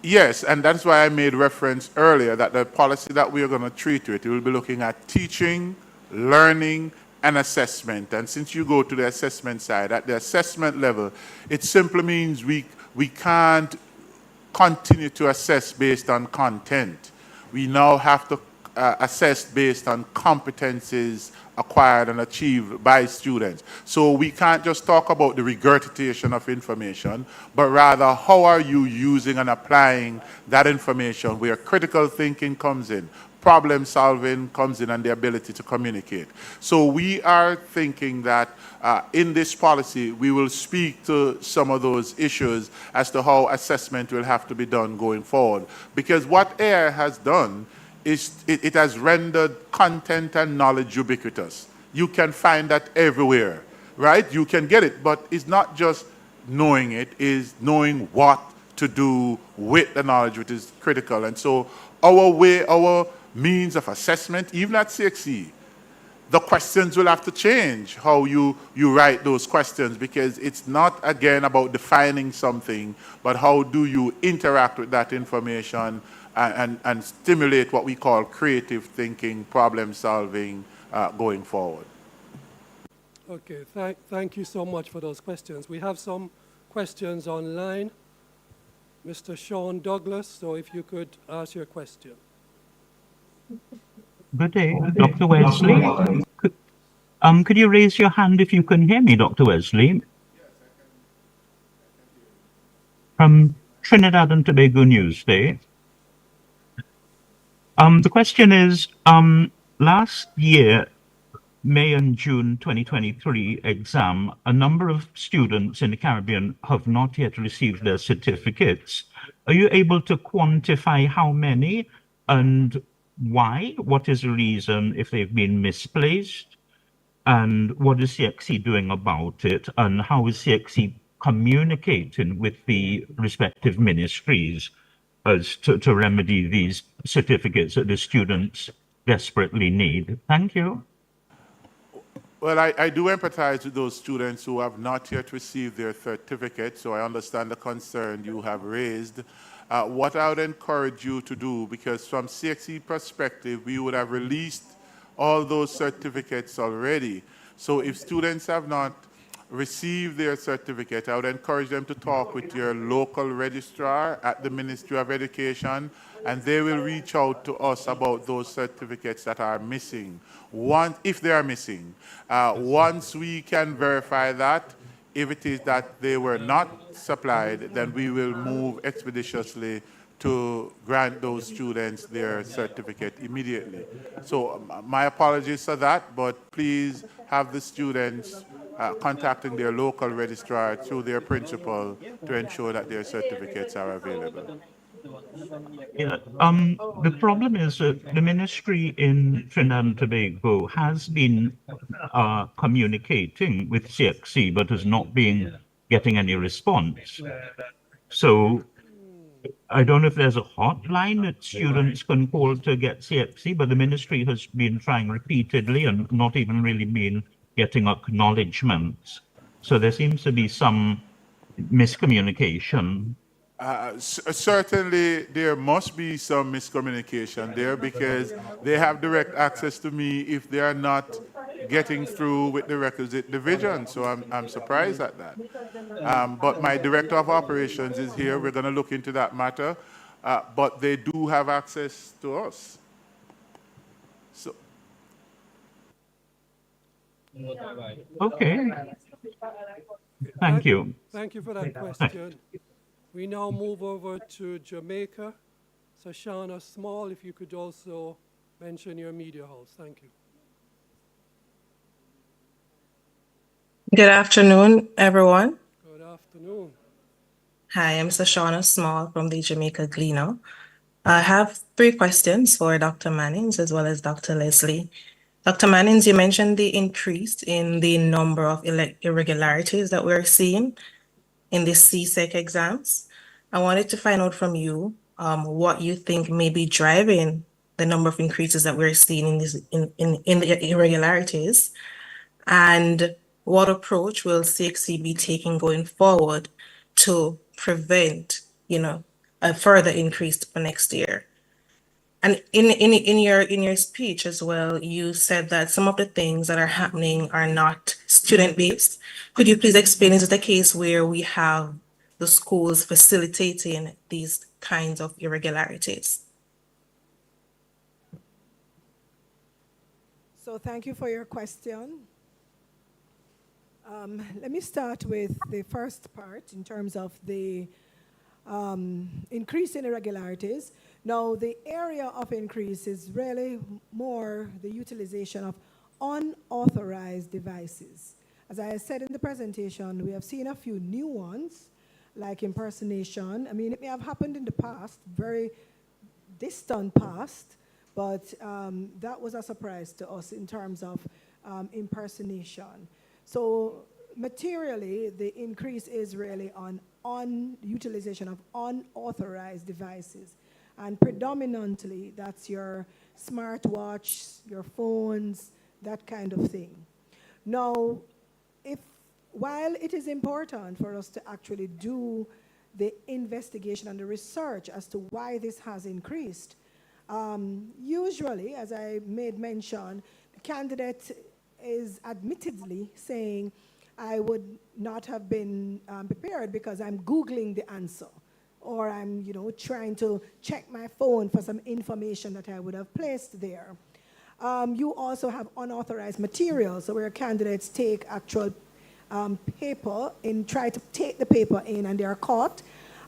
Yes, and that's why I made reference earlier that the policy that we are going to treat with, it will be looking at teaching, learning, and assessment. And since you go to the assessment side, at the assessment level, it simply means we can't continue to assess based on content. We now have to assess based on competencies acquired and achieved by students. So we can't just talk about the regurgitation of information, but rather how are you using and applying that information where critical thinking comes in, problem solving comes in, and the ability to communicate. So we are thinking that in this policy, we will speak to some of those issues as to how assessment will have to be done going forward. Because what AI has done is it has rendered content and knowledge ubiquitous. You can find that everywhere, right? You can get it, but it's not just knowing it, it's knowing what to do with the knowledge, which is critical. And so our means of assessment, even at CXC, the questions will have to change, how you write those questions, because it's not, again, about defining something, but how do you interact with that information and stimulate what we call creative thinking, problem solving going forward. Okay, thank you so much for those questions. We have some questions online. Mr. Sean Douglas, so if you could ask your question. Good day, Dr. Wesley. Could you raise your hand if you can hear me, Dr. Wesley? From Trinidad and Tobago Newsday. The question is, last year, May and June 2023 exam, a number of students in the Caribbean have not yet received their certificates. Are you able to quantify how many and why? What is the reason if they've been misplaced? And what is CXC doing about it? And how is CXC communicating with the respective ministries as to remedy these certificates that the students desperately need? Thank you. Well, I do empathize with those students who have not yet received their certificate, so I understand the concern you have raised. What I would encourage you to do, because from CXC perspective, we would have released all those certificates already. So if students have not received their certificate, I would encourage them to talk with your local registrar at the Ministry of Education, and they will reach out to us about those certificates that are missing. If they are missing, once we can verify that, if it is that they were not supplied, then we will move expeditiously to grant those students their certificate immediately. So my apologies for that, but please have the students contacting their local registrar through their principal to ensure that their certificates are available. Yeah, the problem is that the ministry in Trinidad and Tobago has been communicating with CXC, but has not been getting any response. So I don't know if there's a hotline that students can call to get CXC, but the ministry has been trying repeatedly and not even really been getting acknowledgements. So there seems to be some miscommunication. Certainly, there must be some miscommunication there because they have direct access to me if they are not getting through with the requisite division. So I'm surprised at that. But my director of operations is here. We're going to look into that matter. But they do have access to us. So. Okay. Thank you. Thank you for that question. We now move over to Jamaica. So Shauna Small, if you could also mention your media house. Thank you. Good afternoon, everyone. Good afternoon. Hi, I'm Sashana Small from the Jamaica Gleaner. I have 3 questions for Dr. Mannings as well as Dr. Leslie. Dr. Mannings, you mentioned the increase in the number of irregularities that we're seeing in the CSEC exams. I wanted to find out from you what you think may be driving the number of increases that we're seeing in the irregularities, and what approach will CXC be taking going forward to prevent, a further increase for next year. And in your speech as well, you said that some of the things that are happening are not student-based. Could you please explain, is it a case where we have the schools facilitating these kinds of irregularities? So thank you for your question. Let me start with the first part in terms of the increase in irregularities. Now, the area of increase is really more the utilization of unauthorized devices. As I said in the presentation, we have seen a few new ones, like impersonation. I mean, it may have happened in the past, very distant past, but that was a surprise to us in terms of impersonation. So materially, the increase is really on utilization of unauthorized devices. And predominantly, that's your smartwatch, your phones, that kind of thing. Now, while it is important for us to actually do the investigation and the research as to why this has increased, usually, as I made mention, the candidate is admittedly saying, I would not have been prepared because I'm Googling the answer, or I'm, trying to check my phone for some information that I would have placed there. You also have unauthorized materials, so where candidates take actual paper and try to take the paper in and they are caught.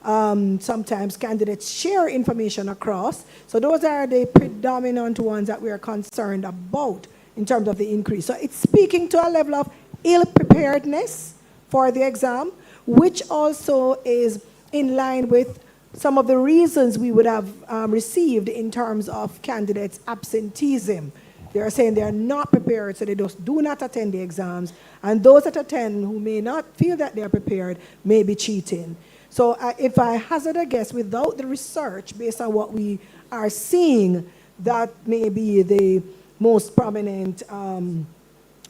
Sometimes candidates share information across. So those are the predominant ones that we are concerned about in terms of the increase. So it's speaking to a level of ill-preparedness for the exam, which also is in line with some of the reasons we would have received in terms of candidates' absenteeism. They are saying they are not prepared, so they just do not attend the exams. And those that attend who may not feel that they are prepared may be cheating. So if I hazard a guess, without the research, based on what we are seeing, that may be the most prominent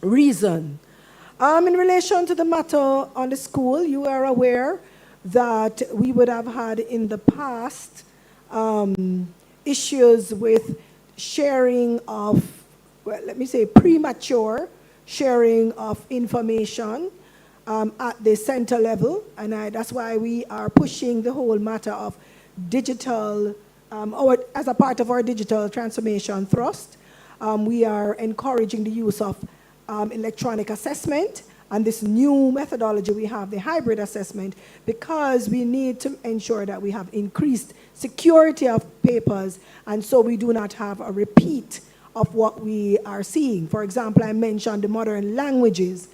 reason. In relation to the matter on the school, you are aware that we would have had in the past issues with sharing of, well, let me say premature sharing of information at the center level, and that's why we are pushing the whole matter of digital, or as a part of our digital transformation thrust. We are encouraging the use of electronic assessment and this new methodology we have, the hybrid assessment, because we need to ensure that we have increased security of papers, and so we do not have a repeat of what we are seeing. For example, I mentioned the modern languages.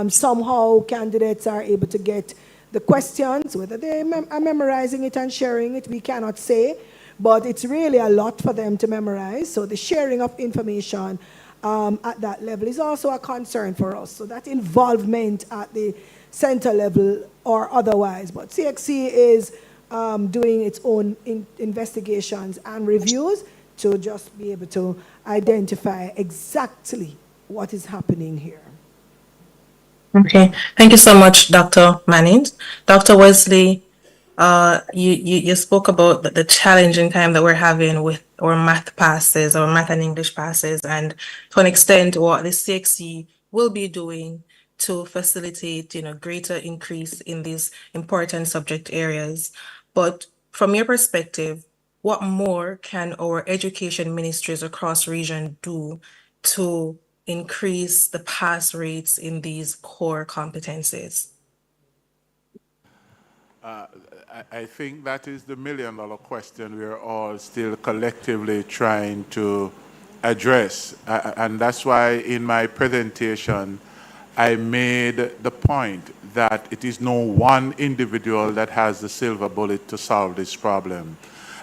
Somehow candidates are able to get the questions, whether they are memorizing it and sharing it, we cannot say, but it's really a lot for them to memorize. So the sharing of information at that level is also a concern for us. So that involvement at the center level or otherwise. But CXC is doing its own investigations and reviews to just be able to identify exactly what is happening here. Okay, thank you so much, Dr. Manning. Dr. Wesley, you spoke about the challenging time that we're having with our math passes, our math and English passes, and to an extent what the CXC will be doing to facilitate, greater increase in these important subject areas. But from your perspective, what more can our education ministries across region do to increase the pass rates in these core competencies? I think that is the million-dollar question we're all still collectively trying to address. And that's why in my presentation, I made the point that it is no one individual that has the silver bullet to solve this problem.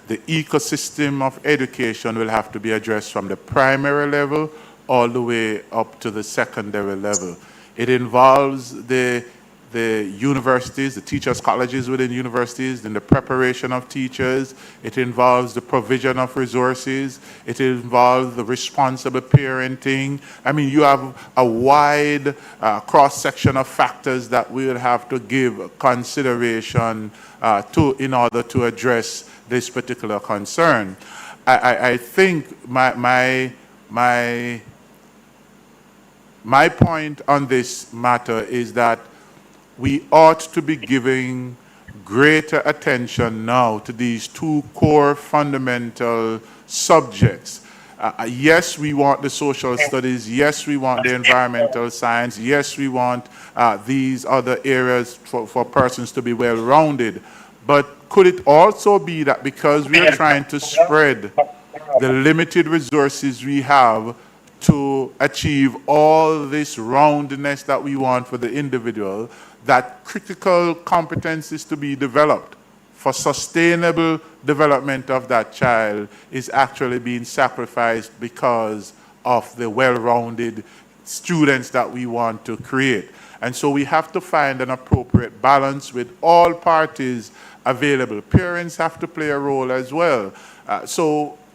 The ecosystem of education will have to be addressed from the primary level all the way up to the secondary level. It involves the universities, the teachers' colleges within universities, in the preparation of teachers. It involves the provision of resources. It involves the responsible parenting. I mean, you have a wide cross-section of factors that we will have to give consideration to in order to address this particular concern. I think my point on this matter is that we ought to be giving greater attention now to these two core fundamental subjects. Yes, we want the social studies. Yes, we want the environmental science. Yes, we want these other areas for persons to be well-rounded. But could it also be that because we are trying to spread the limited resources we have to achieve all this roundness that we want for the individual, that critical competencies to be developed for sustainable development of that child is actually being sacrificed because of the well-rounded students that we want to create? And so we have to find an appropriate balance with all parties available. Parents have to play a role as well.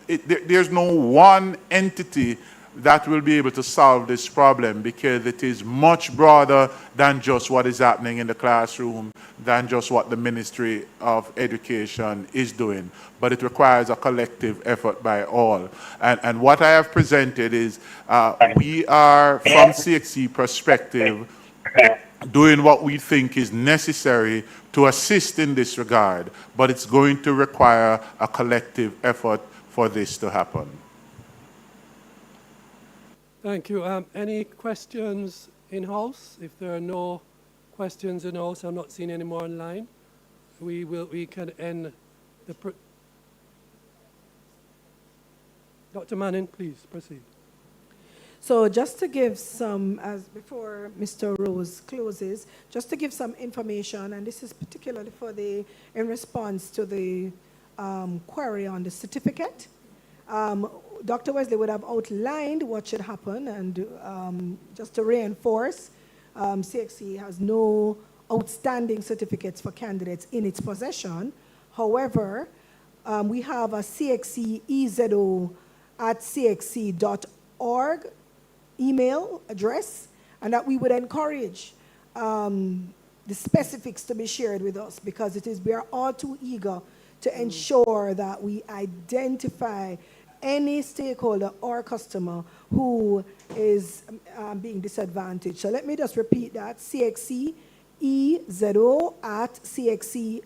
There's no one entity that will be able to solve this problem, because it is much broader than just what is happening in the classroom, than just what the Ministry of Education is doing. But it requires a collective effort by all. And what I have presented is we are, from CXC perspective, doing what we think is necessary to assist in this regard, but it's going to require a collective effort for this to happen. Thank you. Any questions in-house? If there are no questions in-house, I'm not seeing any more online, we can end the... Dr. Manning, please proceed. So just to give some, as before Mr. Rose closes, just to give some information, and this is particularly for in response to the query on the certificate. Dr. Wesley would have outlined what should happen, and just to reinforce, CXC has no outstanding certificates for candidates in its possession. However, we have a CXC EZO at cxc.org email address, and that we would encourage the specifics to be shared with us, because we are all too eager to ensure that we identify any stakeholder or customer who is being disadvantaged. So let me just repeat that: CXC EZO at cxc.org.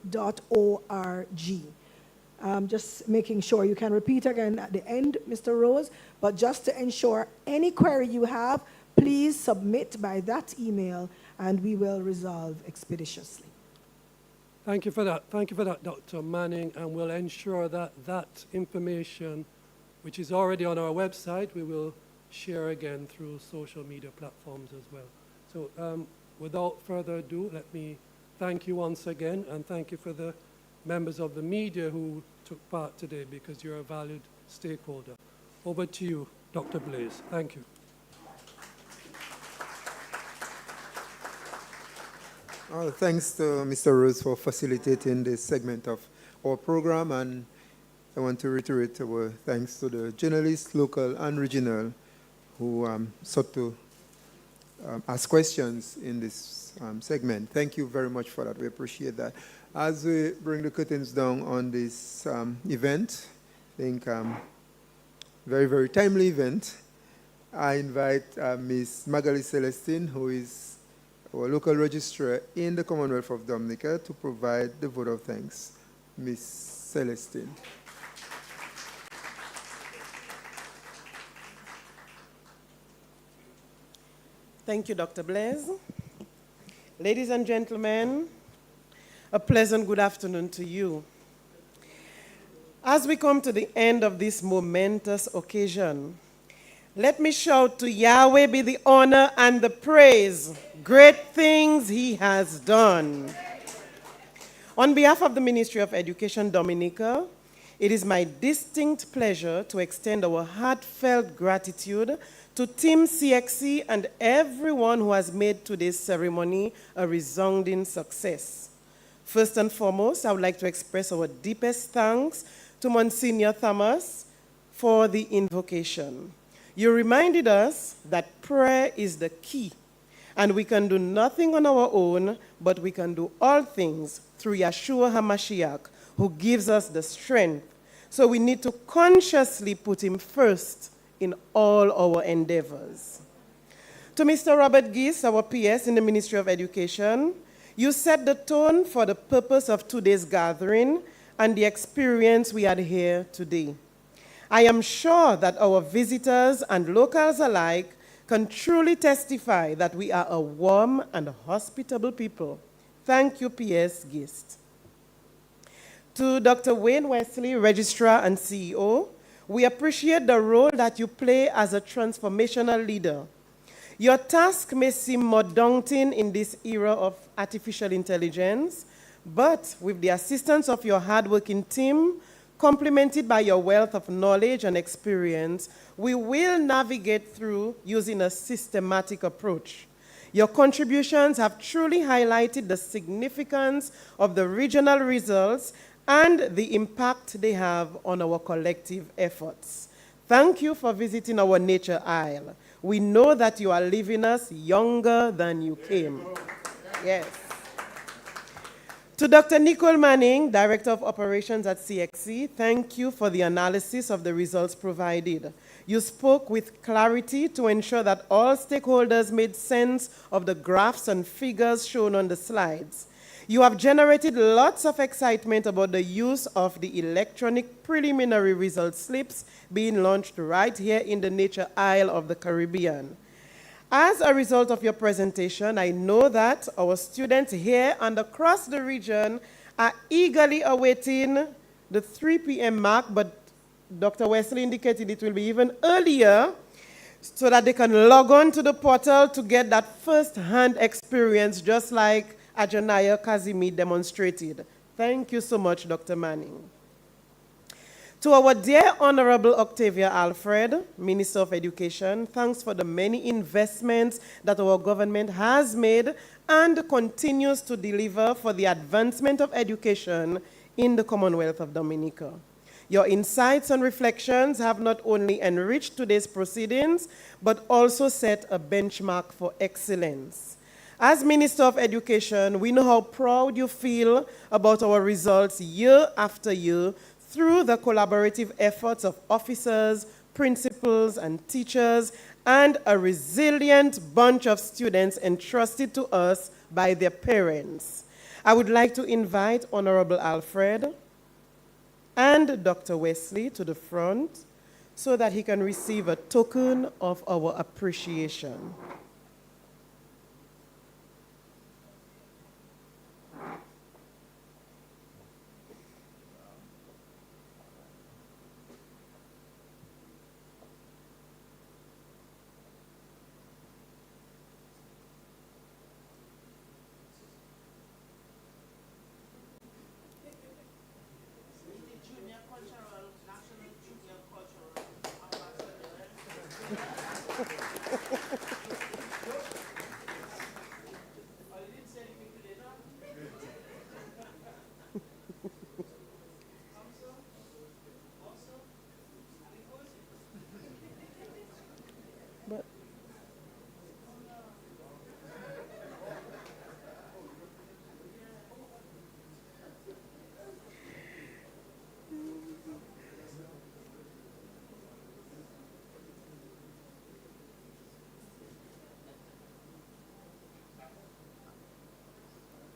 Just making sure you can repeat again at the end, Mr. Rose, but just to ensure any query you have, please submit by that email and we will resolve expeditiously. Thank you for that. Thank you for that, Dr. Manning, and we'll ensure that that information, which is already on our website, we will share again through social media platforms as well. So without further ado, let me thank you once again, and thank you for the members of the media who took part today, because you're a valued stakeholder. Over to you, Dr. Blaze. Thank you. Thanks to Mr. Rose for facilitating this segment of our program, and I want to reiterate our thanks to the journalists, local and regional, who sought to ask questions in this segment. Thank you very much for that. We appreciate that. As we bring the curtains down on this event, I think very, very timely event, I invite Ms. Magali Celestine, who is our local registrar in the Commonwealth of Dominica, to provide the vote of thanks. Ms. Celestine. Thank you, Dr. Blaise. Ladies and gentlemen, a pleasant good afternoon to you. As we come to the end of this momentous occasion, let me shout to Yahweh be the honor and the praise. Great things he has done. On behalf of the Ministry of Education, Dominica, it is my distinct pleasure to extend our heartfelt gratitude to Team CXC and everyone who has made today's ceremony a resounding success. First and foremost, I would like to express our deepest thanks to Monsignor Thomas for the invocation. You reminded us that prayer is the key, and we can do nothing on our own, but we can do all things through Yeshua HaMashiach, who gives us the strength. So we need to consciously put him first in all our endeavors. To Mr. Robert Geese, our PS in the Ministry of Education, you set the tone for the purpose of today's gathering and the experience we had here today. I am sure that our visitors and locals alike can truly testify that we are a warm and hospitable people. Thank you, PS Gist. To Dr. Wayne Wesley, Registrar and CEO, we appreciate the role that you play as a transformational leader. Your task may seem more daunting in this era of artificial intelligence, but with the assistance of your hardworking team, complemented by your wealth of knowledge and experience, we will navigate through using a systematic approach. Your contributions have truly highlighted the significance of the regional results and the impact they have on our collective efforts. Thank you for visiting our Nature Isle. We know that you are leaving us younger than you came. Yes. To Dr. Nicole Manning, Director of Operations at CXC, thank you for the analysis of the results provided. You spoke with clarity to ensure that all stakeholders made sense of the graphs and figures shown on the slides. You have generated lots of excitement about the use of the electronic preliminary result slips being launched right here in the Nature Isle of the Caribbean. As a result of your presentation, I know that our students here and across the region are eagerly awaiting the 3 p.m. mark, but Dr. Wesley indicated it will be even earlier so that they can log on to the portal to get that first-hand experience, just like Ajanaya Kazimi demonstrated. Thank you so much, Dr. Manning. To our dear Honorable Octavia Alfred, Minister of Education, thanks for the many investments that our government has made and continues to deliver for the advancement of education in the Commonwealth of Dominica. Your insights and reflections have not only enriched today's proceedings, but also set a benchmark for excellence. As Minister of Education, we know how proud you feel about our results year after year through the collaborative efforts of officers, principals, and teachers, and a resilient bunch of students entrusted to us by their parents. I would like to invite Honorable Alfred and Dr. Wesley to the front so that he can receive a token of our appreciation.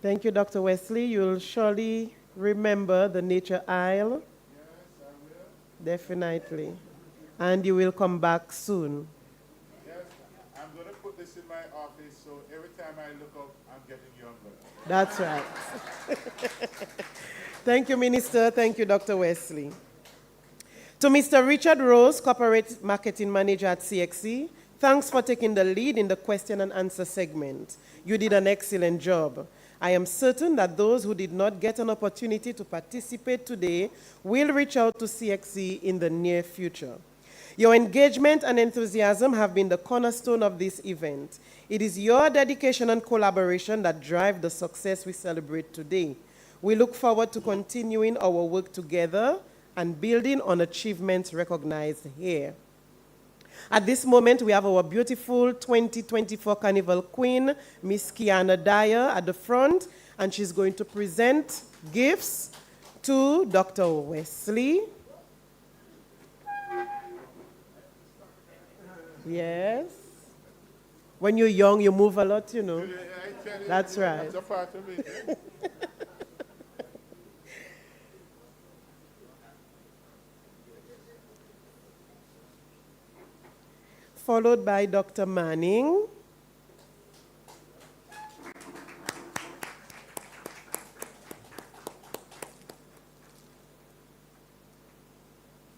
Thank you, Dr. Wesley. You'll surely remember the nature aisle. Yes, I will. Definitely. And you will come back soon. Yes, I'm going to put this in my office so every time I look up, I'm getting younger. That's right. Thank you, Minister. Thank you, Dr. Wesley. To Mr. Richard Rose, Corporate Marketing Manager at CXC, thanks for taking the lead in the question and answer segment. You did an excellent job. I am certain that those who did not get an opportunity to participate today will reach out to CXC in the near future. Your engagement and enthusiasm have been the cornerstone of this event. It is your dedication and collaboration that drive the success we celebrate today. We look forward to continuing our work together and building on achievements recognized here. At this moment, we have our beautiful 2024 Carnival Queen, Miss Kiana Dyer, at the front, and she's going to present gifts to Dr. Wesley. Yes. When you're young, you move a lot, you know. That's right. That's a part of it. Followed by Dr. Manning.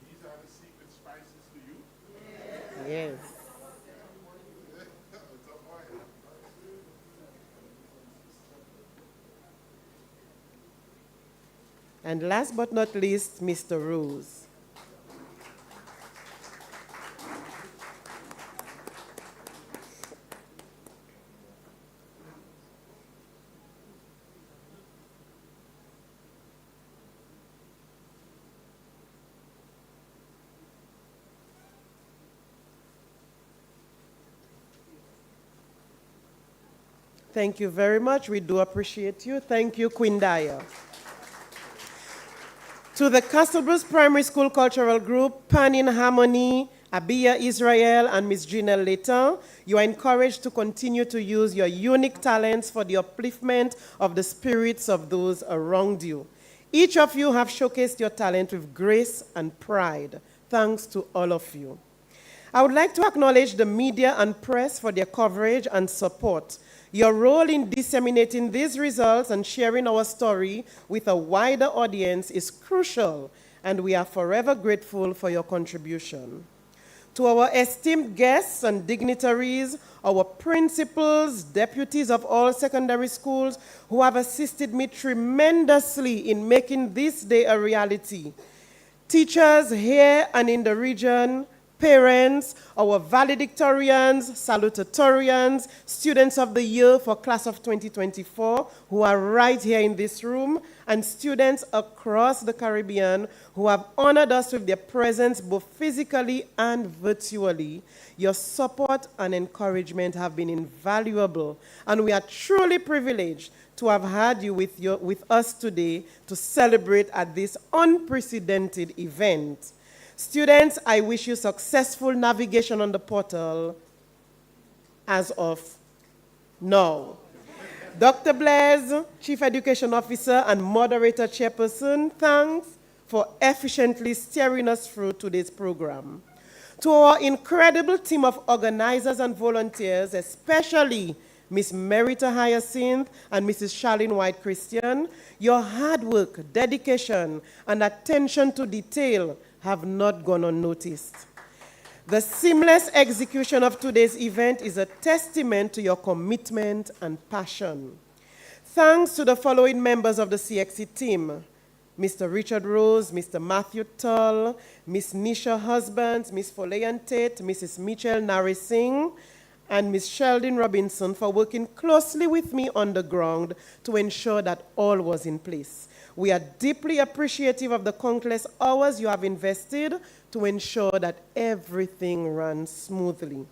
These are the secret spices to you? Yes. And last but not least, Mr. Rose. Thank you very much. We do appreciate you. Thank you, Queen Daya. To the Castlebruce Primary School Cultural Group, Pan in Harmony, Abia Israel, and Miss Janelle Leighton, you are encouraged to continue to use your unique talents for the upliftment of the spirits of those around you. Each of you have showcased your talent with grace and pride. Thanks to all of you. I would like to acknowledge the media and press for their coverage and support. Your role in disseminating these results and sharing our story with a wider audience is crucial, and we are forever grateful for your contribution. To our esteemed guests and dignitaries, our principals, deputies of all secondary schools who have assisted me tremendously in making this day a reality, teachers here and in the region, parents, our valedictorians, salutatorians, students of the year for class of 2024 who are right here in this room, and students across the Caribbean who have honored us with their presence both physically and virtually. Your support and encouragement have been invaluable, and we are truly privileged to have had you with us today to celebrate at this unprecedented event. Students, I wish you successful navigation on the portal as of now. Dr. Blaise, Chief Education Officer and Moderator Chairperson, thanks for efficiently steering us through today's program. To our incredible team of organizers and volunteers, especially Miss Merita Hyacinth and Mrs. Charlene White Christian, your hard work, dedication, and attention to detail have not gone unnoticed. The seamless execution of today's event is a testament to your commitment and passion. Thanks to the following members of the CXC team: Mr. Richard Rose, Mr. Matthew Tull, Miss Nisha Husbands, Miss Foleyan Tate, Mrs. Mitchell Narisingh, and Ms. Sheldon Robinson for working closely with me on the ground to ensure that all was in place. We are deeply appreciative of the countless hours you have invested to ensure that everything runs smoothly.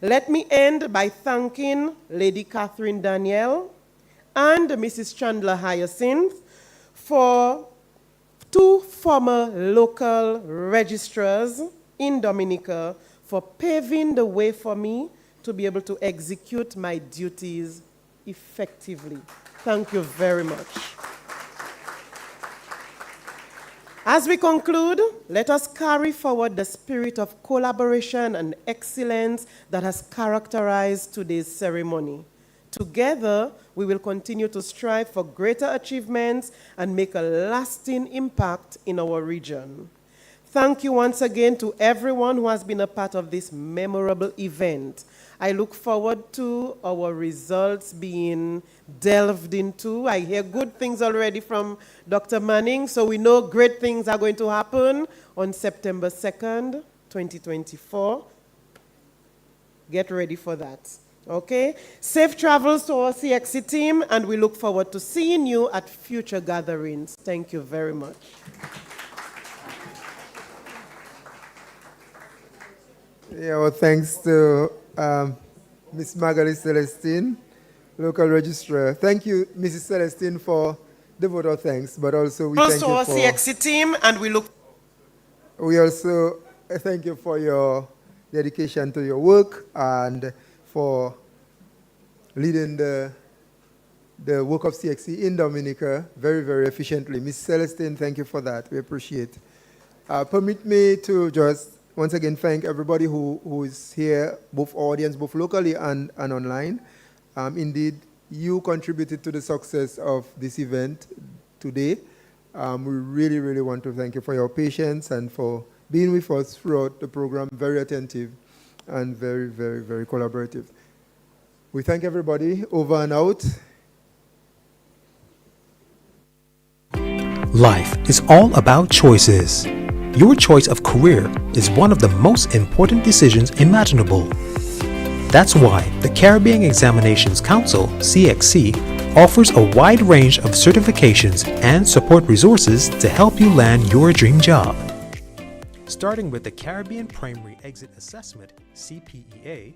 Let me end by thanking Lady Catherine Danielle and Mrs. Chandler Hyacinth, for two former local registrars in Dominica, for paving the way for me to be able to execute my duties effectively. Thank you very much. As we conclude, let us carry forward the spirit of collaboration and excellence that has characterized today's ceremony. Together, we will continue to strive for greater achievements and make a lasting impact in our region. Thank you once again to everyone who has been a part of this memorable event. I look forward to our results being delved into. I hear good things already from Dr. Manning, so we know great things are going to happen on September 2nd, 2024. Get ready for that. Okay? Safe travels to our CXC team, and we look forward to seeing you at future gatherings. Thank you very much. Yeah, well, thanks to Ms. Magali Celestine, local registrar. Thank you, Mrs. Celestine, for the vote of thanks, but also we thank you to our for... CXC team, and we look... We also thank you for your dedication to your work and for leading the work of CXC in Dominica very, very efficiently. Ms. Celestine, thank you for that. We appreciate. Permit me to just once again thank everybody who is here, both audience, both locally and online. Indeed, you contributed to the success of this event today. We really, really want to thank you for your patience and for being with us throughout the program, very attentive and very, very, very collaborative. We thank everybody. Over and out. Life is all about choices. Your choice of career is one of the most important decisions imaginable. That's why the Caribbean Examinations Council, CXC, offers a wide range of certifications and support resources to help you land your dream job. Starting with the Caribbean Primary Exit Assessment, CPEA,